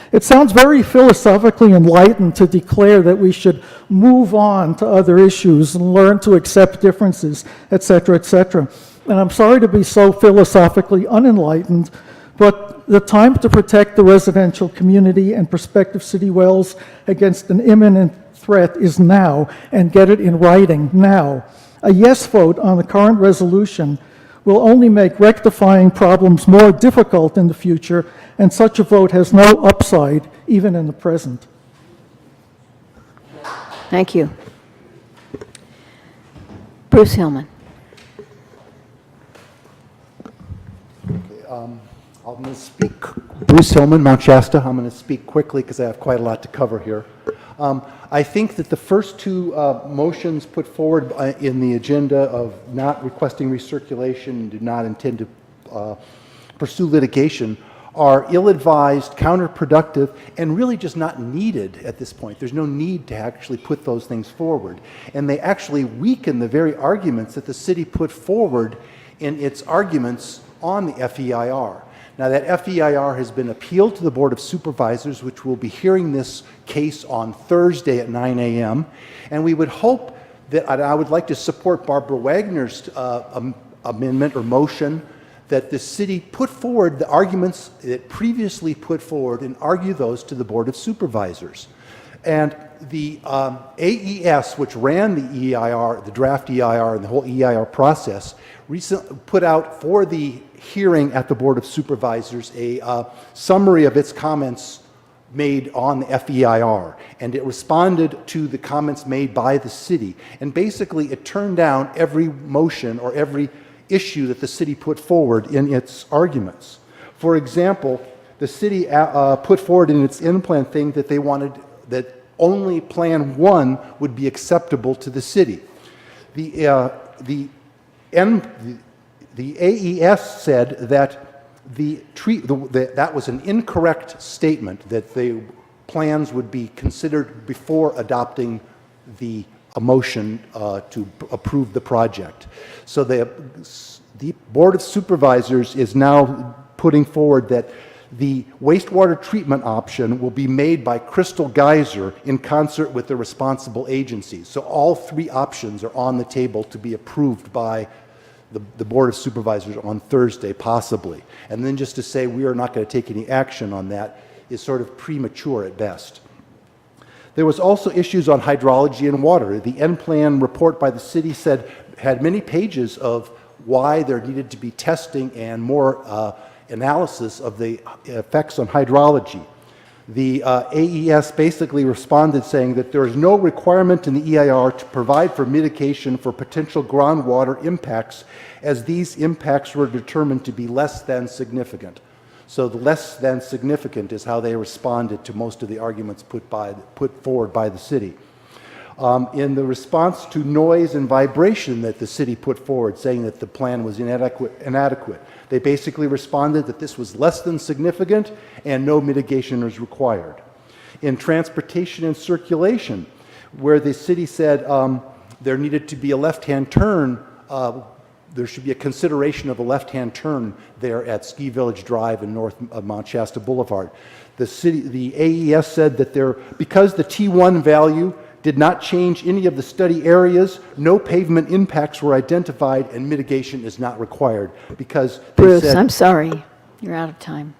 It sounds very philosophically enlightened to declare that we should move on to other issues and learn to accept differences, etc., etc. And I'm sorry to be so philosophically unenlightened, but the time to protect the residential community and prospective city wells against an imminent threat is now, and get it in writing now. A yes vote on the current resolution will only make rectifying problems more difficult in the future, and such a vote has no upside, even in the present. Thank you. Bruce Hillman. I'm going to speak, Bruce Hillman, Mount Shasta. I'm going to speak quickly because I have quite a lot to cover here. I think that the first two motions put forward in the agenda of not requesting recirculation and do not intend to pursue litigation are ill-advised, counterproductive, and really just not needed at this point. There's no need to actually put those things forward. And they actually weaken the very arguments that the city put forward in its arguments on the FEIR. Now, that FEIR has been appealed to the Board of Supervisors, which will be hearing this case on Thursday at 9 a.m. And we would hope that, and I would like to support Barbara Wagner's amendment or motion, that the city put forward the arguments it previously put forward and argue those to the Board of Supervisors. And the AES, which ran the EIR, the draft EIR, and the whole EIR process, recently put out for the hearing at the Board of Supervisors a summary of its comments made on the FEIR, and it responded to the comments made by the city. And basically, it turned down every motion or every issue that the city put forward in its arguments. For example, the city put forward in its in-plan thing that they wanted that only Plan 1 would be acceptable to the city. The AES said that that was an incorrect statement, that the plans would be considered before adopting the motion to approve the project. So the Board of Supervisors is now putting forward that the wastewater treatment option will be made by Crystal Geyser in concert with the responsible agencies. So all three options are on the table to be approved by the Board of Supervisors on Thursday, possibly. And then just to say we are not going to take any action on that is sort of premature at best. There was also issues on hydrology and water. The end plan report by the city had many pages of why there needed to be testing and more analysis of the effects on hydrology. The AES basically responded saying that there is no requirement in the EIR to provide for mitigation for potential groundwater impacts, as these impacts were determined to be less than significant. So the less than significant is how they responded to most of the arguments put forward by the city. In the response to noise and vibration that the city put forward, saying that the plan was inadequate, they basically responded that this was less than significant and no mitigation is required. In transportation and circulation, where the city said there needed to be a left-hand turn, there should be a consideration of a left-hand turn there at Ski Village Drive and north of Mount Shasta Boulevard. The AES said that because the T1 value did not change any of the study areas, no pavement impacts were identified, and mitigation is not required because they Bruce, said, I'm sorry. You're out of time.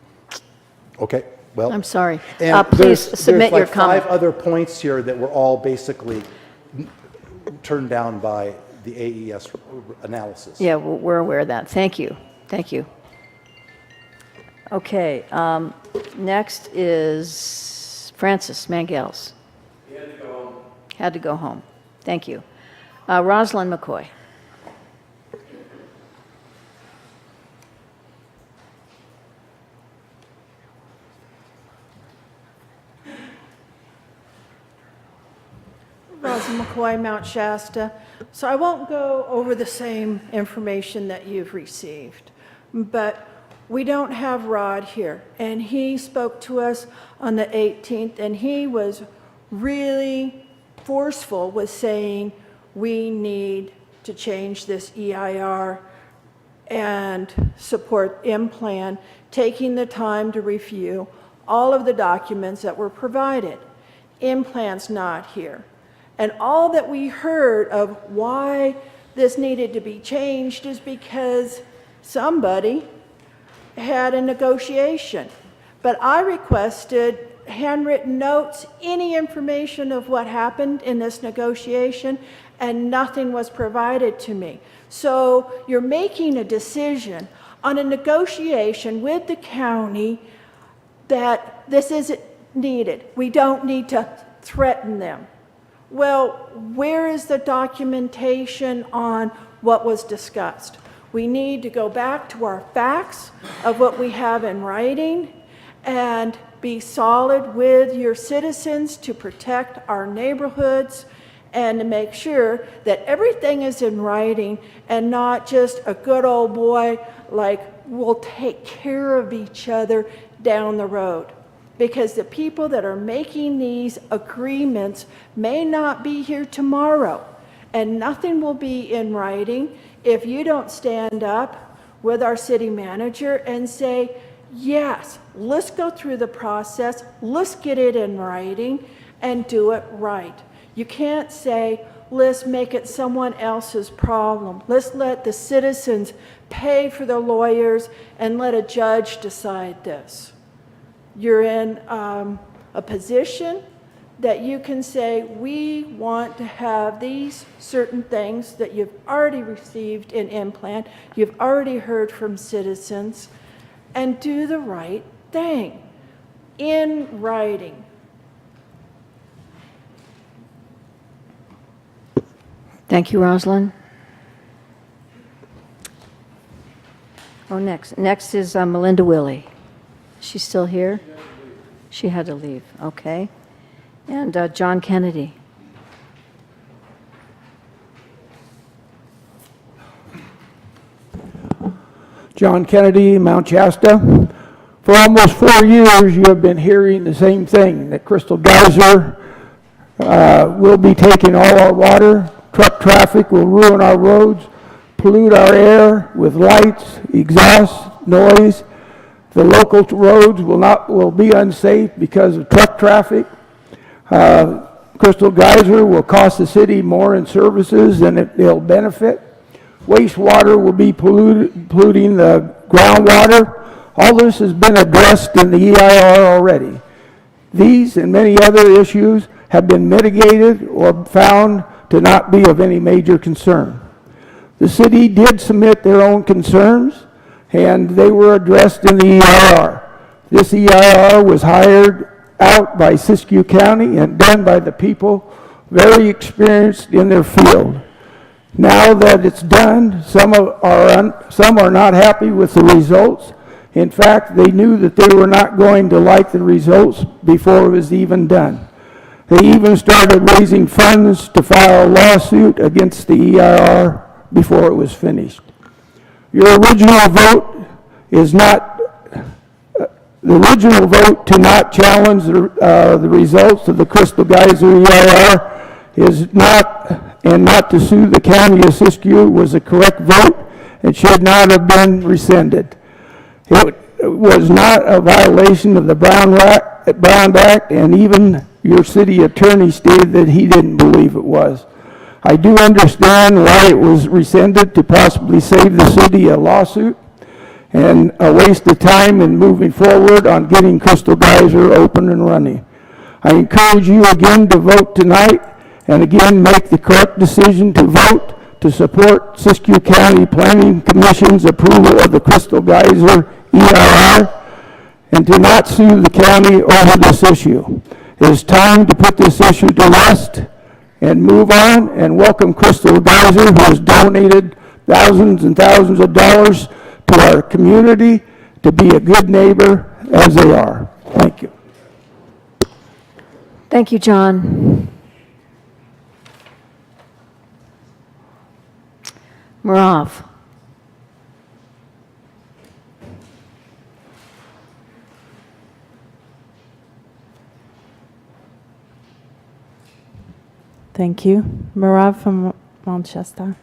Okay, well. I'm sorry. And Please submit your there's like comment. 5 other points here that were all basically turned down by the AES analysis. Yeah, we're aware of that. Thank you. Thank you. Okay, next is Francis Mangels. Had to go home. Thank you. Rosalind McCoy. Rosalind McCoy, Mount Shasta. So I won't go over the same information that you've received, but we don't have Rod here, and he spoke to us on the 18th, and he was really forceful with saying we need to change this EIR and support M-Plan, taking the time to review all of the documents that were provided. M-Plan's not here. And all that we heard of why this needed to be changed is because somebody had a negotiation. But I requested handwritten notes, any information of what happened in this negotiation, and nothing was provided to me. So you're making a decision on a negotiation with the county that this isn't needed. We don't need to threaten them. Well, where is the documentation on what was discussed? We need to go back to our facts of what we have in writing and be solid with your citizens to protect our neighborhoods and to make sure that everything is in writing and not just a good old boy like we'll take care of each other down the road. Because the people that are making these agreements may not be here tomorrow, and nothing will be in writing if you don't stand up with our city manager and say, yes, let's go through the process, let's get it in writing and do it right. You can't say, let's make it someone else's problem. Let's let the citizens pay for the lawyers and let a judge decide this. You're in a position that you can say, we want to have these certain things that you've already received in implant, you've already heard from citizens, and do the right thing in writing. Thank you, Rosalind. Oh, next is Melinda Willie. She's still here? She had to leave, okay. And John Kennedy. John Kennedy, Mount Shasta. For almost 4 years, you have been hearing the same thing, that Crystal Geyser will be taking all our water, truck traffic will ruin our roads, pollute our air with lights, exhaust, noise. The local roads will be unsafe because of truck traffic. Crystal Geyser will cost the city more in services than it'll benefit. Wastewater will be polluting the groundwater. All this has been addressed in the EIR already. These and many other issues have been mitigated or found to not be of any major concern. The city did submit their own concerns, and they were addressed in the EIR. This EIR was hired out by Siskiyou County and done by the people very experienced in their field. Now that it's done, some are not happy with the results. In fact, they knew that they were not going to like the results before it was even done. They even started raising funds to file a lawsuit against the EIR before it was finished. Your original vote is not, the original vote to not challenge the results of the Crystal Geyser EIR is not, and not to sue the county of Siskiyou was a correct vote and should not have been rescinded. It was not a violation of the Brown Act, and even your city attorney stated that he didn't believe it was. I do understand why it was rescinded, to possibly save the city a lawsuit and a waste of time in moving forward on getting Crystal Geyser open and running. I encourage you again to vote tonight and again make the correct decision to vote to support Siskiyou County Planning Commission's approval of the Crystal Geyser EIR and to not sue the county over this issue. It is time to put this issue to rest and move on and welcome Crystal Geyser, who has donated thousands and thousands of dollars to our community to be a good neighbor as they are. Thank you. Thank you, John. Marav. Thank you. Marav from Mount Shasta.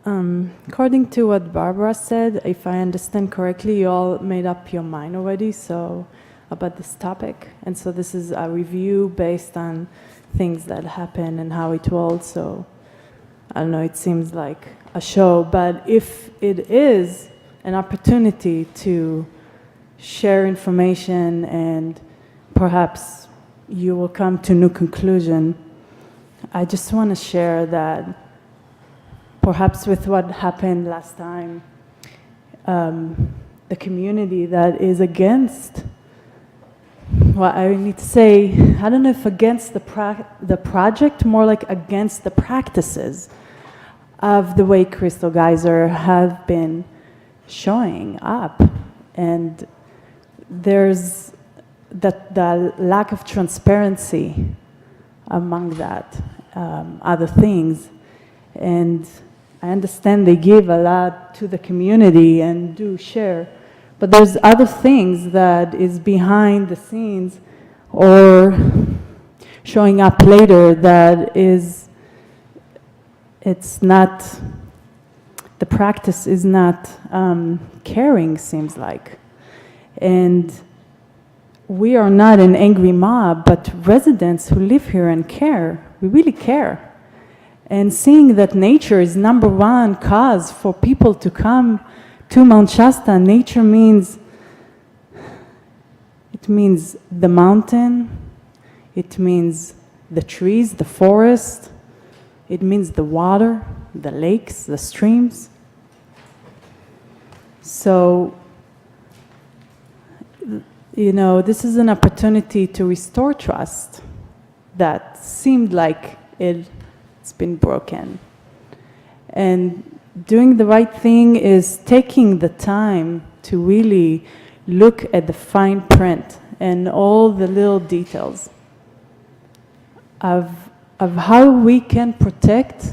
According to what Barbara said, if I understand correctly, you all made up your mind already about this topic. And so this is a review based on things that happened and how it rolled. So I don't know, it seems like a show. But if it is an opportunity to share information and perhaps you will come to a new conclusion, I just want to share that perhaps with what happened last time, the community that is against, well, I need to say, I don't know if against the project, more like against the practices of the way Crystal Geyser have been showing up. And there's the lack of transparency among that, other things. And I understand they give a lot to the community and do share, but there's other things that is behind the scenes or showing up later that is, it's not, the practice is not caring, seems like. And we are not an angry mob, but residents who live here and care We really care. And seeing that nature is number one cause for people to come to Mount Shasta, nature means, it means the mountain, it means the trees, the forest, it means the water, the lakes, the streams. So, you know, this is an opportunity to restore trust that seemed like it's been broken. And doing the right thing is taking the time to really look at the fine print and all the little details of how we can protect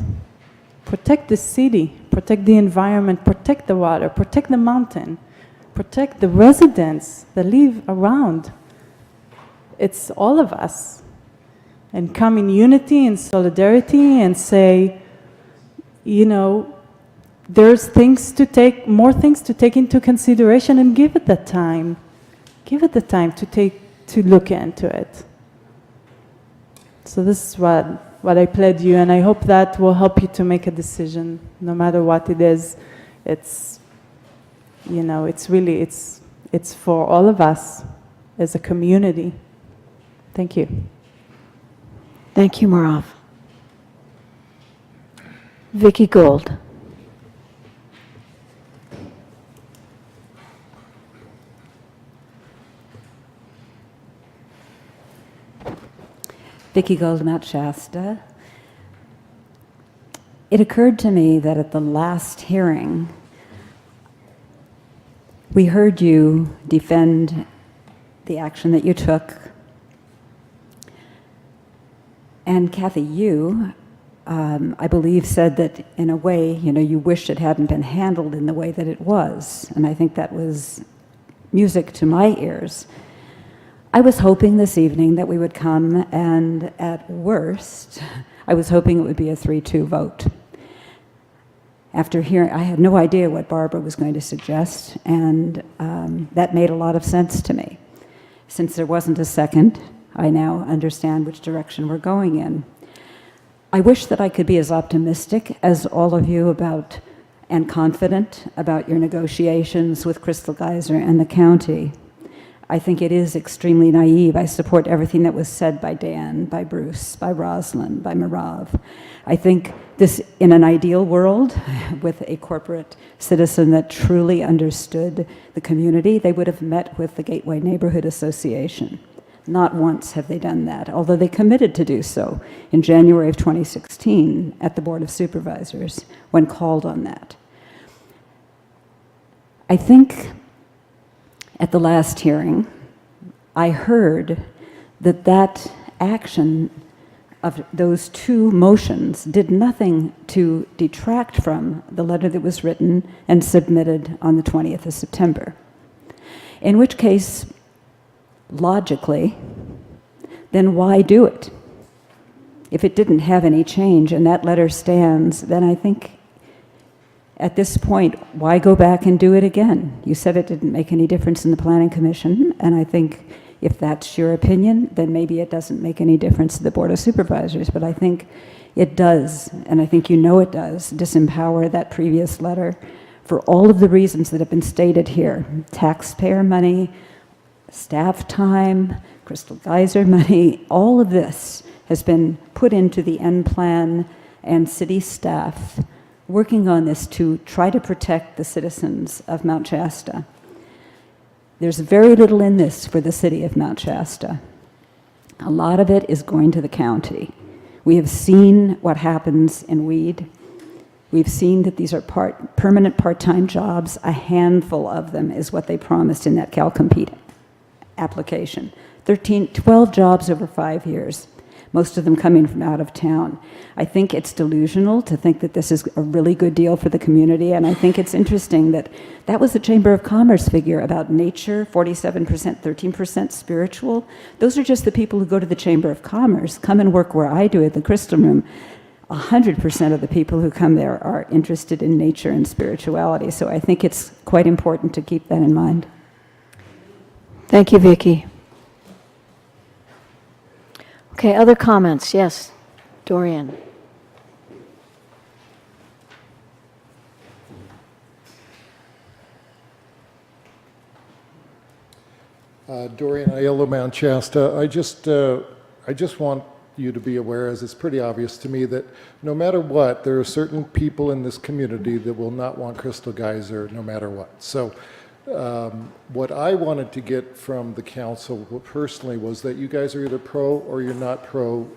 the city, protect the environment, protect the water, protect the mountain, protect the residents that live around. It's all of us. And come in unity and solidarity and say, you know, there's more things to take into consideration, and give it the time. Give it the time to look into it. So this is what I pledge you, and I hope that will help you to make a decision, no matter what it is. It's, you know, it's really, it's for all of us as a community. Thank you. Thank you, Marav. Vicki Gold. Vicki Gold, Mount Shasta. It occurred to me that at the last hearing, we heard you defend the action that you took. And Kathy, you, I believe, said that in a way, you know, you wished it hadn't been handled in the way that it was. And I think that was music to my ears. I was hoping this evening that we would come, and at worst, I was hoping it would be a 3-2 vote. After hearing, I had no idea what Barbara was going to suggest, and that made a lot of sense to me. Since there wasn't a second, I now understand which direction we're going in. I wish that I could be as optimistic as all of you about, and confident about your negotiations with Crystal Geyser and the county. I think it is extremely naive. I support everything that was said by Dan, by Bruce, by Rosalind, by Marav. I think this, in an ideal world, with a corporate citizen that truly understood the community, they would have met with the Gateway Neighborhood Association. Not once have they done that, although they committed to do so in January of 2016 at the Board of Supervisors when called on that. I think at the last hearing, I heard that action of those two motions did nothing to detract from the letter that was written and submitted on the 20th of September. In which case, logically, then why do it? If it didn't have any change and that letter stands, then I think at this point, why go back and do it again? You said it didn't make any difference in the Planning Commission, and I think if that's your opinion, then maybe it doesn't make any difference to the Board of Supervisors, but I think it does, and I think you know it does, disempower that previous letter for all of the reasons that have been stated here. Taxpayer money, staff time, Crystal Geyser money, all of this has been put into the end plan, and city staff working on this to try to protect the citizens of Mount Shasta. There's very little in this for the city of Mount Shasta. A lot of it is going to the county. We have seen what happens in Weed. We've seen that these are permanent part-time jobs. A handful of them is what they promised in that CalCompete application. 12 jobs over 5 years, most of them coming from out of town. I think it's delusional to think that this is a really good deal for the community, and I think it's interesting that that was the Chamber of Commerce figure about nature, 47%, 13% spiritual. Those are just the people who go to the Chamber of Commerce, come and work where I do at the Crystal Room. 100% of the people who come there are interested in nature and spirituality, so I think it's quite important to keep that in mind. Thank you, Vicki. Okay, other comments? Yes. Dorian. Dorian Aiello, Mount Shasta. I just want you to be aware, as it's pretty obvious to me, that no matter what, there are certain people in this community that will not want Crystal Geyser no matter what. So what I wanted to get from the council personally was that you guys are either pro or you're not pro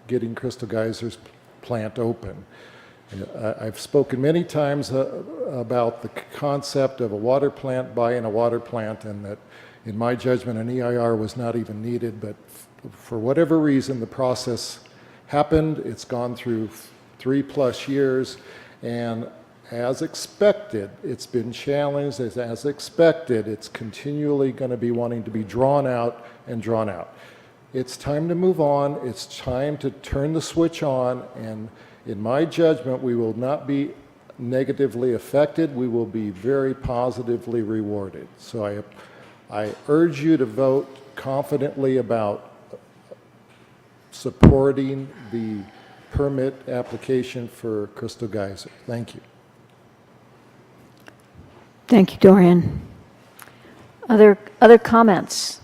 getting Crystal Geyser's plant open. I've spoken many times about the concept of a water plant buying a water plant, and that in my judgment an EIR was not even needed, but for whatever reason the process happened. It's gone through 3+ years, and as expected, it's been challenged. As expected, it's continually going to be wanting to be drawn out and drawn out. It's time to move on. It's time to turn the switch on, and in my judgment, we will not be negatively affected. We will be very positively rewarded. So I urge you to vote confidently about supporting the permit application for Crystal Geyser. Thank you. Thank you, Dorian. Other comments?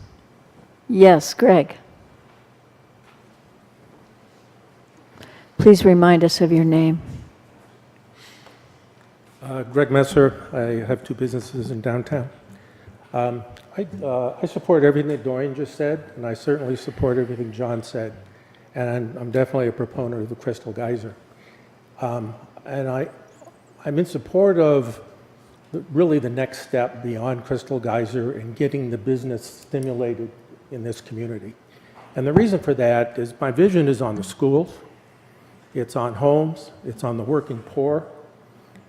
Yes, Greg. Please remind us of your name. Greg Messer. I have 2 businesses in downtown. I support everything that Dorian just said, and I certainly support everything John said. And I'm definitely a proponent of the Crystal Geyser. And I'm in support of really the next step beyond Crystal Geyser and getting the business stimulated in this community. And the reason for that is my vision is on the schools, it's on homes, it's on the working poor.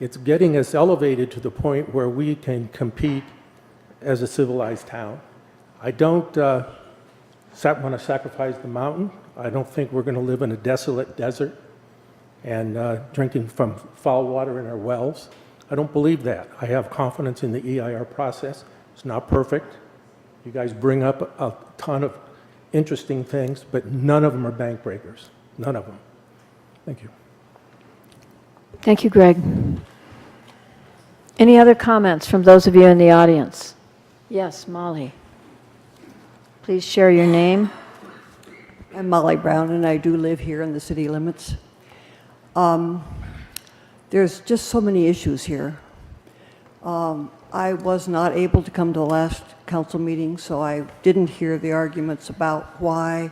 It's getting us elevated to the point where we can compete as a civilized town. I don't want to sacrifice the mountain. I don't think we're going to live in a desolate desert and drinking from foul water in our wells. I don't believe that. I have confidence in the EIR process. It's not perfect. You guys bring up a ton of interesting things, but none of them are bank breakers. None of them. Thank you. Thank you, Greg. Any other comments from those of you in the audience? Yes, Molly. Please share your name. I'm Molly Brown, and I do live here in the city limits. There's just so many issues here. I was not able to come to the last council meeting, so I didn't hear the arguments about why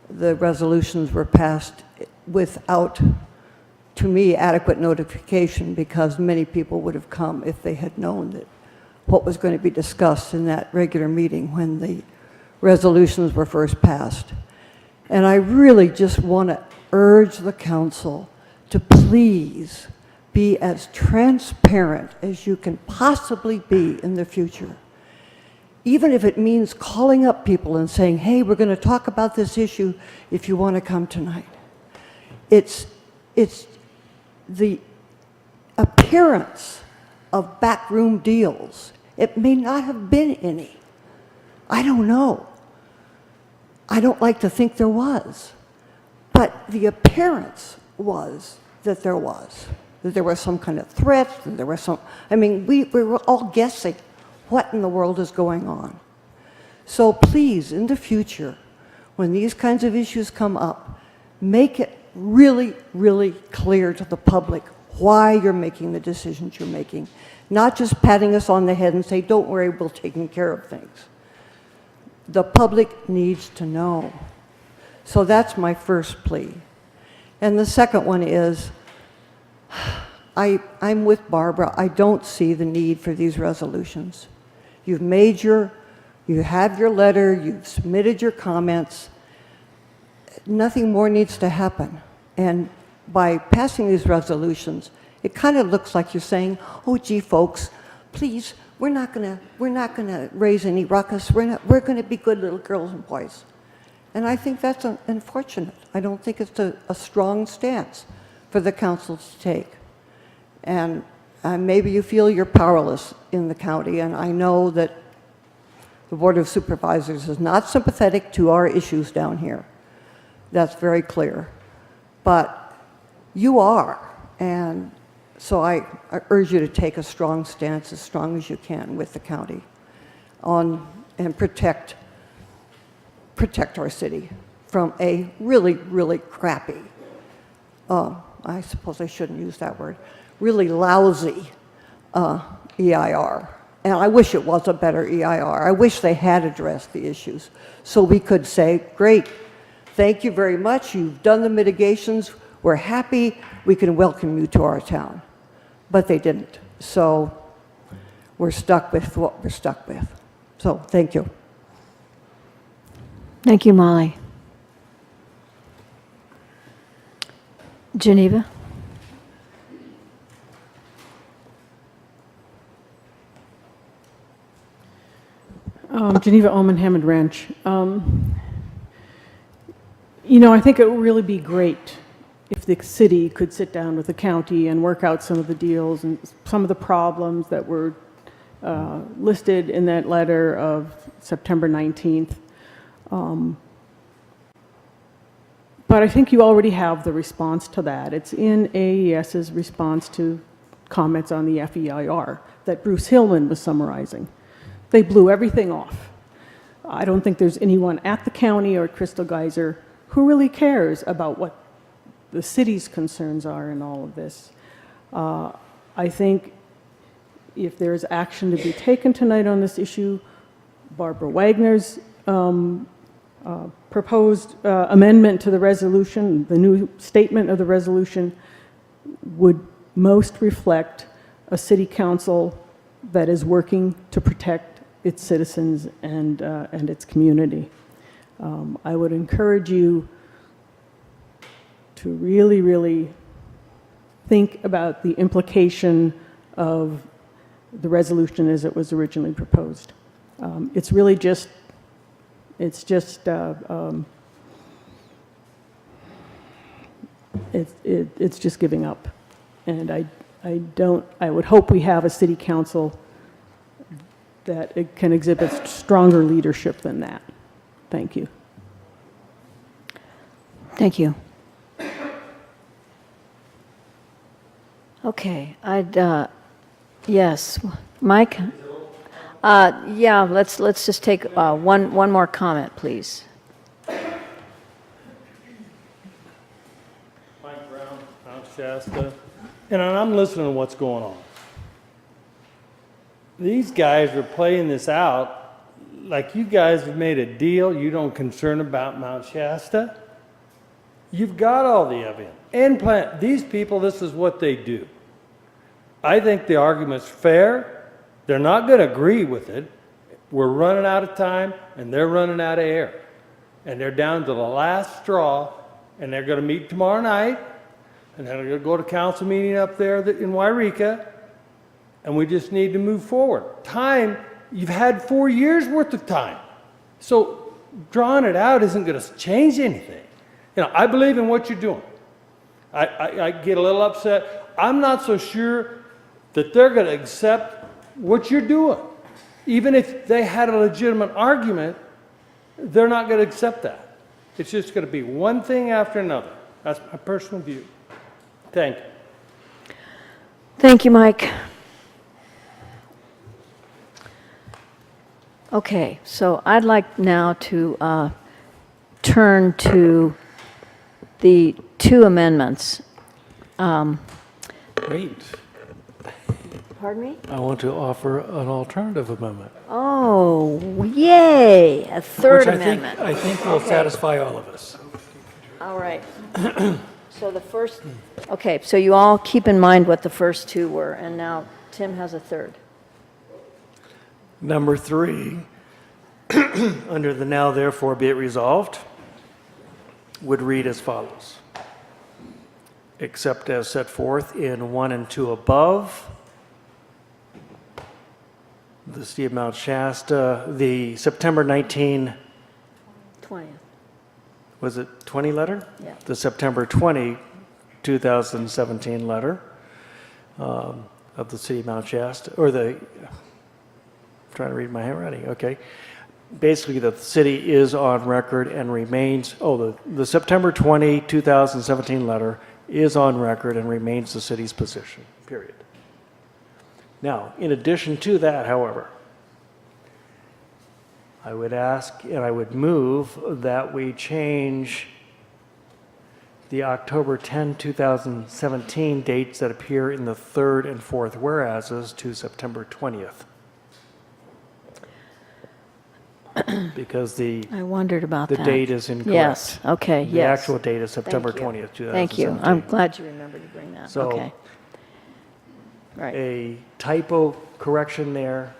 the resolutions were passed without, to me, adequate notification, because many people would have come if they had known that what was going to be discussed in that regular meeting when the resolutions were first passed. And I really just want to urge the council to please be as transparent as you can possibly be in the future. Even if it means calling up people and saying, hey, we're going to talk about this issue if you want to come tonight. It's the appearance of backroom deals. It may not have been any. I don't know. I don't like to think there was. But the appearance was that there was some kind of threat, that there was some, I mean, we were all guessing what in the world is going on. So please, in the future, when these kinds of issues come up, make it really, really clear to the public why you're making the decisions you're making, not just patting us on the head and say, don't worry, we're taking care of things. The public needs to know. So that's my first plea. And the second one is, I'm with Barbara. I don't see the need for these resolutions. You have your letter, you've submitted your comments. Nothing more needs to happen. And by passing these resolutions, it kind of looks like you're saying, oh, gee, folks, please, we're not gonna raise any ruckus. We're gonna be good little girls and boys. And I think that's unfortunate. I don't think it's a strong stance for the council to take. And maybe you feel you're powerless in the county, and I know that the Board of Supervisors is not sympathetic to our issues down here. That's very clear. but you are. And so I urge you to take a strong stance, as strong as you can, with the county on and protect our city from a really, really crappy, I suppose I shouldn't use that word, really lousy EIR. And I wish it was a better EIR. I wish they had addressed the issues so we could say, great, thank you very much, you've done the mitigations, we're happy, we can welcome you to our town. But they didn't. So we're stuck with what we're stuck with. So thank you. Thank you, Molly. Geneva? Geneva Oman Hammond Ranch. You know, I think it would really be great if the city could sit down with the county and work out some of the deals and some of the problems that were listed in that letter of September 19th. But I think you already have the response to that. It's in AES's response to comments on the FEIR that Bruce Hillman was summarizing. They blew everything off. I don't think there's anyone at the county or Crystal Geyser who really cares about what the city's concerns are in all of this. I think if there is action to be taken tonight on this issue, Barbara Wagner's proposed amendment to the resolution, the new statement of the resolution, would most reflect a city council that is working to protect its citizens and its community. I would encourage you to really, really think about the implication of the resolution as it was originally proposed. It's really just, it's just giving up. And I would hope we have a city council that it can exhibit stronger leadership than that. Thank you. Thank you. Okay, yes, Mike? Yeah, let's just take one more comment, please. Mike Brown, Mount Shasta, and I'm listening to what's going on. These guys are playing this out like you guys have made a deal. You don't concern about Mount Shasta. You've got all the evidence. And plant these people, this is what they do. I think the argument's fair. They're not going to agree with it. We're running out of time, and they're running out of air. And they're down to the last straw, and they're going to meet tomorrow night, and then they're going to go to council meeting up there in Wairika, and we just need to move forward. Time, you've had 4 years worth of time. So drawing it out isn't going to change anything. You know, I believe in what you're doing. I get a little upset. I'm not so sure that they're going to accept what you're doing. Even if they had a legitimate argument, they're not going to accept that. It's just going to be one thing after another. That's my personal view. Thank you. Thank you, Mike. Okay, so I'd like now to turn to the two amendments. Great. Pardon me? I want to offer an alternative amendment. Oh, yay, a third amendment. I think will satisfy all of us. All right. So the first, okay, so you all keep in mind what the first two were, and now Tim has a third. Number 3, under the now therefore be it resolved, would read as follows. Except as set forth in 1 and 2 above, the city of Mount Shasta, the September 19, 20th. was it 20 letter? Yeah. The September 20, 2017 letter of the city of Mount Shasta, or the, I'm trying to read my handwriting, okay, basically that the city is on record and remains, the September 20, 2017 letter is on record and remains the city's position, period. Now, in addition to that, however, I would ask and I would move that we change the October 10, 2017 dates that appear in the third and fourth whereases to September 20th. Because I wondered about that. the date is incorrect. Yes, okay, The yes. actual date is September Thank you. 20th, 2017. Thank you. I'm glad you remembered to bring that. So, Okay. Right. a typo correction there.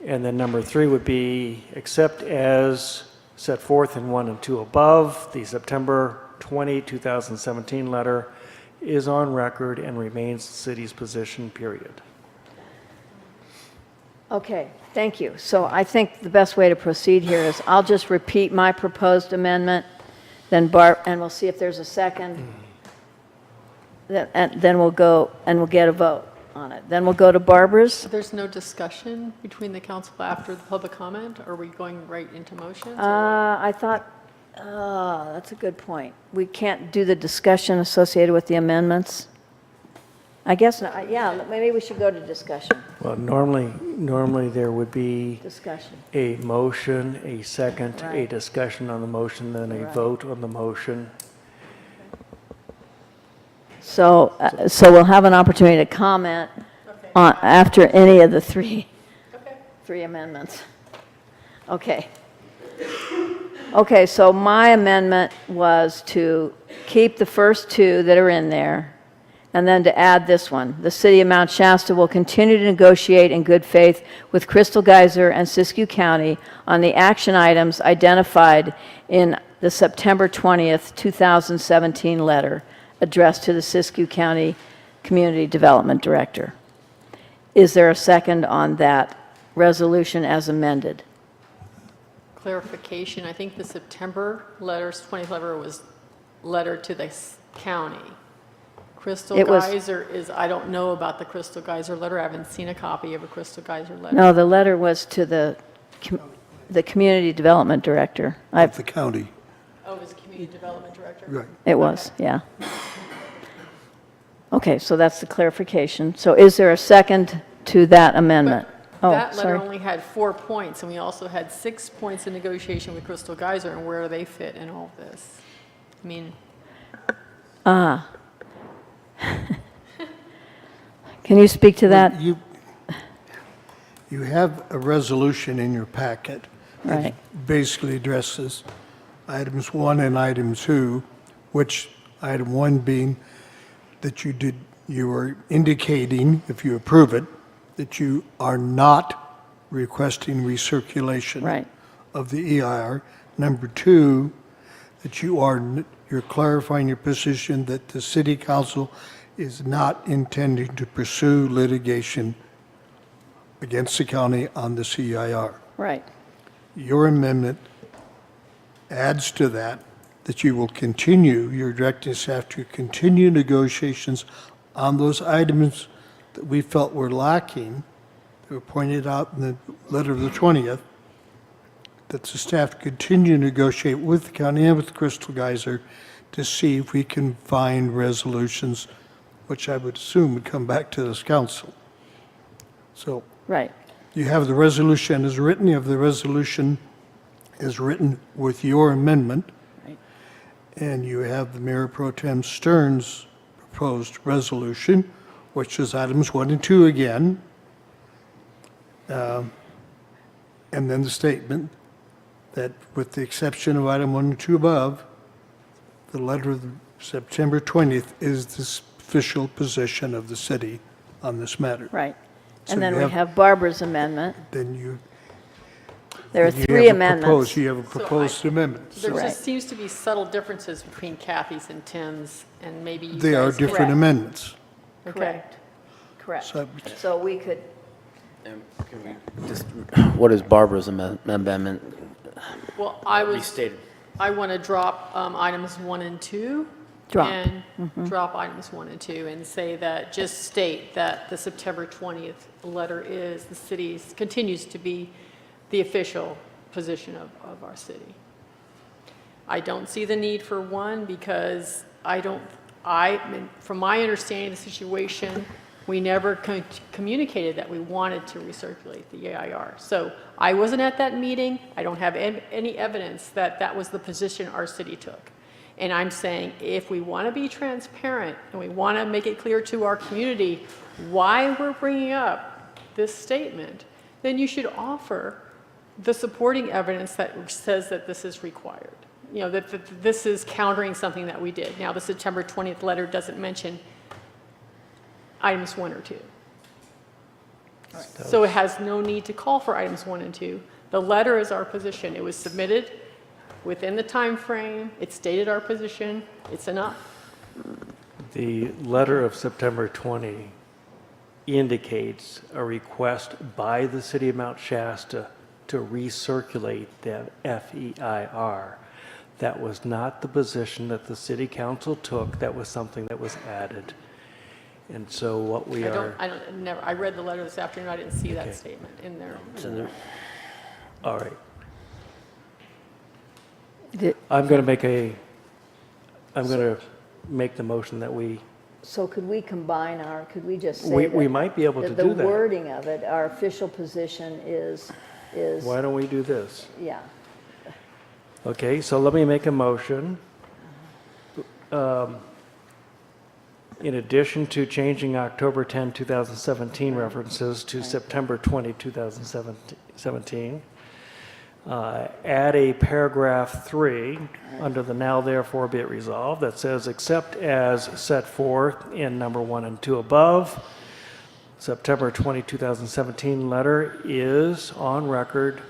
And then number 3 would be, except as set forth in 1 and 2 above, the September 20, 2017 letter is on record and remains the city's position, period. Okay, thank you. So I think the best way to proceed here is I'll just repeat my proposed amendment, then and we'll see if there's a second. Then we'll go and we'll get a vote on it. Then we'll go to Barbara's. There's no discussion between the council after the public comment? Are we going right into motions? I thought, that's a good point. We can't do the discussion associated with the amendments? I guess, not. Yeah, maybe we should go to discussion. Well, normally there would be Discussion. a motion, a second, a Right. discussion on the motion, then a Right. vote on the motion. So we'll have an opportunity to comment on, after any of the three amendments. Okay. Okay, so my amendment was to keep the first 2 that are in there, and then to add this one. The city of Mount Shasta will continue to negotiate in good faith with Crystal Geyser and Siskiyou County on the action items identified in the September 20th, 2017 letter addressed to the Siskiyou County Community Development Director. Is there a second on that resolution as amended? Clarification, I think the September letters, 20th letter was letter to the county. Crystal It was- Geyser is, I don't know about the Crystal Geyser letter. I haven't seen a copy of a Crystal Geyser letter. No, the letter was to the Community Development Director. Of the county. Oh, it was Community Development Director? Right. It was, yeah. Okay, so that's the clarification. So is there a second to that amendment? Oh, That letter sorry. only had 4 points, and we also had 6 points in negotiation with Crystal Geyser, and where do they fit in all of this? I mean, Can you speak to that? You have a resolution in your packet that Right. basically addresses items 1 and item 2, which item 1 being that you are indicating, if you approve it, that you are not requesting recirculation Right. of the EIR. Number 2, that you're clarifying your position that the city council is not intending to pursue litigation against the county on the CIR. Right. Your amendment adds to that you will continue, you're directing staff to continue negotiations on those items that we felt were lacking, that were pointed out in the letter of the 20th, that the staff continue to negotiate with the county and with Crystal Geyser to see if we can find resolutions, which I would assume would come back to this council. So Right. you have the resolution as written, you have the resolution as written with your amendment, Right. and you have the Mayor Pro Tem Stern's proposed resolution, which is items 1 and 2 again, and then the statement that with the exception of item 1 and 2 above, the letter of September 20th is the official position of the city on this matter. Right. So And then you we have Barbara's amendment. Then you. There are then you 3 have a amendments. proposed- You have a proposed amendment. there Right. just seems to be subtle differences between Kathy's and Tim's, and maybe you guys. They are different Correct. amendments. Okay. Correct. Correct. So- So we could, Just, what is Barbara's amendment? Well, Restated. I want to drop items 1 and 2. Drop. And drop items 1 and 2 and say that, just state that the September 20th letter is, the city's, continues to be the official position of our city. I don't see the need for one because from my understanding of the situation, we never communicated that we wanted to recirculate the EIR. So I wasn't at that meeting. I don't have any evidence that that was the position our city took. And I'm saying if we want to be transparent and we want to make it clear to our community why we're bringing up this statement, then you should offer the supporting evidence that says that this is required. You know, that this is countering something that we did. Now, the September 20th letter doesn't mention items 1 or 2. So it has no need to call for items 1 and 2. The letter is our position. It was submitted within the time frame. It stated our position. It's enough. The letter of September 20 indicates a request by the city of Mount Shasta to recirculate the FEIR. That was not the position that the city council took. That was something that was added. And so what we are... I read the letter this afternoon. I didn't see that statement in there. It's in there. All right. I'm going to make the motion that we... So could we combine could we just say we might be able to do that. The wording of it, our official position is... Why don't we do this? Yeah. Okay, so let me make a motion. In addition to changing October 10, 2017 references to September 20, 2017, add a paragraph 3 under the now therefore be it resolved that says, except as set forth in number 1 and 2 above, September 20, 2017 letter is on record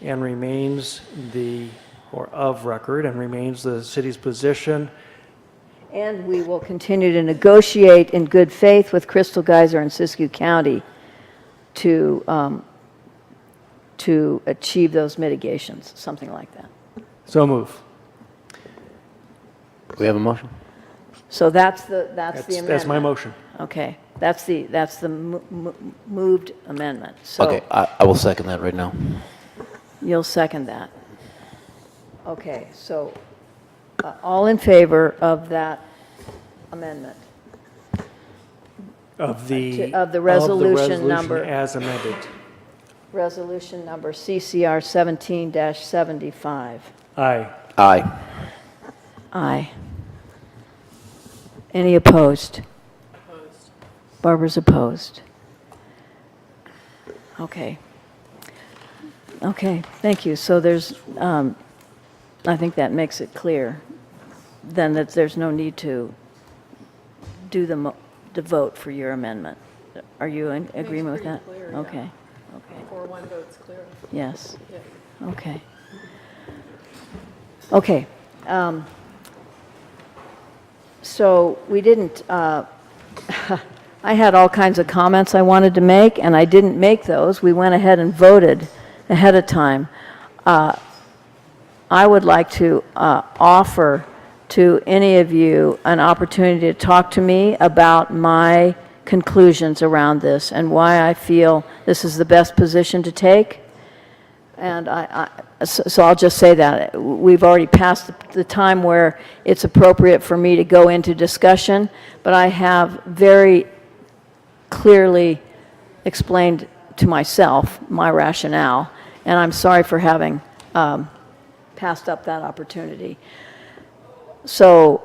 and remains of record and remains the city's position. And we will continue to negotiate in good faith with Crystal Geyser and Siskiyou County to achieve those mitigations, something like that. So move. We have a motion? So that's the amendment. That's my motion. Okay, that's the moved amendment. So Okay, I will second that right now. you'll second that. Okay, so all in favor of that amendment? Of the resolution number. as amended. Resolution number CCR 17-75. Aye. Aye. Aye. Any opposed? Opposed. Barbara's opposed. Okay. Okay, thank you. So there's, I think that makes it clear then that there's no need to do the vote for your amendment. Are you in agreement with that? Makes pretty clear, yeah. Okay. Okay. 4-1 vote's clear. Yes. Yeah. Okay. Okay. So we didn't, I had all kinds of comments I wanted to make, and I didn't make those. We went ahead and voted ahead of time. I would like to offer to any of you an opportunity to talk to me about my conclusions around this and why I feel this is the best position to take. And so I'll just say that. We've already passed the time where it's appropriate for me to go into discussion, but I have very clearly explained to myself my rationale, and I'm sorry for having passed up that opportunity. So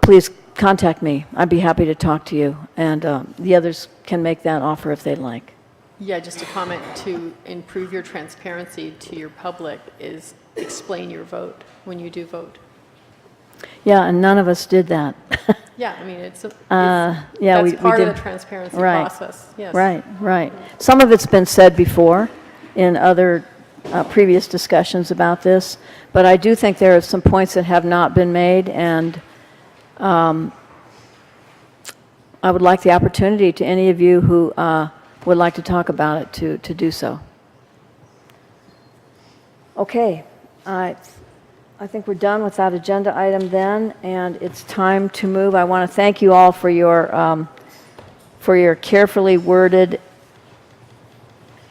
please contact me. I'd be happy to talk to you, and the others can make that offer if they'd like. Yeah, just a comment to improve your transparency to your public is explain your vote when you do vote. Yeah, and none of us did that. Yeah, I mean, Yeah, that's we part did. of the transparency Right. process, yes. Right, right. Some of it's been said before in other previous discussions about this, but I do think there are some points that have not been made, and I would like the opportunity to any of you who would like to talk about it to do so. Okay, I think we're done with that agenda item then, and it's time to move. I want to thank you all for your carefully worded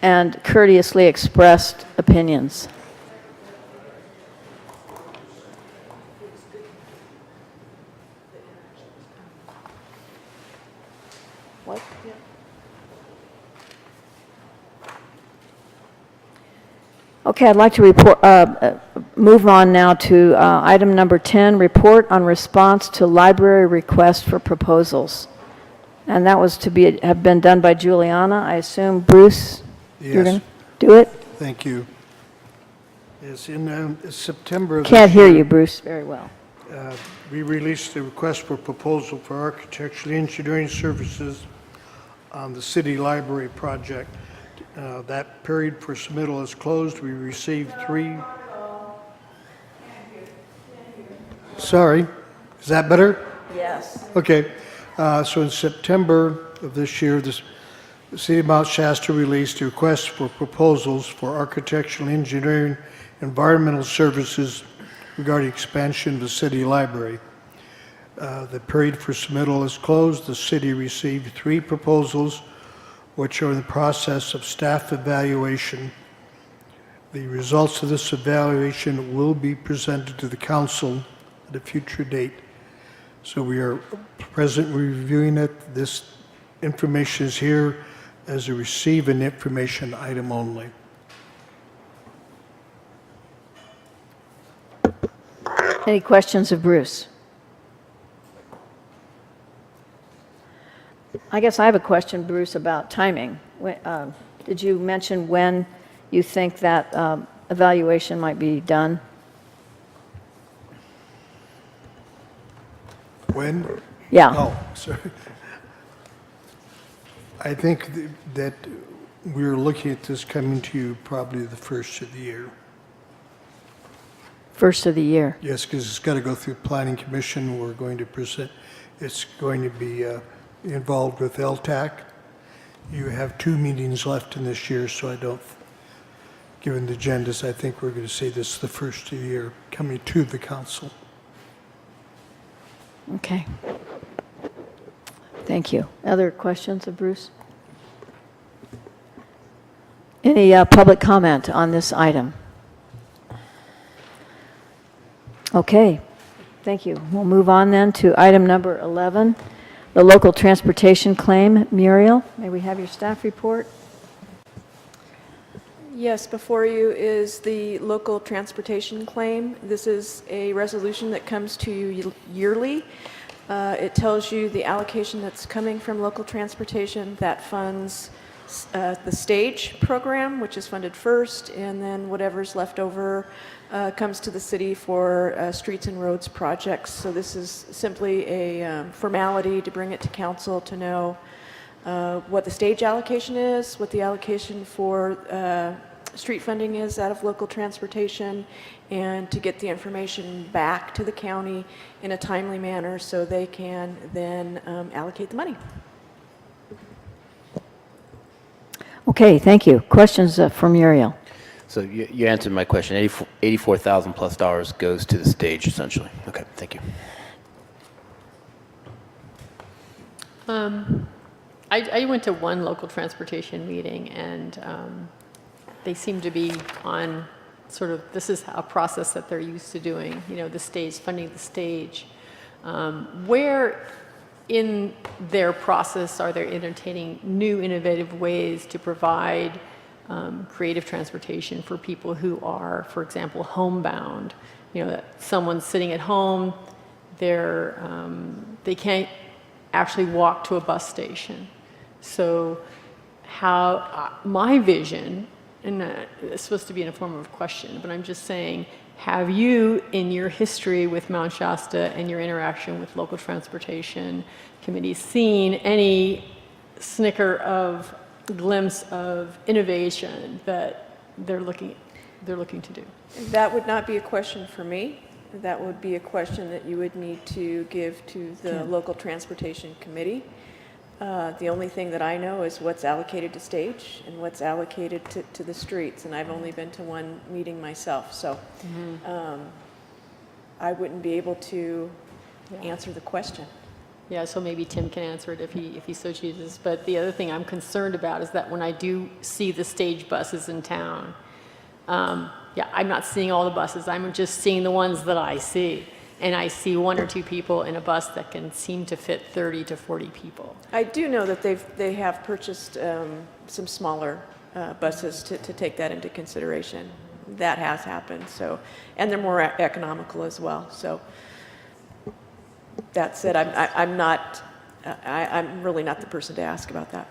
and courteously expressed opinions. What? Okay, I'd like to move on now to item number 10, report on response to library request for proposals. And that was to have been done by Juliana. I assume, Bruce, you're going Yes, to do it? thank you. Yes, in September of this Can't hear year, you, Bruce, very well. we released a request for proposal for architectural engineering services on the city library project. That period for submittal is closed. We received 3. Sorry, is that better? Yes. Okay, so in September of this year, the City of Mount Shasta released a request for proposals for architectural engineering environmental services regarding expansion of the city library. The period for submittal is closed. The city received 3 proposals, which are in the process of staff evaluation. The results of this evaluation will be presented to the council at a future date. So we are presently reviewing it. This information is here as a receive an information item only. Any questions of Bruce? I guess I have a question, Bruce, about timing. Did you mention when you think that evaluation might be done? When? Yeah. Oh, sorry. I think that we're looking at this coming to you probably the first of the year. First of the year? Yes, because it's got to go through Planning Commission. We're going to present, it's going to be involved with LTAC. You have 2 meetings left in this year, so I don't, given the agendas, I think we're going to say this is the first of the year coming to the council. Okay. Thank you. Other questions of Bruce? Any public comment on this item? Okay, thank you. We'll move on then to item number 11, the local transportation claim. Muriel, may we have your staff report? Yes, before you is the local transportation claim. This is a resolution that comes to you yearly. It tells you the allocation that's coming from local transportation that funds the stage program, which is funded first, and then whatever's left over comes to the city for streets and roads projects. So this is simply a formality to bring it to council to know what the stage allocation is, what the allocation for street funding is out of local transportation, and to get the information back to the county in a timely manner so they can then allocate the money. Okay, thank you. Questions for Muriel? So you answered my question. $84,000 plus dollars goes to the stage, essentially. Okay, thank you. I went to one local transportation meeting, and they seem to be on sort of, this is a process that they're used to doing, you know, the stage, funding the stage. Where in their process are they entertaining new innovative ways to provide creative transportation for people who are, for example, homebound? You know, that someone's sitting at home, they can't actually walk to a bus station. So how, my vision, and it's supposed to be in a form of a question, but I'm just saying, have you, in your history with Mount Shasta and your interaction with local transportation committees, seen any snicker of glimpse of innovation that they're looking to do? That would not be a question for me. That would be a question that you would need to give to the local transportation committee. The only thing that I know is what's allocated to stage and what's allocated to the streets, and I've only been to one meeting myself, so I wouldn't be able to answer the question. Yeah, so maybe Tim can answer it if he so chooses. But the other thing I'm concerned about is that when I do see the stage buses in town, I'm not seeing all the buses. I'm just seeing the ones that I see. and I see 1 or 2 people in a bus that can seem to fit 30 to 40 people. I do know that they have purchased some smaller buses to take that into consideration. That has happened, so, and they're more economical as well. So that said, I'm really not the person to ask about that.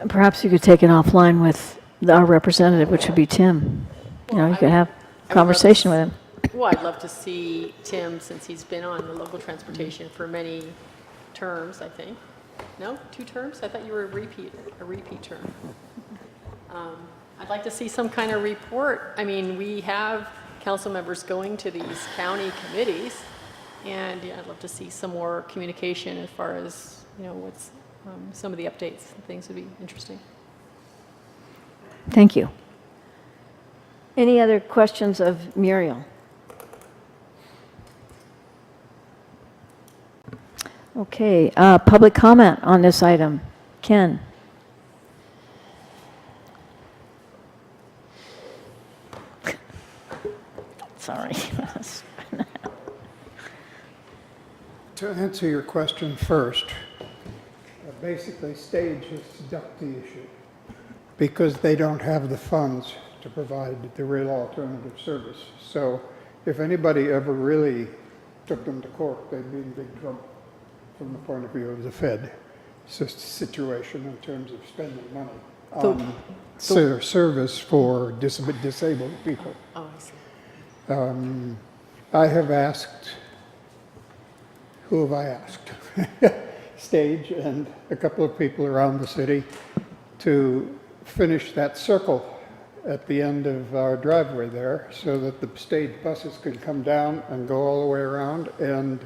Perhaps you could take it offline with our representative, which would be Tim. You know, you could have a conversation with him. Well, I'd love to see Tim, since he's been on the local transportation for many terms, I think. No, 2 terms? I thought you were a repeat term. I'd like to see some kind of report. I mean, we have council members going to these county committees, and yeah, I'd love to see some more communication as far as, you know, what's some of the updates and things would be interesting. Thank you. Any other questions of Muriel? Okay, public comment on this item. Ken? Sorry. To answer your question first, basically Stage has ducked the issue because they don't have the funds to provide the real alternative service. So if anybody ever really took them to court, they'd be in big trouble from the point of view of the Fed situation in terms of spending money on service for disabled people. Oh, I see. I have asked, who have I asked? Stage and a couple of people around the city to finish that circle at the end of our driveway there so that the Stage buses could come down and go all the way around and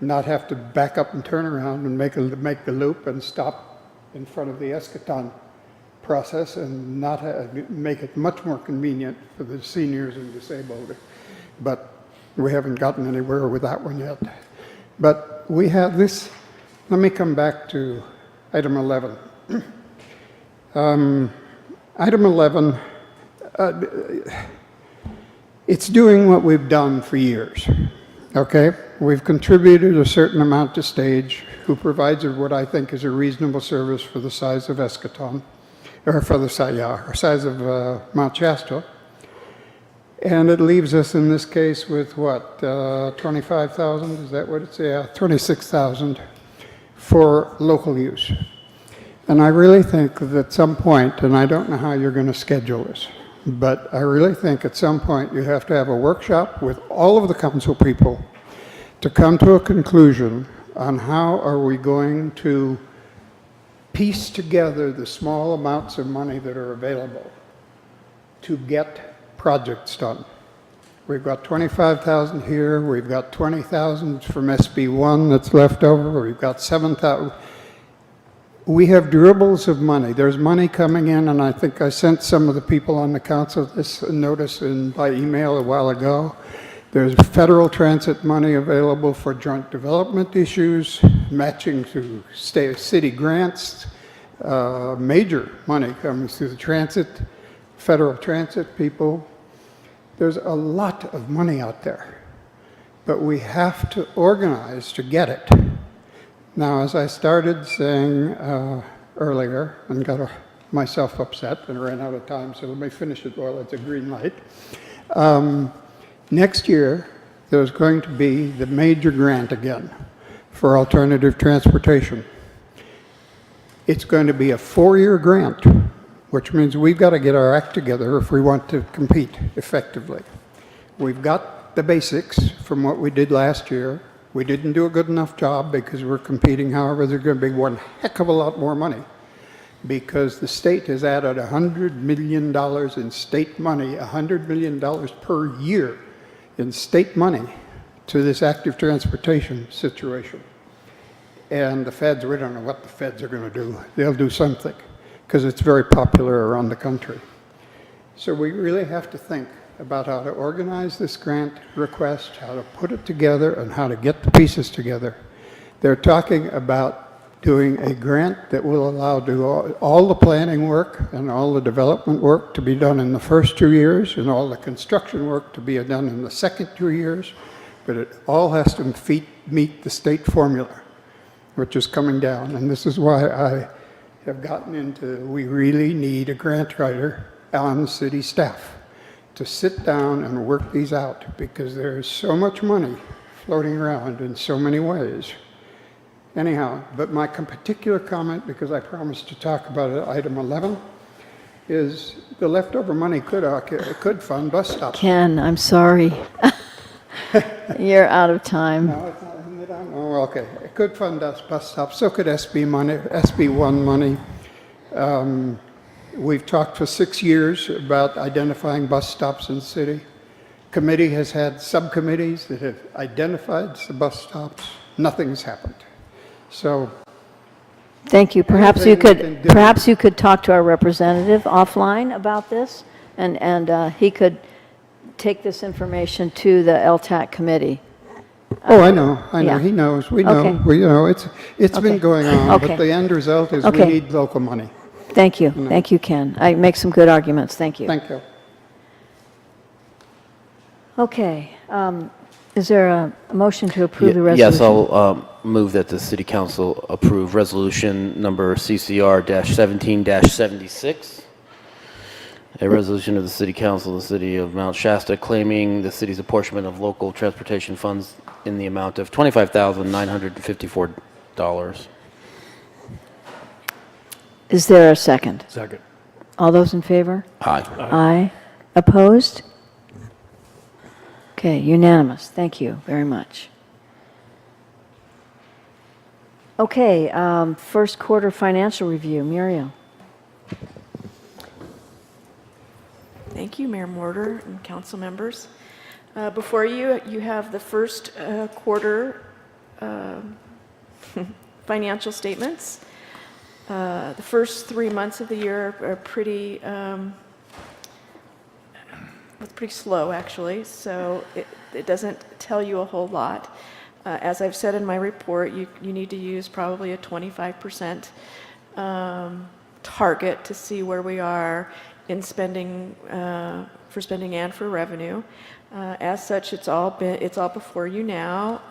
not have to back up and turn around and make the loop and stop in front of the Eschaton process, and not make it much more convenient for the seniors and disabled. But we haven't gotten anywhere with that one yet. But we have this. Let me come back to item 11. Item 11, it's doing what we've done for years. Okay? We've contributed a certain amount to Stage, who provides what I think is a reasonable service for the size of Eschaton, or for the size of Mount Shasta. And it leaves us in this case with what, 25,000? Is that what it's? Yeah, 26,000 for local use. And I really think that at some point, and I don't know how you're going to schedule this, but I really think at some point you have to have a workshop with all of the council people to come to a conclusion on how are we going to piece together the small amounts of money that are available to get projects done. We've got 25,000 here, we've got 20,000 from SB1 that's left over, we've got 7,000. We have durables of money. There's money coming in, and I think I sent some of the people on the council this notice by email a while ago. There's federal transit money available for joint development issues, matching through city grants, major money coming through the federal transit people. There's a lot of money out there, but we have to organize to get it. Now, as I started saying earlier, and got myself upset and ran out of time, so let me finish it while it's a green light. Next year, there's going to be the major grant again for alternative transportation. It's going to be a 4-year grant, which means we've got to get our act together if we want to compete effectively. We've got the basics from what we did last year. We didn't do a good enough job because we're competing. However, there's going to be one heck of a lot more money because the state has added $100 million in state money, $100 million per year in state money to this active transportation situation. And the feds, we don't know what the feds are going to do. They'll do something because it's very popular around the country. So we really have to think about how to organize this grant request, how to put it together, and how to get the pieces together. They're talking about doing a grant that will allow all the planning work and all the development work to be done in the first 2 years and all the construction work to be done in the second 2 years, but it all has to meet the state formula, which is coming down. And this is why I have gotten into, we really need a grant writer on the city staff to sit down and work these out, because there is so much money floating around in so many ways. Anyhow, but my particular comment, because I promised to talk about it, item 11, is the leftover money could fund bus stops. Ken, I'm sorry. You're out of time. No, it's not, isn't it? Oh, okay. It could fund us bus stops. So could SB1 money. We've talked for 6 years about identifying bus stops in the city. Committee has had subcommittees that have identified the bus stops. Nothing's happened. So, Thank you. Perhaps you could talk to our representative offline about this, and he could take this information to the LTAC committee. oh, I know. Yeah. He knows. We know. Okay. It's been going on, Okay. but the end result is we Okay. need local money. Thank you. Thank you, Ken. I make some good arguments. Thank you. Thank you. Okay. Is there a motion to approve the resolution? Yes, I'll move that the city council approve resolution number CCR-17-76, a resolution of the city council of the city of Mount Shasta claiming the city's apportionment of local transportation funds in the amount of $25,954. Is there a second? Second. All those in favor? Aye. Aye. Opposed? Okay, unanimous. Thank you very much. Okay, first quarter financial review. Muriel. Thank you, Mayor Mortar and council members. Before you, you have the first quarter financial statements. The first 3 months of the year are pretty slow, actually, so it doesn't tell you a whole lot. As I've said in my report, you need to use probably a 25% target to see where we are in spending, for spending and for revenue. As such, it's all before you now.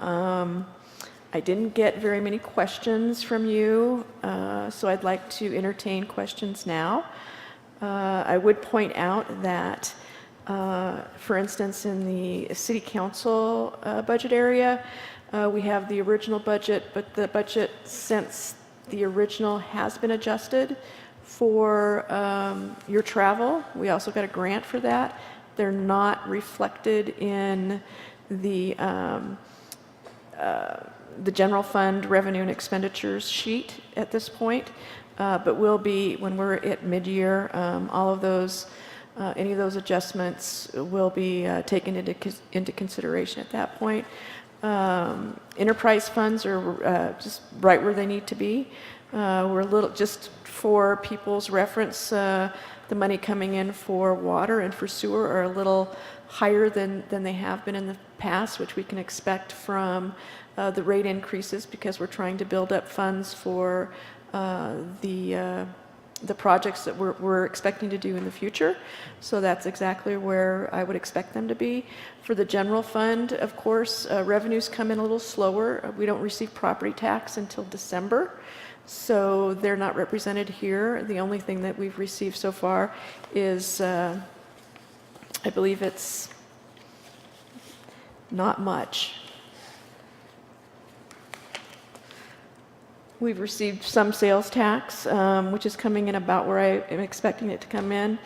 I didn't get very many questions from you, so I'd like to entertain questions now. I would point out that, for instance, in the city council budget area, we have the original budget, but the budget, since the original has been adjusted for your travel, we also got a grant for that. They're not reflected in the general fund revenue and expenditures sheet at this point, but will be when we're at mid-year. All of those, any of those adjustments will be taken into consideration at that point. Enterprise funds are just right where they need to be. We're a little, just for people's reference, the money coming in for water and for sewer are a little higher than they have been in the past, which we can expect from the rate increases, because we're trying to build up funds for the projects that we're expecting to do in the future. So that's exactly where I would expect them to be. For the general fund, of course, revenues come in a little slower. We don't receive property tax until December, so they're not represented here. The only thing that we've received so far is, I believe it's not much. We've received some sales tax, which is coming in about where I am expecting it to come in.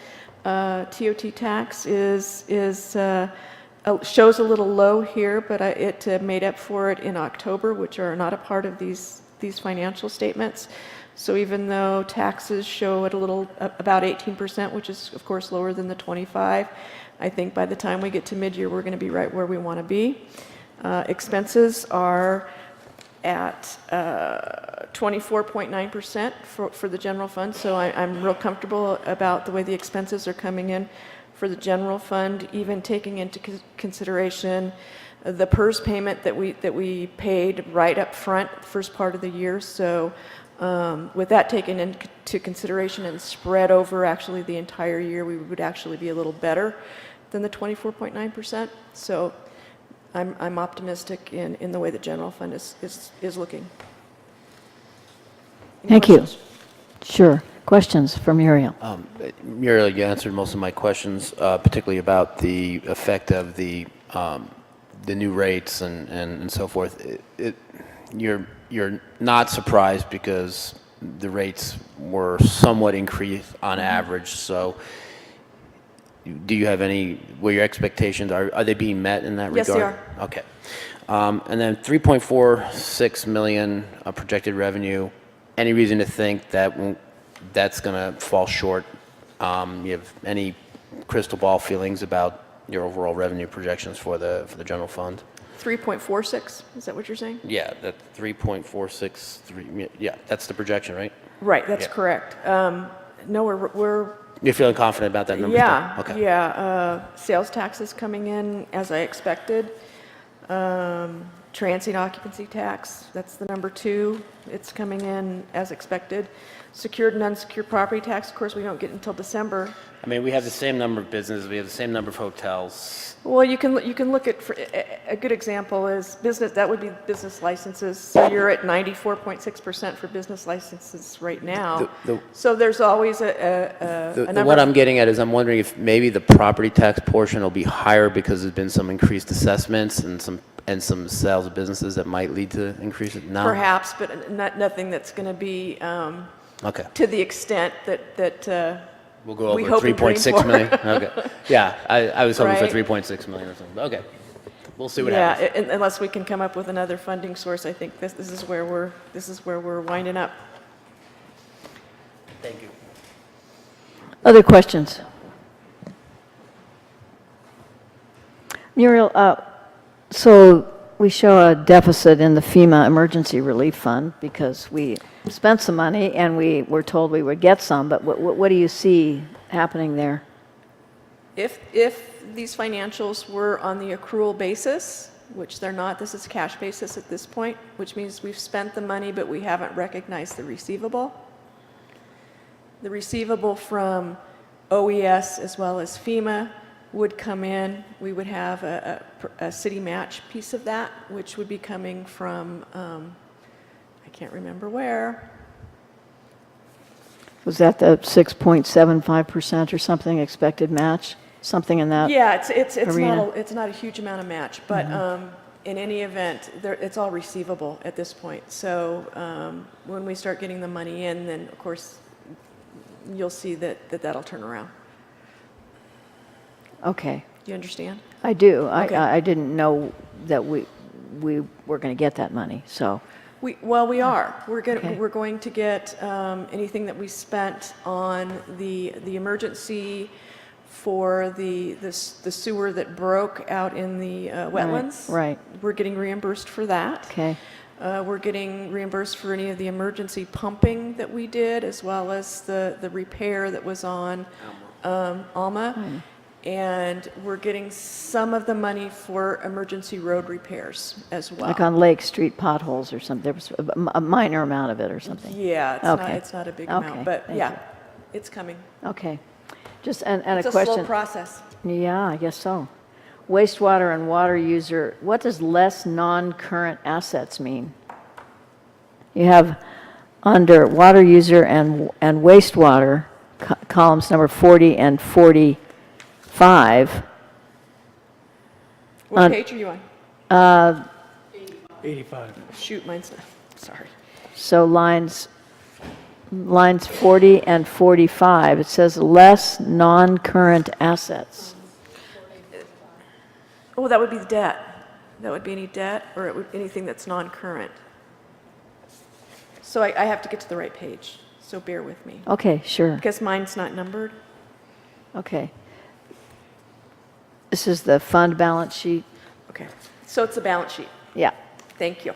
TOT tax shows a little low here, but it made up for it in October, which are not a part of these financial statements. So even though taxes show at about 18%, which is of course lower than the 25, I think by the time we get to mid-year, we're going to be right where we want to be. Expenses are at 24.9% for the general fund, so I'm real comfortable about the way the expenses are coming in for the general fund, even taking into consideration the PERS payment that we paid right up front, first part of the year. So with that taken into consideration and spread over actually the entire year, we would actually be a little better than the 24.9%. So I'm optimistic in the way the general fund is looking. Any Thank you. questions? Sure. Questions for Muriel? Muriel, you answered most of my questions, particularly about the effect of the new rates and so forth. You're not surprised because the rates were somewhat increased on average. So, do you have were your expectations, are they being met in that regard? Yes, they are. Okay. And then 3.46 million projected revenue. Any reason to think that that's going to fall short? You have any crystal ball feelings about your overall revenue projections for the general fund? 3.46, is that what you're saying? Yeah, that 3.463. Yeah, that's the projection, right? Right, that's Yeah. correct. No, we're You're feeling confident about that number? yeah, still? Okay. yeah. Sales taxes coming in as I expected. Transient occupancy tax, that's the number 2. It's coming in as expected. Secured and unsecured property tax, of course, we don't get until December. I mean, we have the same number of businesses, we have the same number of hotels. Well, you can look at, a good example is business, that would be business licenses. So you're at 94.6% for business licenses right now. So there's always a number. What I'm getting at is I'm wondering if maybe the property tax portion will be higher because there's been some increased assessments and some sales of businesses that might lead to increase it? No? Perhaps, but nothing that's going to be Okay. to the extent that We'll go we over hope and dream 3.6 for. million? Okay. Yeah, I was hoping for Right. 3.6 million or something. Okay. We'll see what yeah, happens. unless we can come up with another funding source, I think this is where we're winding up. Thank you. Other questions? Muriel, so we show a deficit in the FEMA Emergency Relief Fund because we spent some money and we were told we would get some, but what do you see happening there? If these financials were on the accrual basis, which they're not, this is cash basis at this point, which means we've spent the money, but we haven't recognized the receivable. The receivable from OES as well as FEMA would come in. We would have a city match piece of that, which would be coming from, I can't remember where. Was that the 6.75% or something expected match? Something in that Yeah, arena? it's not a huge amount of match, but in any event, it's all receivable at this point. So when we start getting the money in, then of course you'll see that'll turn around. Okay. Do you understand? I do. Okay. I didn't know that we were going to get that money, so. We are. Okay. We're going to get anything that we spent on the emergency for the sewer that broke out in the wetlands. Right. We're getting reimbursed for that. Okay. We're getting reimbursed for any of the emergency pumping that we did, as well as the repair that was on Alma. And we're getting some of the money for emergency road repairs as well. Like on Lake Street potholes or something, there was a minor amount of it or something. Yeah, it's not a big amount, but thank yeah, you. it's coming. Okay. Just, and It's a a question. slow process. Yeah, I guess so. Wastewater and water user, what does less non-current assets mean? You have under water user and wastewater, columns number 40 and 45. What page are you on? 85. Shoot, mine's not, sorry. So lines 40 and 45, it says less non-current assets. Oh, that would be the debt. That would be any debt or it would, anything that's non-current. So I have to get to the right page, so bear with me. Okay, sure. Because mine's not numbered. Okay. This is the fund balance sheet? Okay, so it's a balance sheet. Yeah. Thank you.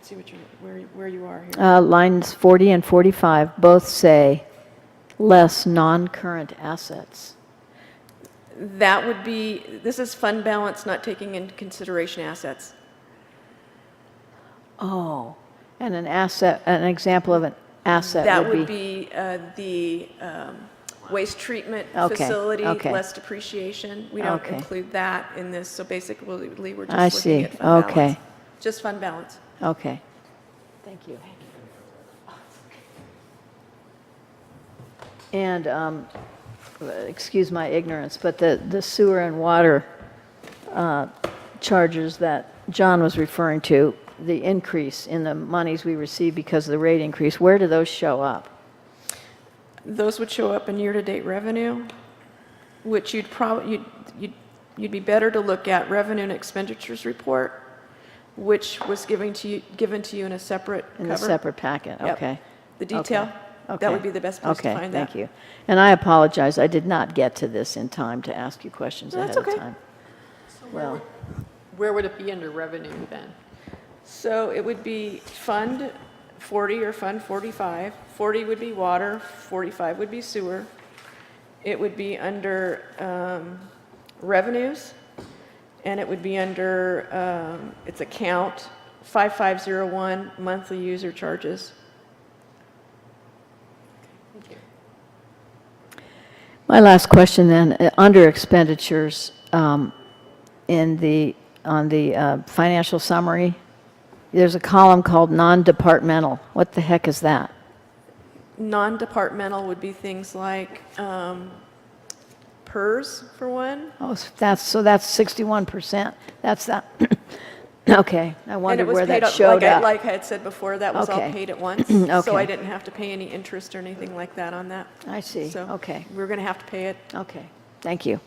can't see where you are here. Lines 40 and 45 both say less non-current assets. That would be, this is fund balance not taking into consideration assets. Oh, and an asset, an example of an asset That would would be... be the waste treatment Okay, facility, okay. less depreciation. We don't Okay. include that in this, so basically, we're I just looking see. at fund Okay. balance. Just fund balance. Okay. Thank you. And, excuse my ignorance, but the sewer and water charges that John was referring to, the increase in the monies we receive because of the rate increase, where do those show up? Those would show up in year-to-date revenue, which you'd probably, you'd be better to look at revenue and expenditures report, which was given to you in a separate cover. In a separate packet, Yep. okay. The detail, Okay. that would be the best place to find that. Okay, thank you. And I apologize, I did not get to this in time to ask you questions No, ahead that's of okay. time. Well, Where would it be under revenue then? So it would be Fund 40 or Fund 45. 40 would be water, 45 would be sewer. It would be under revenues, and it would be under its account 5501, monthly user charges. my last question then, under expenditures, on the financial summary, there's a column called non-departmental. What the heck is that? Non-departmental would be things like PERS, for one. Oh, so that's 61%. That's that. Okay, I And it wondered was where paid that up, showed up. like I had said before, that was all Okay. paid at once. So Okay. I didn't have to pay any interest or anything like that on that. I see, So okay. we're going to have to pay it. Okay, thank you.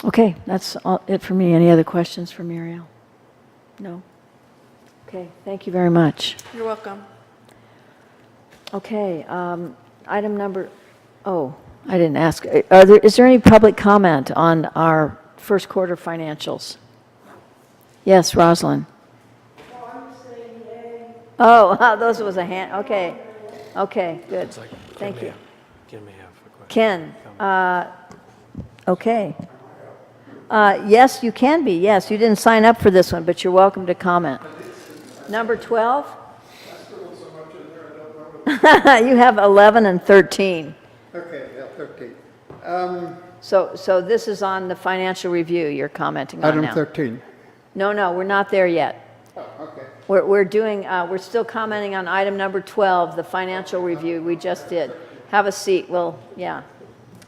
Okay, that's it for me. Any other questions for Muriel? No? Okay, thank you very much. You're welcome. Okay, item number, oh, I didn't ask. Is there any public comment on our first quarter financials? Yes, Rosalind. Oh, those was a hand, okay. Okay, good. Thank you. Ken may have a question. Ken, okay. Yes, you can be, yes. You didn't sign up for this one, but you're welcome to comment. Number 12? You have 11 and 13. Okay, yeah, 13. So this is on the financial review you're commenting on now? Item 13. No, we're not there yet. Oh, okay. We're still commenting on item number 12, the financial review we just did. Have a seat, yeah.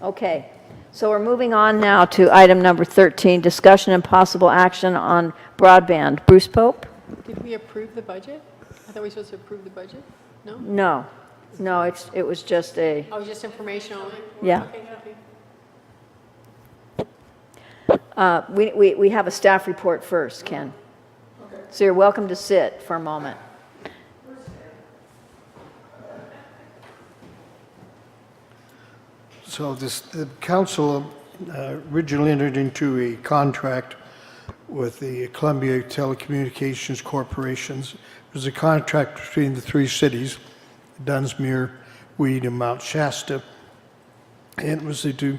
Okay. So we're moving on now to item number 13, discussion and possible action on broadband. Bruce Pope? Did we approve the budget? I thought we were supposed to approve the budget? No? No, it was just a, Oh, just informational? Yeah. Okay, happy. we have a staff report first, Ken. So you're welcome to sit for a moment. So the council originally entered into a contract with the Columbia Telecommunications Corporations. It was a contract between the three cities, Dunsmuir, Weed, and Mount Shasta. And it was to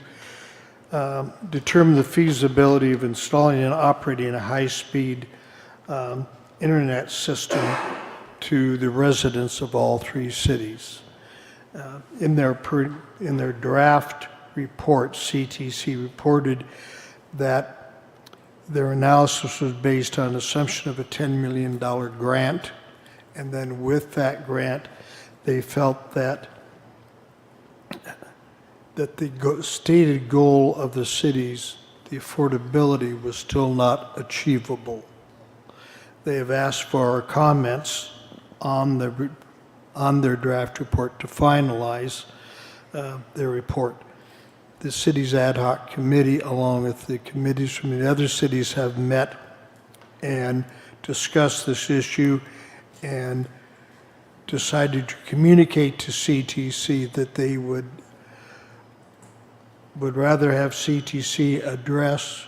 determine the feasibility of installing and operating a high-speed internet system to the residents of all three cities. In their draft report, CTC reported that their analysis was based on assumption of a $10 million grant, and then with that grant, they felt that the stated goal of the cities, the affordability, was still not achievable. They have asked for our comments on their draft report to finalize their report. The city's ad hoc committee, along with the committees from the other cities, have met and discussed this issue and decided to communicate to CTC that they would rather have CTC address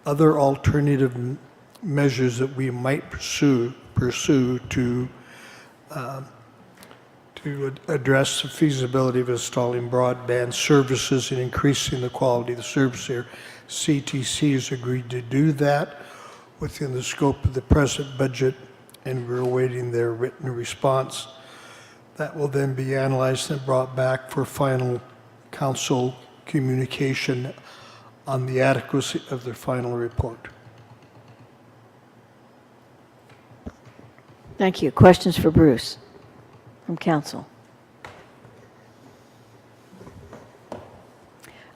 other alternative measures that we might pursue to address the feasibility of installing broadband services and increasing the quality of the service here. CTC has agreed to do that within the scope of the present budget, and we're awaiting their written response. That will then be analyzed and brought back for final council communication on the adequacy of their final report. Thank you. Questions for Bruce from council?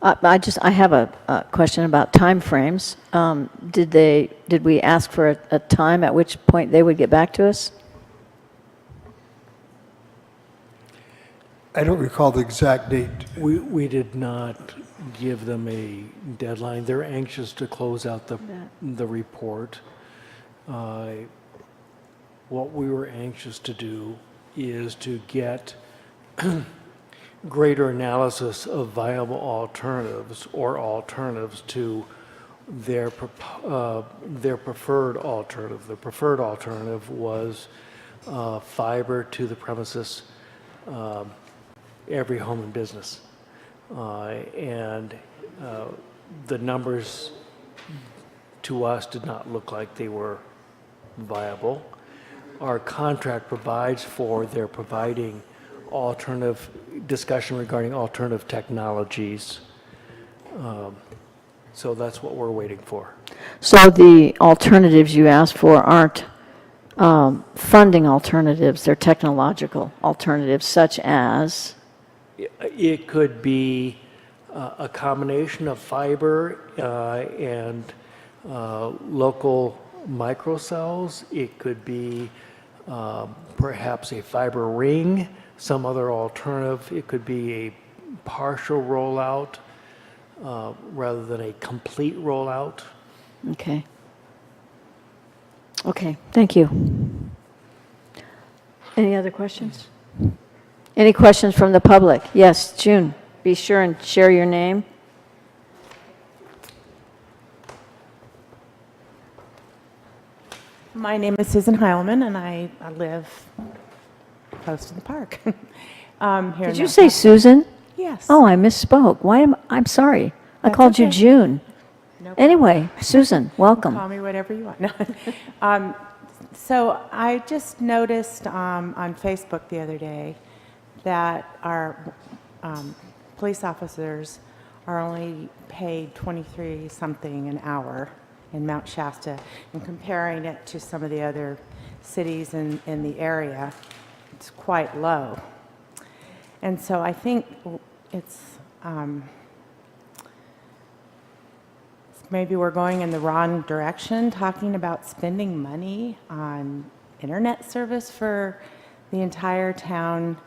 I have a question about timeframes. Did we ask for a time at which point they would get back to us? I don't recall the exact date. We did not give them a deadline. They're anxious to close out the report. What we were anxious to do is to get greater analysis of viable alternatives or alternatives to their preferred alternative. The preferred alternative was fiber to the premises, every home and business. And the numbers to us did not look like they were viable. Our contract provides for their providing alternative discussion regarding alternative technologies. So that's what we're waiting for. So the alternatives you asked for aren't funding alternatives, they're technological alternatives such as? It could be a combination of fiber and local microcells. It could be perhaps a fiber ring, some other alternative. It could be a partial rollout rather than a complete rollout. Okay. Okay, thank you. Any other questions? Any questions from the public? Yes, June, be sure and share your name. My name is Susan Heilman, and I live close to the park. Here Did in you say Napa. Susan? Yes. Oh, I misspoke. I'm sorry. I That's called you okay. June. No problem. Anyway, Susan, welcome. Call me whatever you want. No. So I just noticed on Facebook the other day that our police officers are only paid 23 something an hour in Mount Shasta, and comparing it to some of the other cities in the area, it's quite low. And so I think it's maybe we're going in the wrong direction, talking about spending money on internet service for the entire town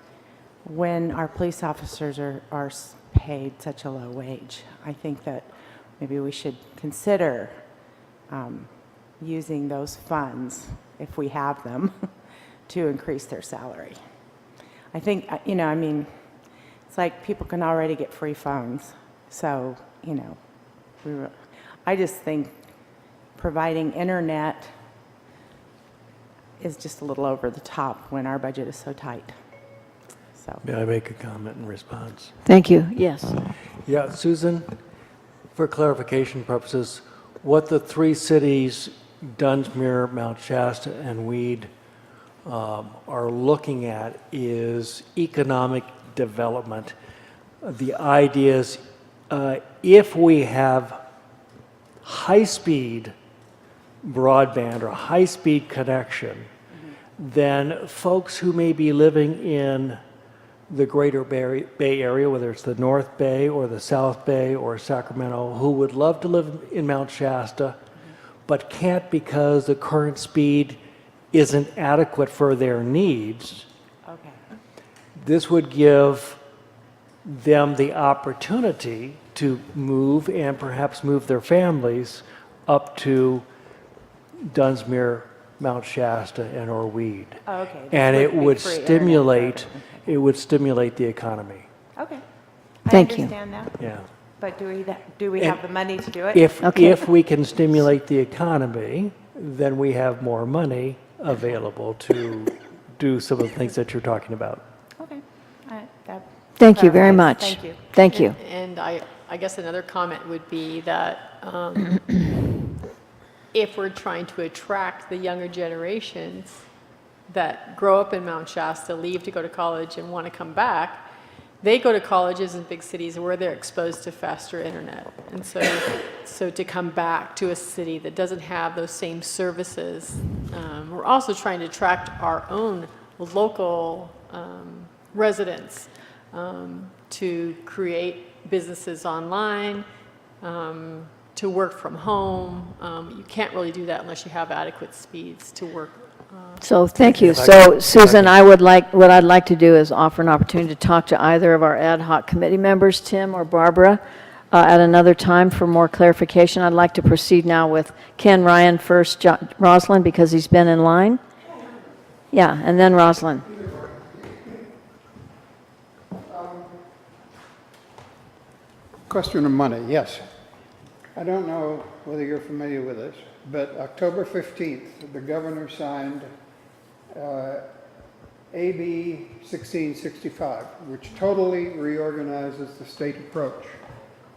when our police officers are paid such a low wage. I think that maybe we should consider using those funds, if we have them, to increase their salary. I think, I mean, it's like people can already get free phones. So, I just think providing internet is just a little over the top when our budget is so tight. So. May I make a comment in response? Thank you. Yes. Yeah, Susan, for clarification purposes, what the three cities, Dunsmuir, Mount Shasta, and Weed, are looking at is economic development. The idea is if we have high-speed broadband or high-speed connection, then folks who may be living in the greater Bay Area, whether it's the North Bay or the South Bay or Sacramento, who would love to live in Mount Shasta, but can't because the current speed isn't adequate for their needs. Okay. This would give them the opportunity to move and perhaps move their families up to Dunsmuir, Mount Shasta, and or Weed. Oh, okay. This And it be would free internet stimulate, service. it would stimulate the economy. Okay. Thank you. I understand that. Yeah. But do we have the money to do it? If we can stimulate the economy, then we have more money available to do some of the things that you're talking about. Okay. That Thank you very clarifies. much. Thank you. Thank you. And I guess another comment would be that if we're trying to attract the younger generations that grow up in Mount Shasta, leave to go to college and want to come back, they go to colleges in big cities where they're exposed to faster internet. And so to come back to a city that doesn't have those same services, we're also trying to attract our own local residents to create businesses online, to work from home. You can't really do that unless you have adequate speeds to work. So thank you. So Susan, what I'd like to do is offer an opportunity to talk to either of our ad hoc committee members, Tim or Barbara, at another time for more clarification. I'd like to proceed now with Ken Ryan first, Rosalind, because he's been in line. Yeah, and then Rosalind. Question of money, yes. I don't know whether you're familiar with this, but October 15th, the governor signed AB 1665, which totally reorganizes the state approach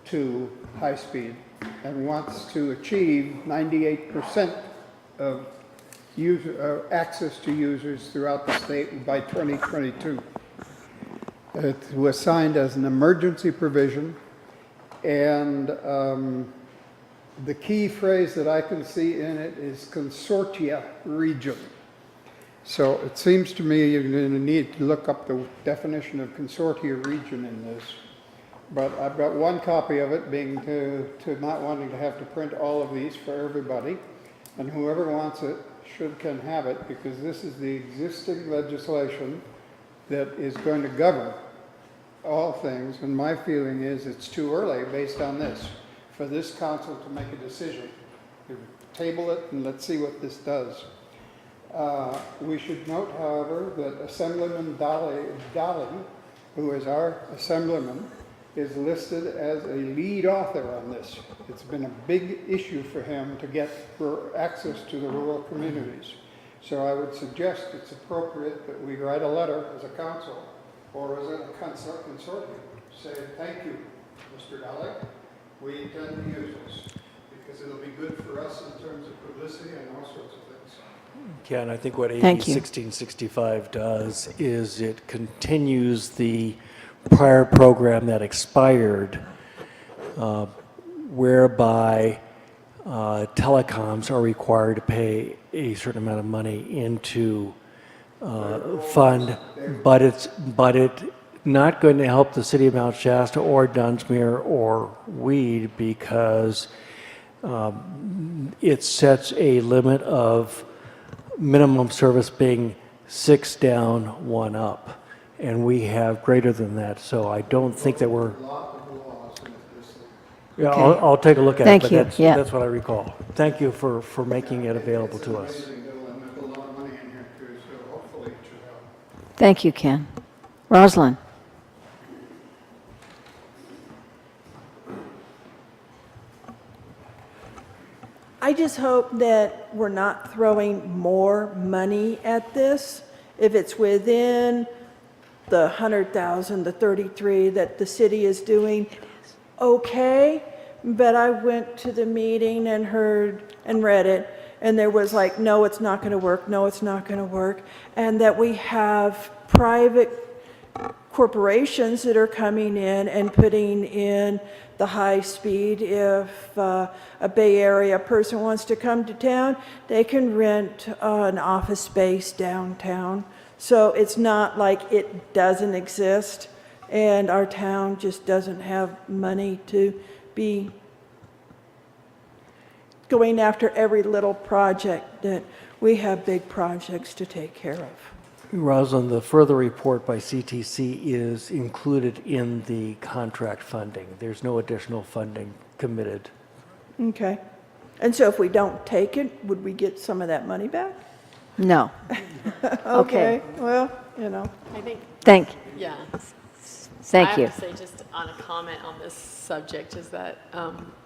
to high speed and wants to achieve 98% of access to users throughout the state by 2022. It was signed as an emergency provision, and the key phrase that I can see in it is consortia region. So it seems to me you're going to need to look up the definition of consortia region in this. But I've got one copy of it, being to not wanting to have to print all of these for everybody. And whoever wants it can have it, because this is the existing legislation that is going to govern all things. And my feeling is it's too early, based on this, for this council to make a decision. Table it and let's see what this does. We should note, however, that Assemblyman Dolly, who is our Assemblyman, is listed as a lead author on this. It's been a big issue for him to get access to the rural communities. So I would suggest it's appropriate that we write a letter as a council or as a consortium, say, thank you, Mr. Dolly. We intend to use this because it'll be good for us in terms of publicity and all sorts of things. Yeah, and I think what AB Thank you. 1665 does is it continues the prior program that expired, whereby telecoms are required to pay a certain amount of money into fund, but it's not going to help the city of Mount Shasta or Dunsmuir or Weed, because it sets a limit of minimum service being 6 down, 1 up. And we have greater than that, so I don't think that we're... Yeah, Okay. I'll take a look at Thank it, you. but Yeah. that's what I recall. Thank you for making it available to us. Thank you, Ken. Rosalind. I just hope that we're not throwing more money at this. If it's within the 100,000, the 33 that the city is doing, okay. But I went to the meeting and heard and read it, and there was like, no, it's not going to work, no, it's not going to work. And that we have private corporations that are coming in and putting in the high speed. If a Bay Area person wants to come to town, they can rent an office space downtown. So it's not like it doesn't exist, and our town just doesn't have money to be going after every little project. That we have big projects to take care of. Rosalind, the further report by CTC is included in the contract funding. There's no additional funding committed. Okay. And so if we don't take it, would we get some of that money back? No. Okay. Well, you know. I think, Thank you. yeah. Thank you. I have to say, just on a comment on this subject, is that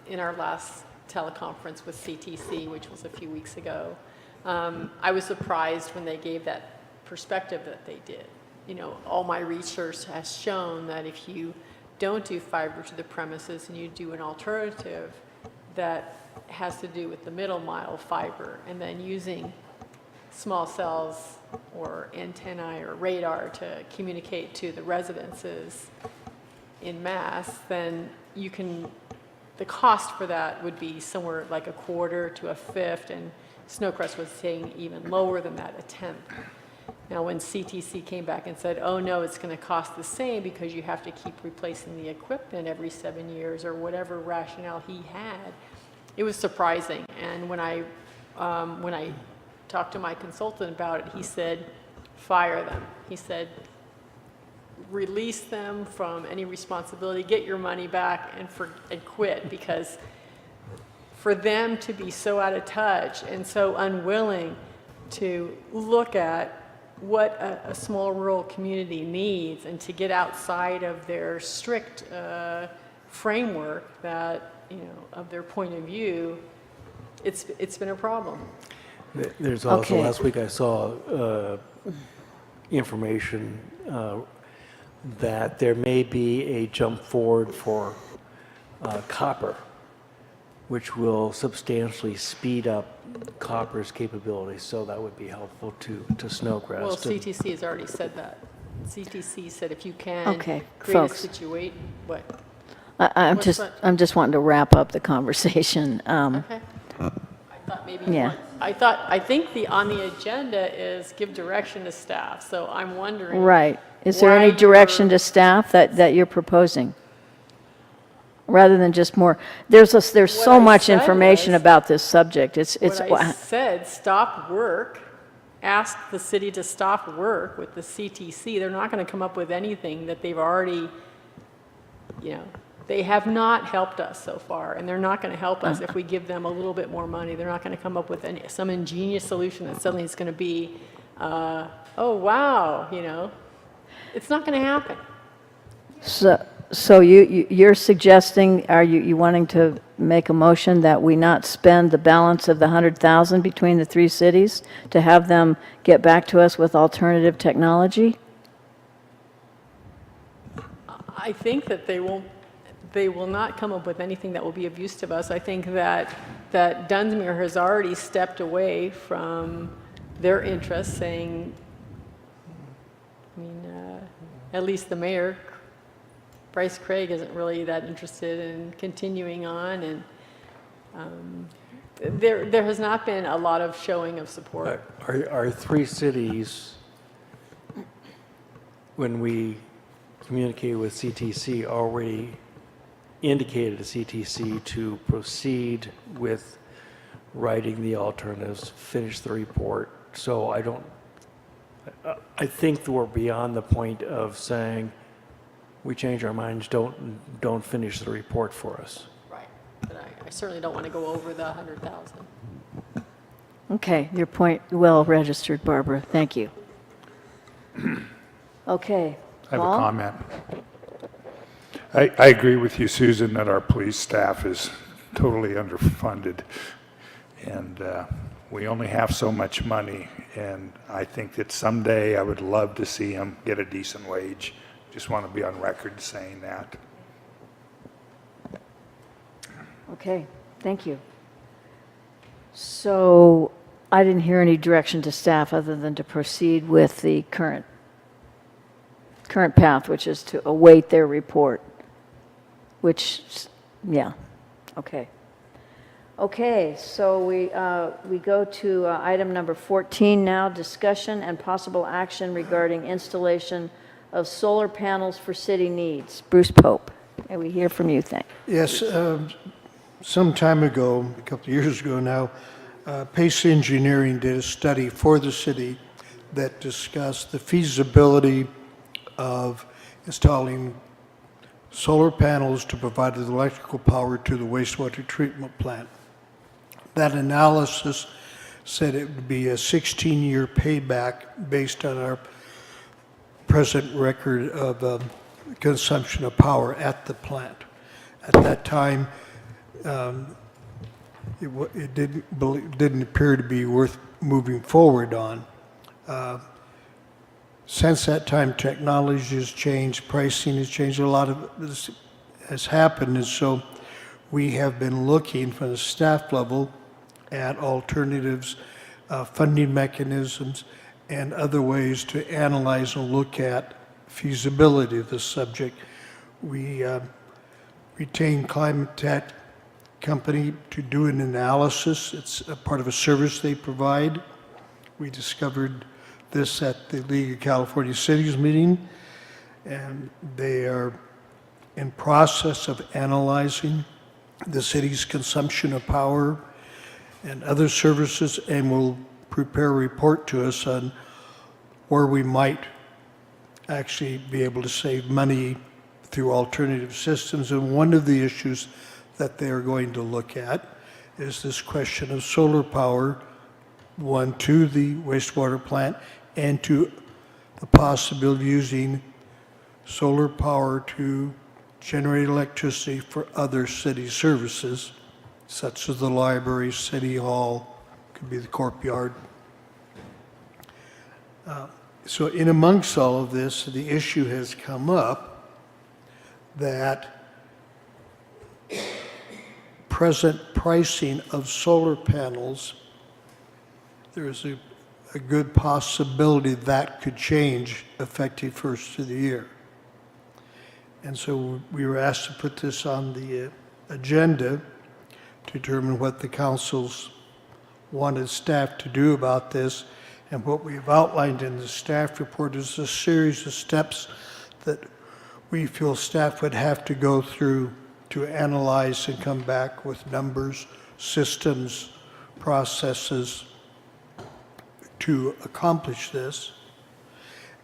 in our last teleconference with CTC, which was a few weeks ago. I was surprised when they gave that perspective that they did. You know, all my research has shown that if you don't do fiber to the premises and you do an alternative that has to do with the middle mile fiber and then using small cells or antennae or radar to communicate to the residences in mass, then you can, the cost for that would be somewhere like a quarter to a fifth, and Snowcrest was saying even lower than that, a tenth. Now, when CTC came back and said, oh no, it's going to cost the same because you have to keep replacing the equipment every 7 years or whatever rationale he had, it was surprising. And when I talked to my consultant about it, he said, fire them. He said, release them from any responsibility, get your money back, and quit, because for them to be so out of touch and so unwilling to look at what a small rural community needs and to get outside of their strict framework that, you know, of their point of view, it's been a problem. There's also, Okay. last week I saw information that there may be a jump forward for copper, which will substantially speed up copper's capabilities, so that would be helpful to Snowcrest. Well, CTC has already said that. CTC said if you can Okay, create folks. a situation, what? I'm What's just, that? I'm just wanting to wrap up the conversation. Okay. I thought maybe Yeah. I think on the agenda is give direction to staff, so I'm wondering. Right. Is there any why direction you're- to staff that you're proposing? Rather than just more, there's so I much said information was- about this subject. It's, What I said, stop work, ask the city to stop work with the CTC. They're not going to come up with anything that they've already, you know, they have not helped us so far, and they're not going to help us if we give them a little bit more money. They're not going to come up with some ingenious solution that suddenly is going to be, oh, wow, you know. It's not going to happen. So you're suggesting, are you wanting to make a motion that we not spend the balance of the 100,000 between the three cities to have them get back to us with alternative technology? I think that they will not come up with anything that will be of use to us. I think that Dunsmuir has already stepped away from their interests, saying, I mean, at least the mayor, Bryce Craig, isn't really that interested in continuing on, and there has not been a lot of showing of support. Our three cities, when we communicated with CTC, already indicated to CTC to proceed with writing the alternatives, finish the report. So I think that we're beyond the point of saying, we change our minds, don't finish the report for us. Right, but I certainly don't want to go over the 100,000. Okay, your point well registered, Barbara. Thank you. Okay. I have a Paul? comment. I agree with you, Susan, that our police staff is totally underfunded. And we only have so much money. And I think that someday I would love to see them get a decent wage. Just want to be on record saying that. Okay, thank you. So I didn't hear any direction to staff other than to proceed with the current path, which is to await their report, which, yeah, okay. Okay, so we go to item number 14 now, discussion and possible action regarding installation of solar panels for city needs. Bruce Pope, may we hear from you, thank you. Yes, some time ago, a couple of years ago now, Pace Engineering did a study for the city that discussed the feasibility of installing solar panels to provide the electrical power to the wastewater treatment plant. That analysis said it would be a 16-year payback based on our present record of consumption of power at the plant. At that time, it didn't appear to be worth moving forward on. Since that time, technology has changed, pricing has changed, a lot of this has happened, and so we have been looking from the staff level at alternatives, funding mechanisms, and other ways to analyze and look at feasibility of the subject. We retained Climate Tech Company to do an analysis. It's a part of a service they provide. We discovered this at the League of California Cities meeting, and they are in process of analyzing the city's consumption of power and other services, and will prepare a report to us on where we might actually be able to save money through alternative systems. And one of the issues that they are going to look at is this question of solar power, one, to the wastewater plant, and to the possibility of using solar power to generate electricity for other city services, such as the library, city hall, could be the courtyard. So in amongst all of this, the issue has come up that present pricing of solar panels, there is a good possibility that could change effective first of the year. And so we were asked to put this on the agenda to determine what the councils wanted staff to do about this. And what we've outlined in the staff report is a series of steps that we feel staff would have to go through to analyze and come back with numbers, systems, processes to accomplish this,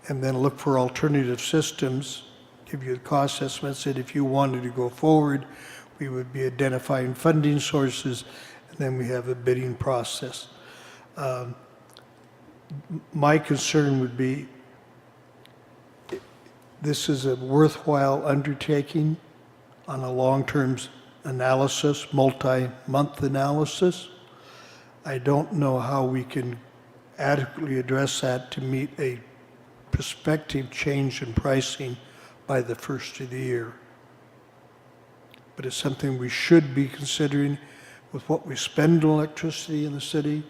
and then look for alternative systems, give you the cost estimates, and if you wanted to go forward, we would be identifying funding sources, and then we have a bidding process. My concern would be, this is a worthwhile undertaking on a long-term analysis, multi-month analysis. I don't know how we can adequately address that to meet a prospective change in pricing by the first of the year. But it's something we should be considering with what we spend on electricity in the city,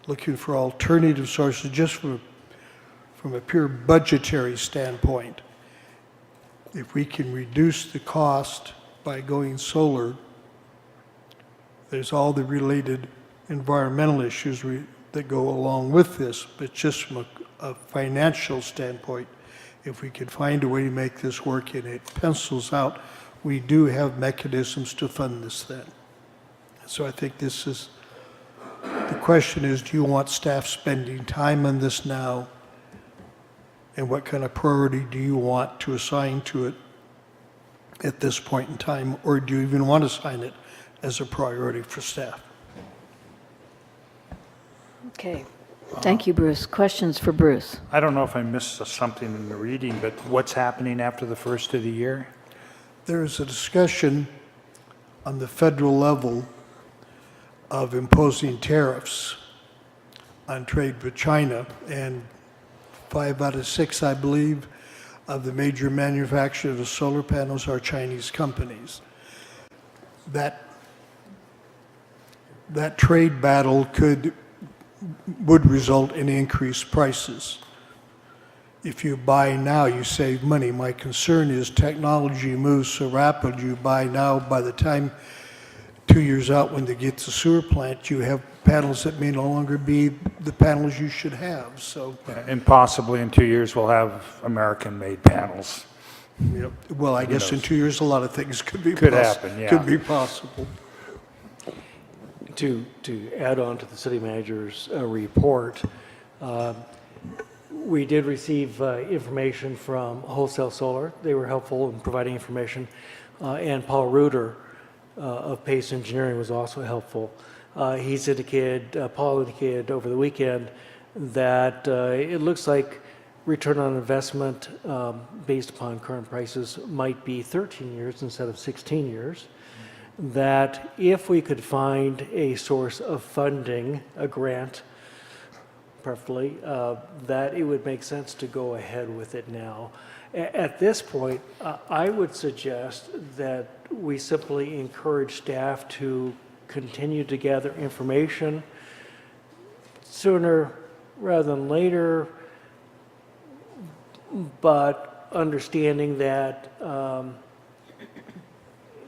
looking for alternative sources just from a pure budgetary standpoint. If we can reduce the cost by going solar, there's all the related environmental issues that go along with this, but just from a financial standpoint, if we could find a way to make this work and it pencils out, we do have mechanisms to fund this then. So I think this is, the question is, do you want staff spending time on this now? And what kind of priority do you want to assign to it at this point in time? Or do you even want to assign it as a priority for staff? Okay. Thank you, Bruce. Questions for Bruce? I don't know if I missed something in the reading, but what's happening after the first of the year? There is a discussion on the federal level of imposing tariffs on trade with China, and 5 out of 6, I believe, of the major manufacturers of solar panels are Chinese companies. That trade battle would result in increased prices. If you buy now, you save money. My concern is technology moves so rapidly. You buy now, by the time 2 years out when they get to the sewer plant, you have panels that may no longer be the panels you should have. So, And possibly in 2 years, we'll have American-made panels. well, I guess in 2 years, a lot of things could happen, yeah. Could be possible. To add on to the city manager's report, we did receive information from Wholesale Solar. They were helpful in providing information. And Paul Reuter of Pace Engineering was also helpful. Paul indicated over the weekend that it looks like return on investment based upon current prices might be 13 years instead of 16 years. that if we could find a source of funding, a grant, preferably, that it would make sense to go ahead with it now. At this point, I would suggest that we simply encourage staff to continue to gather information sooner rather than later, but understanding that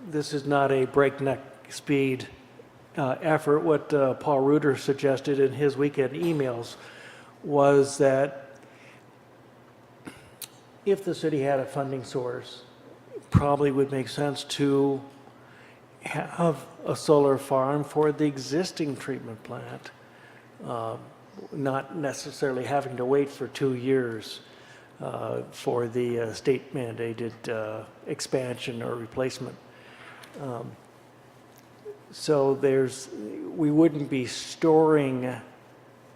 this is not a breakneck speed effort. What Paul Reuter suggested in his weekend emails was that if the city had a funding source, it probably would make sense to have a solar farm for the existing treatment plant, not necessarily having to wait for 2 years for the state mandated expansion or replacement. So we wouldn't be storing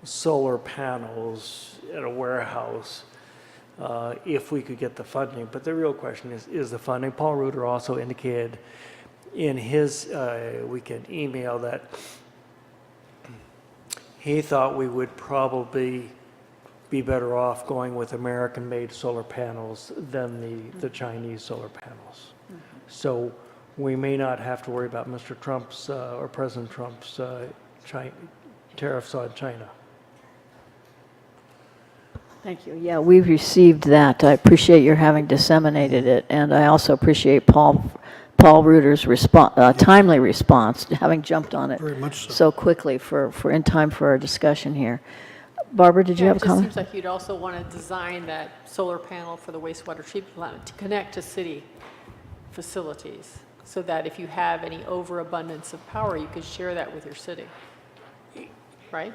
solar panels at a warehouse if we could get the funding. But the real question is the funding. Paul Reuter also indicated in his weekend email that he thought we would probably be better off going with American-made solar panels than the Chinese solar panels. So we may not have to worry about Mr. Trump's or President Trump's tariffs on China. Thank you. Yeah, we've received that. I appreciate your having disseminated it, and I also appreciate Paul Reuter's timely response, having jumped on it Very much so quickly for in time for our discussion here. Barbara, did you have a comment? It just seems like you'd also want to design that solar panel for the wastewater treatment plant to connect to city facilities, so that if you have any overabundance of power, you could share that with your city, right?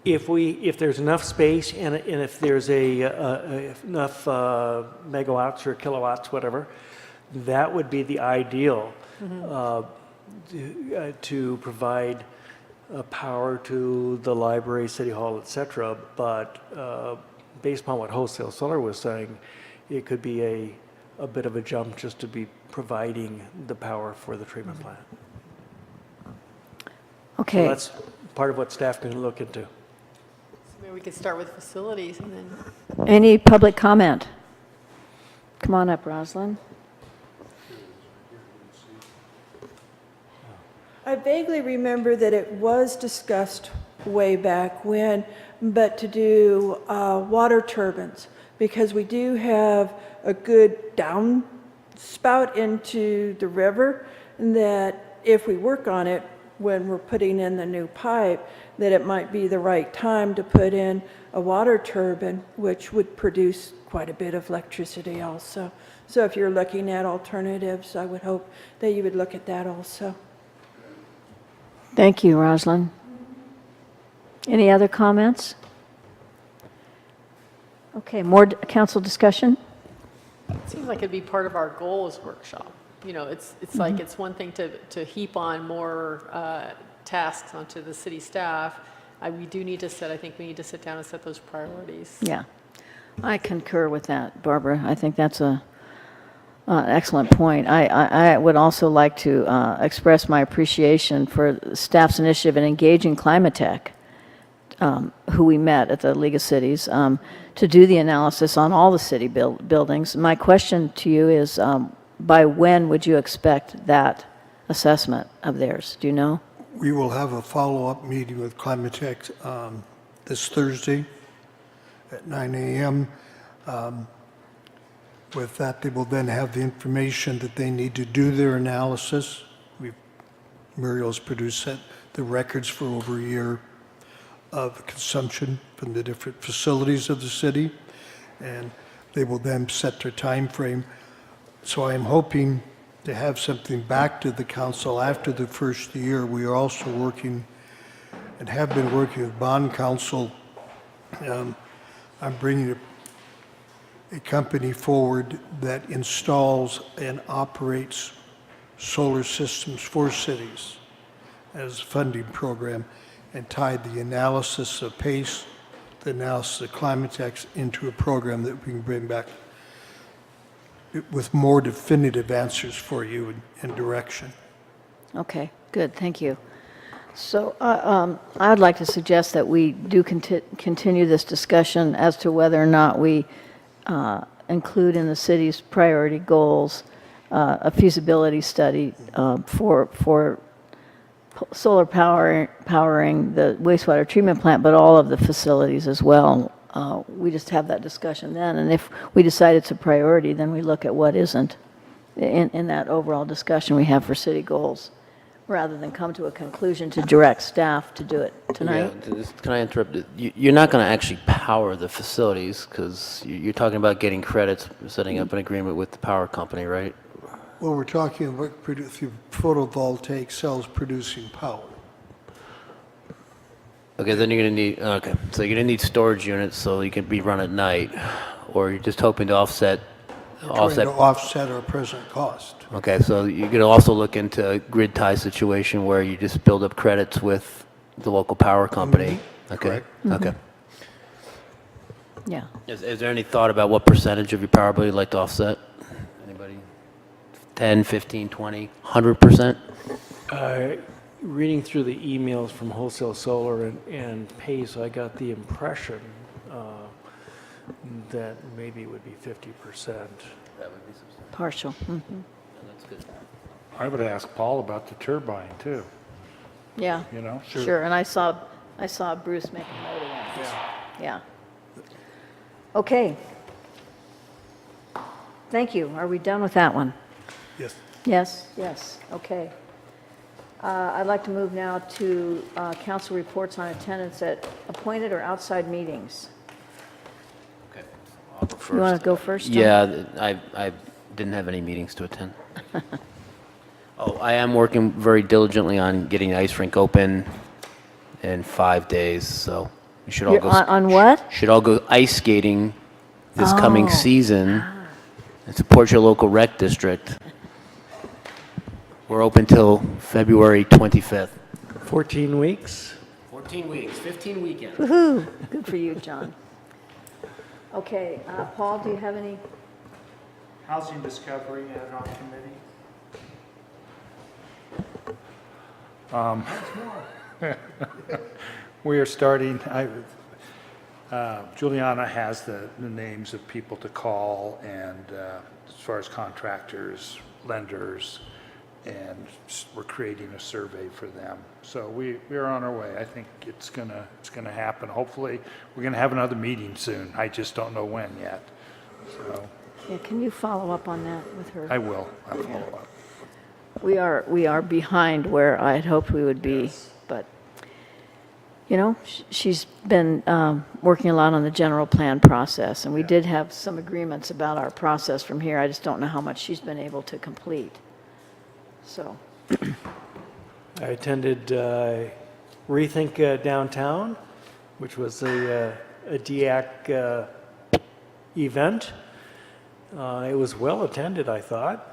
If there's enough space and if there's enough megawatts or kilowatts, whatever, that would be the ideal to provide power to the library, city hall, etc. But based upon what Wholesale Solar was saying, it could be a bit of a jump just to be providing the power for the treatment plant. Okay. So that's part of what staff can look into. Maybe we could start with facilities and then. Any public comment? Come on up, Rosalind. I vaguely remember that it was discussed way back when, but to do water turbines, because we do have a good downspout into the river, and that if we work on it when we're putting in the new pipe, that it might be the right time to put in a water turbine, which would produce quite a bit of electricity also. So if you're looking at alternatives, I would hope that you would look at that also. Thank you, Rosalind. Any other comments? Okay, more council discussion? It seems like it'd be part of our goals workshop. You know, it's like it's one thing to heap on more tasks onto the city staff. We do need to I think we need to sit down and set those priorities. Yeah, I concur with that, Barbara. I think that's an excellent point. I would also like to express my appreciation for staff's initiative in engaging Climate Tech, who we met at the League of Cities, to do the analysis on all the city buildings. My question to you is, by when would you expect that assessment of theirs? Do you know? We will have a follow-up meeting with Climate Tech this Thursday at 9 a.m. With that, they will then have the information that they need to do their analysis. Muriel's produced the records for over a year of consumption from the different facilities of the city, and they will then set their time frame. So I am hoping to have something back to the council after the first year. We are also working and have been working with bond counsel. I'm bringing a company forward that installs and operates solar systems for cities as a funding program, and tied the analysis of PACE, the analysis of climate tax into a program that we can bring back with more definitive answers for you and direction. Okay, good, thank you. So I would like to suggest that we do continue this discussion as to whether or not we include in the city's priority goals a feasibility study for solar powering the wastewater treatment plant, but all of the facilities as well. We just have that discussion then, and if we decide it's a priority, then we look at what isn't in that overall discussion we have for city goals, rather than come to a conclusion to direct staff to do it tonight. Yeah, can I interrupt? You're not going to actually power the facilities because you're talking about getting credits, setting up an agreement with the power company, right? Well, we're talking about photovoltaic cells producing power. Okay, then you're going to need, okay, so you're going to need storage units so you can be run at night, or you're just hoping to offset. Trying to offset our present cost. Okay, so you're going to also look into a grid tie situation where you just build up credits with the local power company. Okay, Correct. okay. Yeah. Is there any thought about what percentage of your power bill you'd like to offset? Anybody? 10, 15, 20, 100%? Reading through the emails from Wholesale Solar and Pace, I got the impression that maybe it would be 50%. That would be substantial. Partial. That's good. I would ask Paul about the turbine, too. Yeah. You know? Sure, and I saw Bruce make a note of that. Yeah. Okay. Thank you. Are we done with that one? Yes. Yes, yes, okay. I'd like to move now to council reports on attendance at appointed or outside meetings. Okay. I'll go first. You want to go first, John? Yeah, I didn't have any meetings to attend. Oh, I am working very diligently on getting the ice rink open in 5 days, so we should all You're go. on what? Should all go ice skating this coming Oh. season and support your local rec district. We're open till February 25th. 14 weeks? 14 weeks, 15 weekends. Woohoo! Good for you, John. Okay, Paul, do you have any? Housing Discovery Ad hoc Committee. We are starting, Juliana has the names of people to call, and as far as contractors, lenders, and we're creating a survey for them. So we are on our way. I think it's gonna happen. Hopefully, we're gonna have another meeting soon. I just don't know when yet. So Yeah, can you follow up on that with her? I will. I'll follow up. We are behind where I had hoped we would be, but, you know, she's been working a lot on the general plan process, and we did have some agreements about our process from here. I just don't know how much she's been able to complete. So, I attended Rethink Downtown, which was a DEAC event. It was well attended, I thought,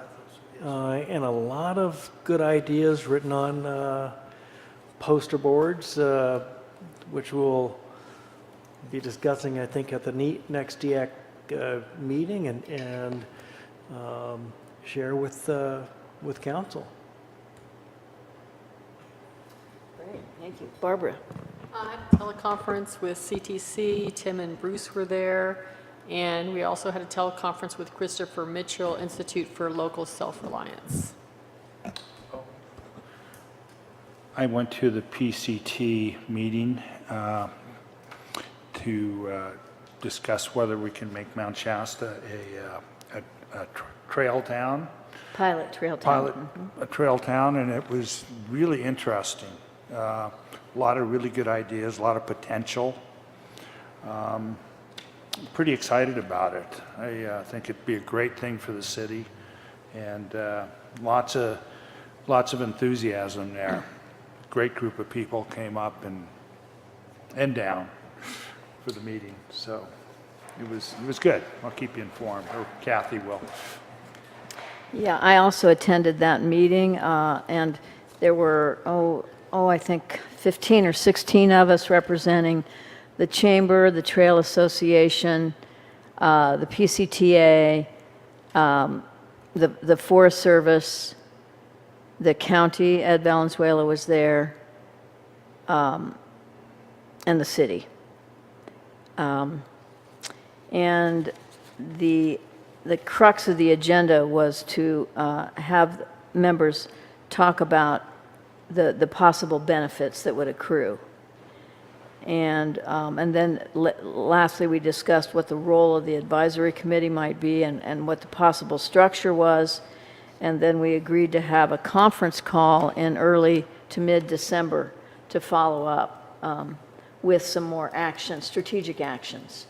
and a lot of good ideas written on poster boards, which we'll be discussing, I think, at the next DEAC meeting and share with council. great, thank you. Barbara? I had a teleconference with CTC. Tim and Bruce were there. And we also had a teleconference with Christopher Mitchell, Institute for Local Self-Reliance. I went to the PCT meeting to discuss whether we can make Mount Shasta a trail town. Pilot trail town. A trail town, and it was really interesting. A lot of really good ideas, a lot of potential. Pretty excited about it. I think it'd be a great thing for the city, and lots of enthusiasm there. Great group of people came up and down for the meeting, so it was good. I'll keep you informed, or Kathy will. Yeah, I also attended that meeting, and there were, I think 15 or 16 of us representing the Chamber, the Trail Association, the PCTA, the Forest Service, the county, Ed Valenzuela was there, and the city. And the crux of the agenda was to have members talk about the possible benefits that would accrue. And then lastly, we discussed what the role of the advisory committee might be and what the possible structure was. And then we agreed to have a conference call in early to mid-December to follow up with some more action, strategic actions,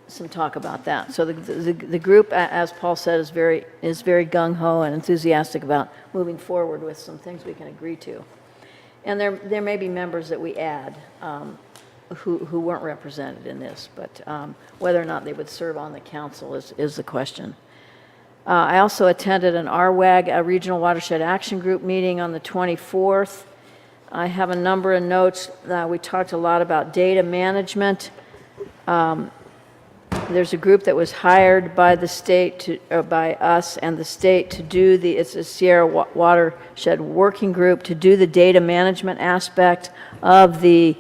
some talk about that. So the group, as Paul said, is very gung-ho and enthusiastic about moving forward with some things we can agree to. And there may be members that we add who weren't represented in this, but whether or not they would serve on the council is the question. I also attended an RWAG, a Regional Watershed Action Group meeting on the 24th. I have a number of notes. We talked a lot about data management. There's a group that was hired by the state, by us and the state to do it's a Sierra Watershed Working Group to do the data management aspect of the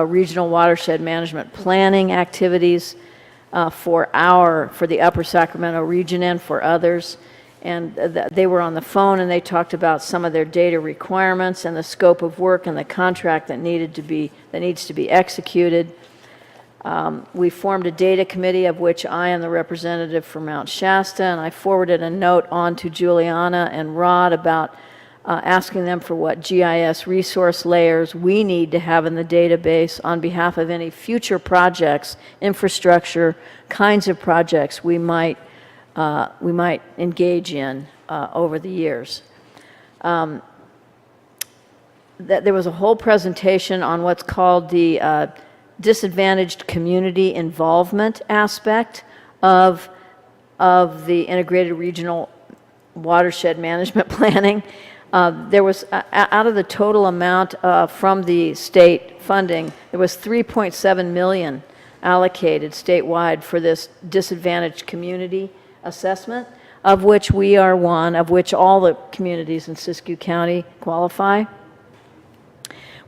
regional watershed management planning activities for the Upper Sacramento region and for others. And they were on the phone and they talked about some of their data requirements and the scope of work and the contract that needs to be executed. We formed a data committee of which I am the representative for Mount Shasta, and I forwarded a note on to Juliana and Rod about asking them for what GIS resource layers we need to have in the database on behalf of any future projects, infrastructure, kinds of projects we might engage in over the years. There was a whole presentation on what's called the disadvantaged community involvement aspect of the integrated regional watershed management planning. There was, out of the total amount from the state funding, there was $3.7 million allocated statewide for this disadvantaged community assessment, of which we are one, of which all the communities in Siskiyou County qualify.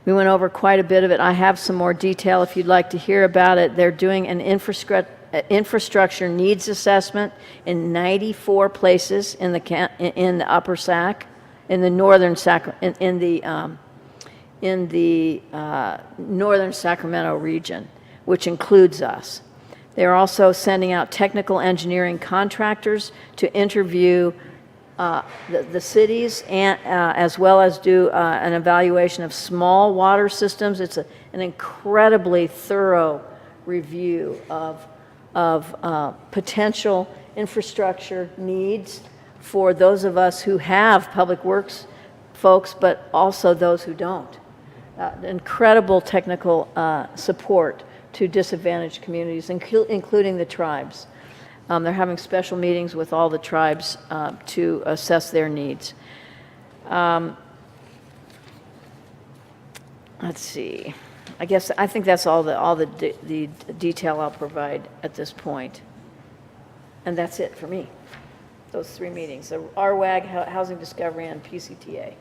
We went over quite a bit of it. I have some more detail if you'd like to hear about it. They're doing an infrastructure needs assessment in 94 places in the Upper Sac, in the northern northern Sacramento region, which includes us. They're also sending out technical engineering contractors to interview the cities, and as well as do an evaluation of small water systems. It's an incredibly thorough review of potential infrastructure needs for those of us who have public works folks, but also those who don't. Incredible technical support to disadvantaged communities, including the tribes. They're having special meetings with all the tribes to assess their needs. Let's see. I think that's all the detail I'll provide at this point. And that's it for me. Those three meetings, the RWAG, Housing Discovery, and PCTA.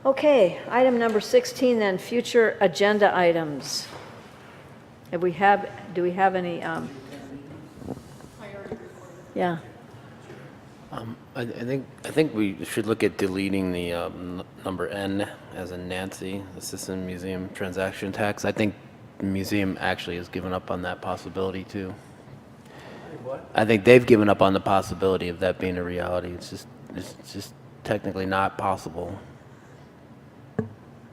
Okay, item number 16 then, future agenda items. Do we have any? Yeah. I think we should look at deleting the number N as in Nancy, the System Museum Transaction Tax. I think the museum actually has given up on that possibility too. What? I think they've given up on the possibility of that being a reality. It's just technically not possible.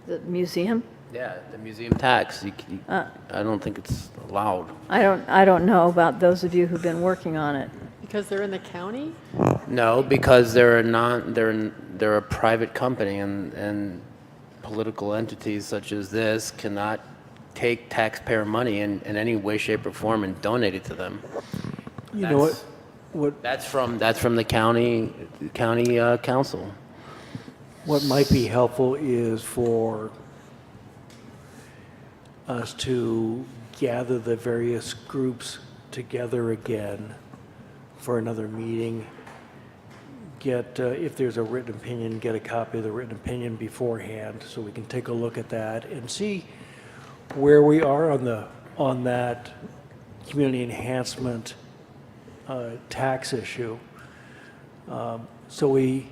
The museum? Yeah, the museum tax. I don't think it's allowed. I don't know about those of you who've been working on it. Because they're in the county? No, because they're a private company, and political entities such as this cannot take taxpayer money in any way, shape, or form and donate it to them. You know what? That's from the county council. What might be helpful is for us to gather the various groups together again for another meeting, get, if there's a written opinion, get a copy of the written opinion beforehand so we can take a look at that and see where we are on that community enhancement tax issue. So we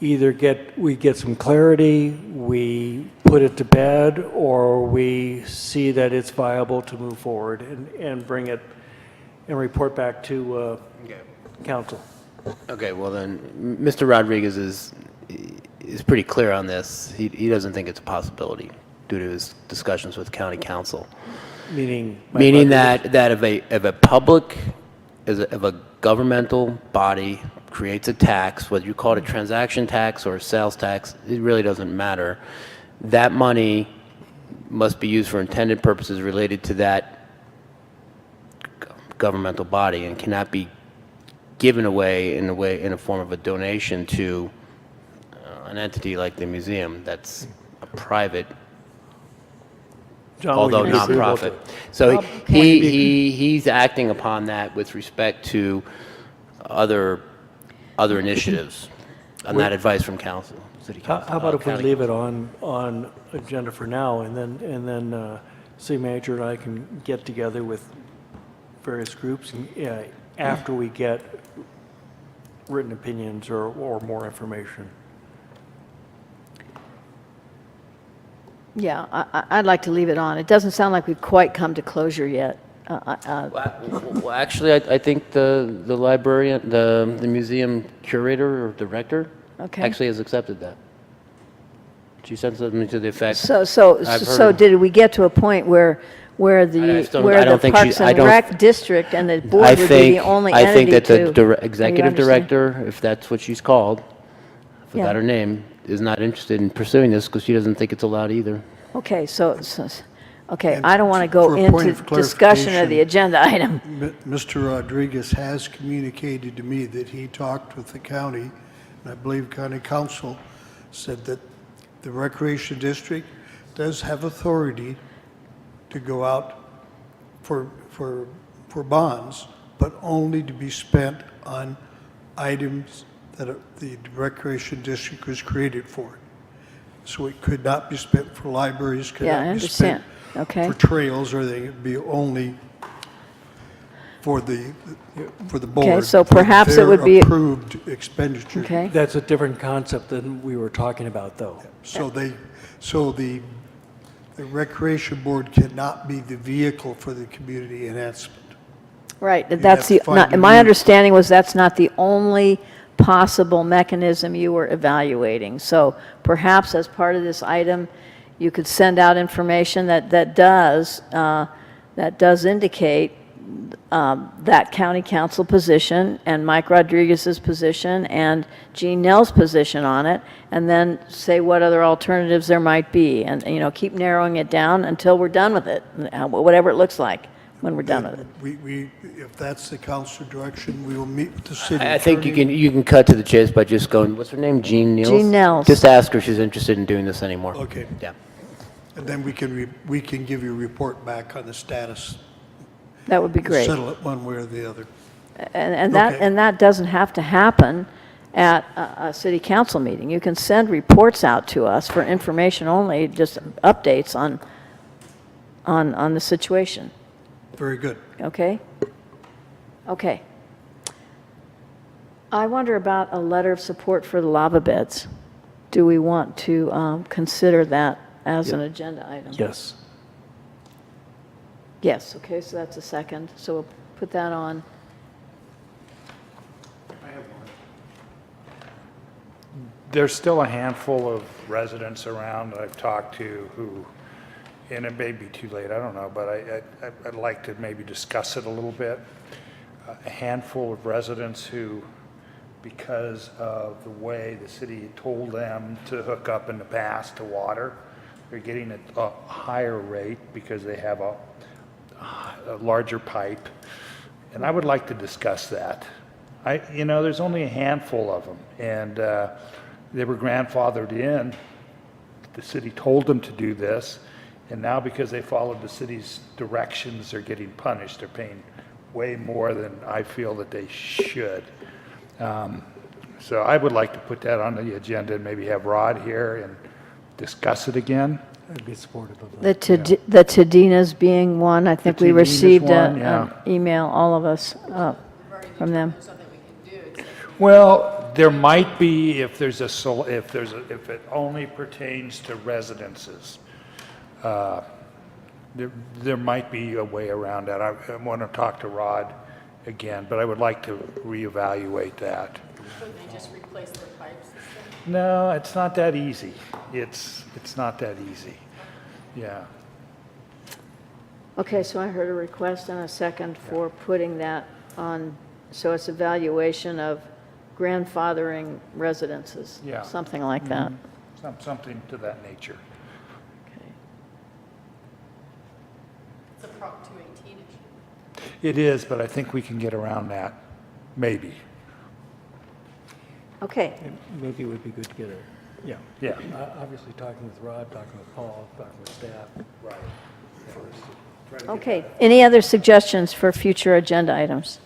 either get some clarity, we put it to bed, or we see that it's viable to move forward and bring it and report back to council. Okay, well then, Mr. Rodriguez is pretty clear on this. He doesn't think it's a possibility due to his discussions with county council. Meaning that if a public, if a governmental body creates a tax, whether you call it a transaction tax or a sales tax, it really doesn't matter. That money must be used for intended purposes related to that governmental body and cannot be given away in a form of a donation to an entity like the museum that's a private, John, although would you agree nonprofit. with it? So he's acting upon that with respect to other initiatives, on that advice from council, city council. How about if we county leave it on agenda for now, and then city manager and I can get together with various groups and, after we get written opinions or more information. Yeah, I'd like to leave it on. It doesn't sound like we've quite come to closure yet. Well, actually, I think the librarian, the museum curator or director Okay. actually has accepted that. She said something to the effect. So did we get to a point where the Parks and Rec district and the board would be the only entity I think that the Are you executive understand? director, if that's what she's called, I forgot Yeah. her name, is not interested in pursuing this because she doesn't think it's allowed either. Okay, okay, And I don't want to for go a point into of discussion of the agenda item. Mr. Rodriguez has communicated to me that he talked with the county, and I believe county council said that the recreation district does have authority to go out for bonds, but only to be spent on items that the recreation district was created for. So it could not be spent for libraries, could Yeah, I not be spent understand. Okay. for trails, or they would be only for the board. Okay, so for perhaps it would be- their approved expenditure. Okay. That's a different concept than we were talking about, though. So the recreation board cannot be the vehicle for the community enhancement. Right, You'd that's have to find a my new- understanding was that's not the only possible mechanism you were evaluating. So perhaps as part of this item, you could send out information that does indicate that county council position and Mike Rodriguez's position and Jean Nell's position on it, and then say what other alternatives there might be, and keep narrowing it down until we're done with it, whatever it looks like when we're done with it. We, if that's the council direction, we will meet with the city I think attorney. you can cut to the chase by just going, what's her name, Jean Niels? Jean Nels. Just ask her if she's interested in doing this anymore. Okay. Yeah. And then we can give you a report back on the status. That would be great. Settle it one way or the other. And Okay. that doesn't have to happen at a city council meeting. You can send reports out to us for information only, just updates on the situation. Very good. Okay? Okay. I wonder about a letter of support for the lava beds. Do we want to consider that as an agenda item? Yes. Yes, okay, so that's a second. So we'll put that on. There's still a handful of residents around that I've talked to who, and it may be too late, I don't know, but I'd like to maybe discuss it a little bit. A handful of residents who, because of the way the city told them to hook up in the past to water, they're getting a higher rate because they have a larger pipe. And I would like to discuss that. There's only a handful of them, and they were grandfathered in. The city told them to do this, and now because they followed the city's directions, they're getting punished. They're paying way more than I feel that they should. So I would like to put that on the agenda and maybe have Rod here and discuss it again. I'd be supportive of The that. the Tadinas being one, I think we Tadinas received one, yeah. an email, all of us, from them. Well, there might be if there's if it only pertains to residences. There might be a way around that. I want to talk to Rod again, but I would like to reevaluate that. Couldn't they just replace their pipes? No, it's not that easy. It's not that easy. Yeah. Okay, so I heard a request and a second for putting that on, so it's evaluation of grandfathering residences. Yeah. Something like that. Something to that nature. Okay. It's a Prop 218 issue. It is, but I think we can get around that, maybe. Okay, Maybe it would be good to get a, yeah. Yeah. Obviously, talking with Rod, talking with Paul, talking with staff. Right. First. okay. Any other suggestions for future agenda items?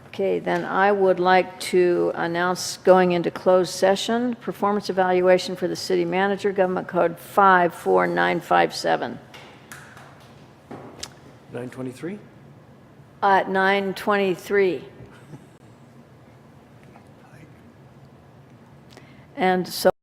Okay, then I would like to announce going into closed session, performance evaluation for the city manager, government code 54957. 9:23? At 9:23. And so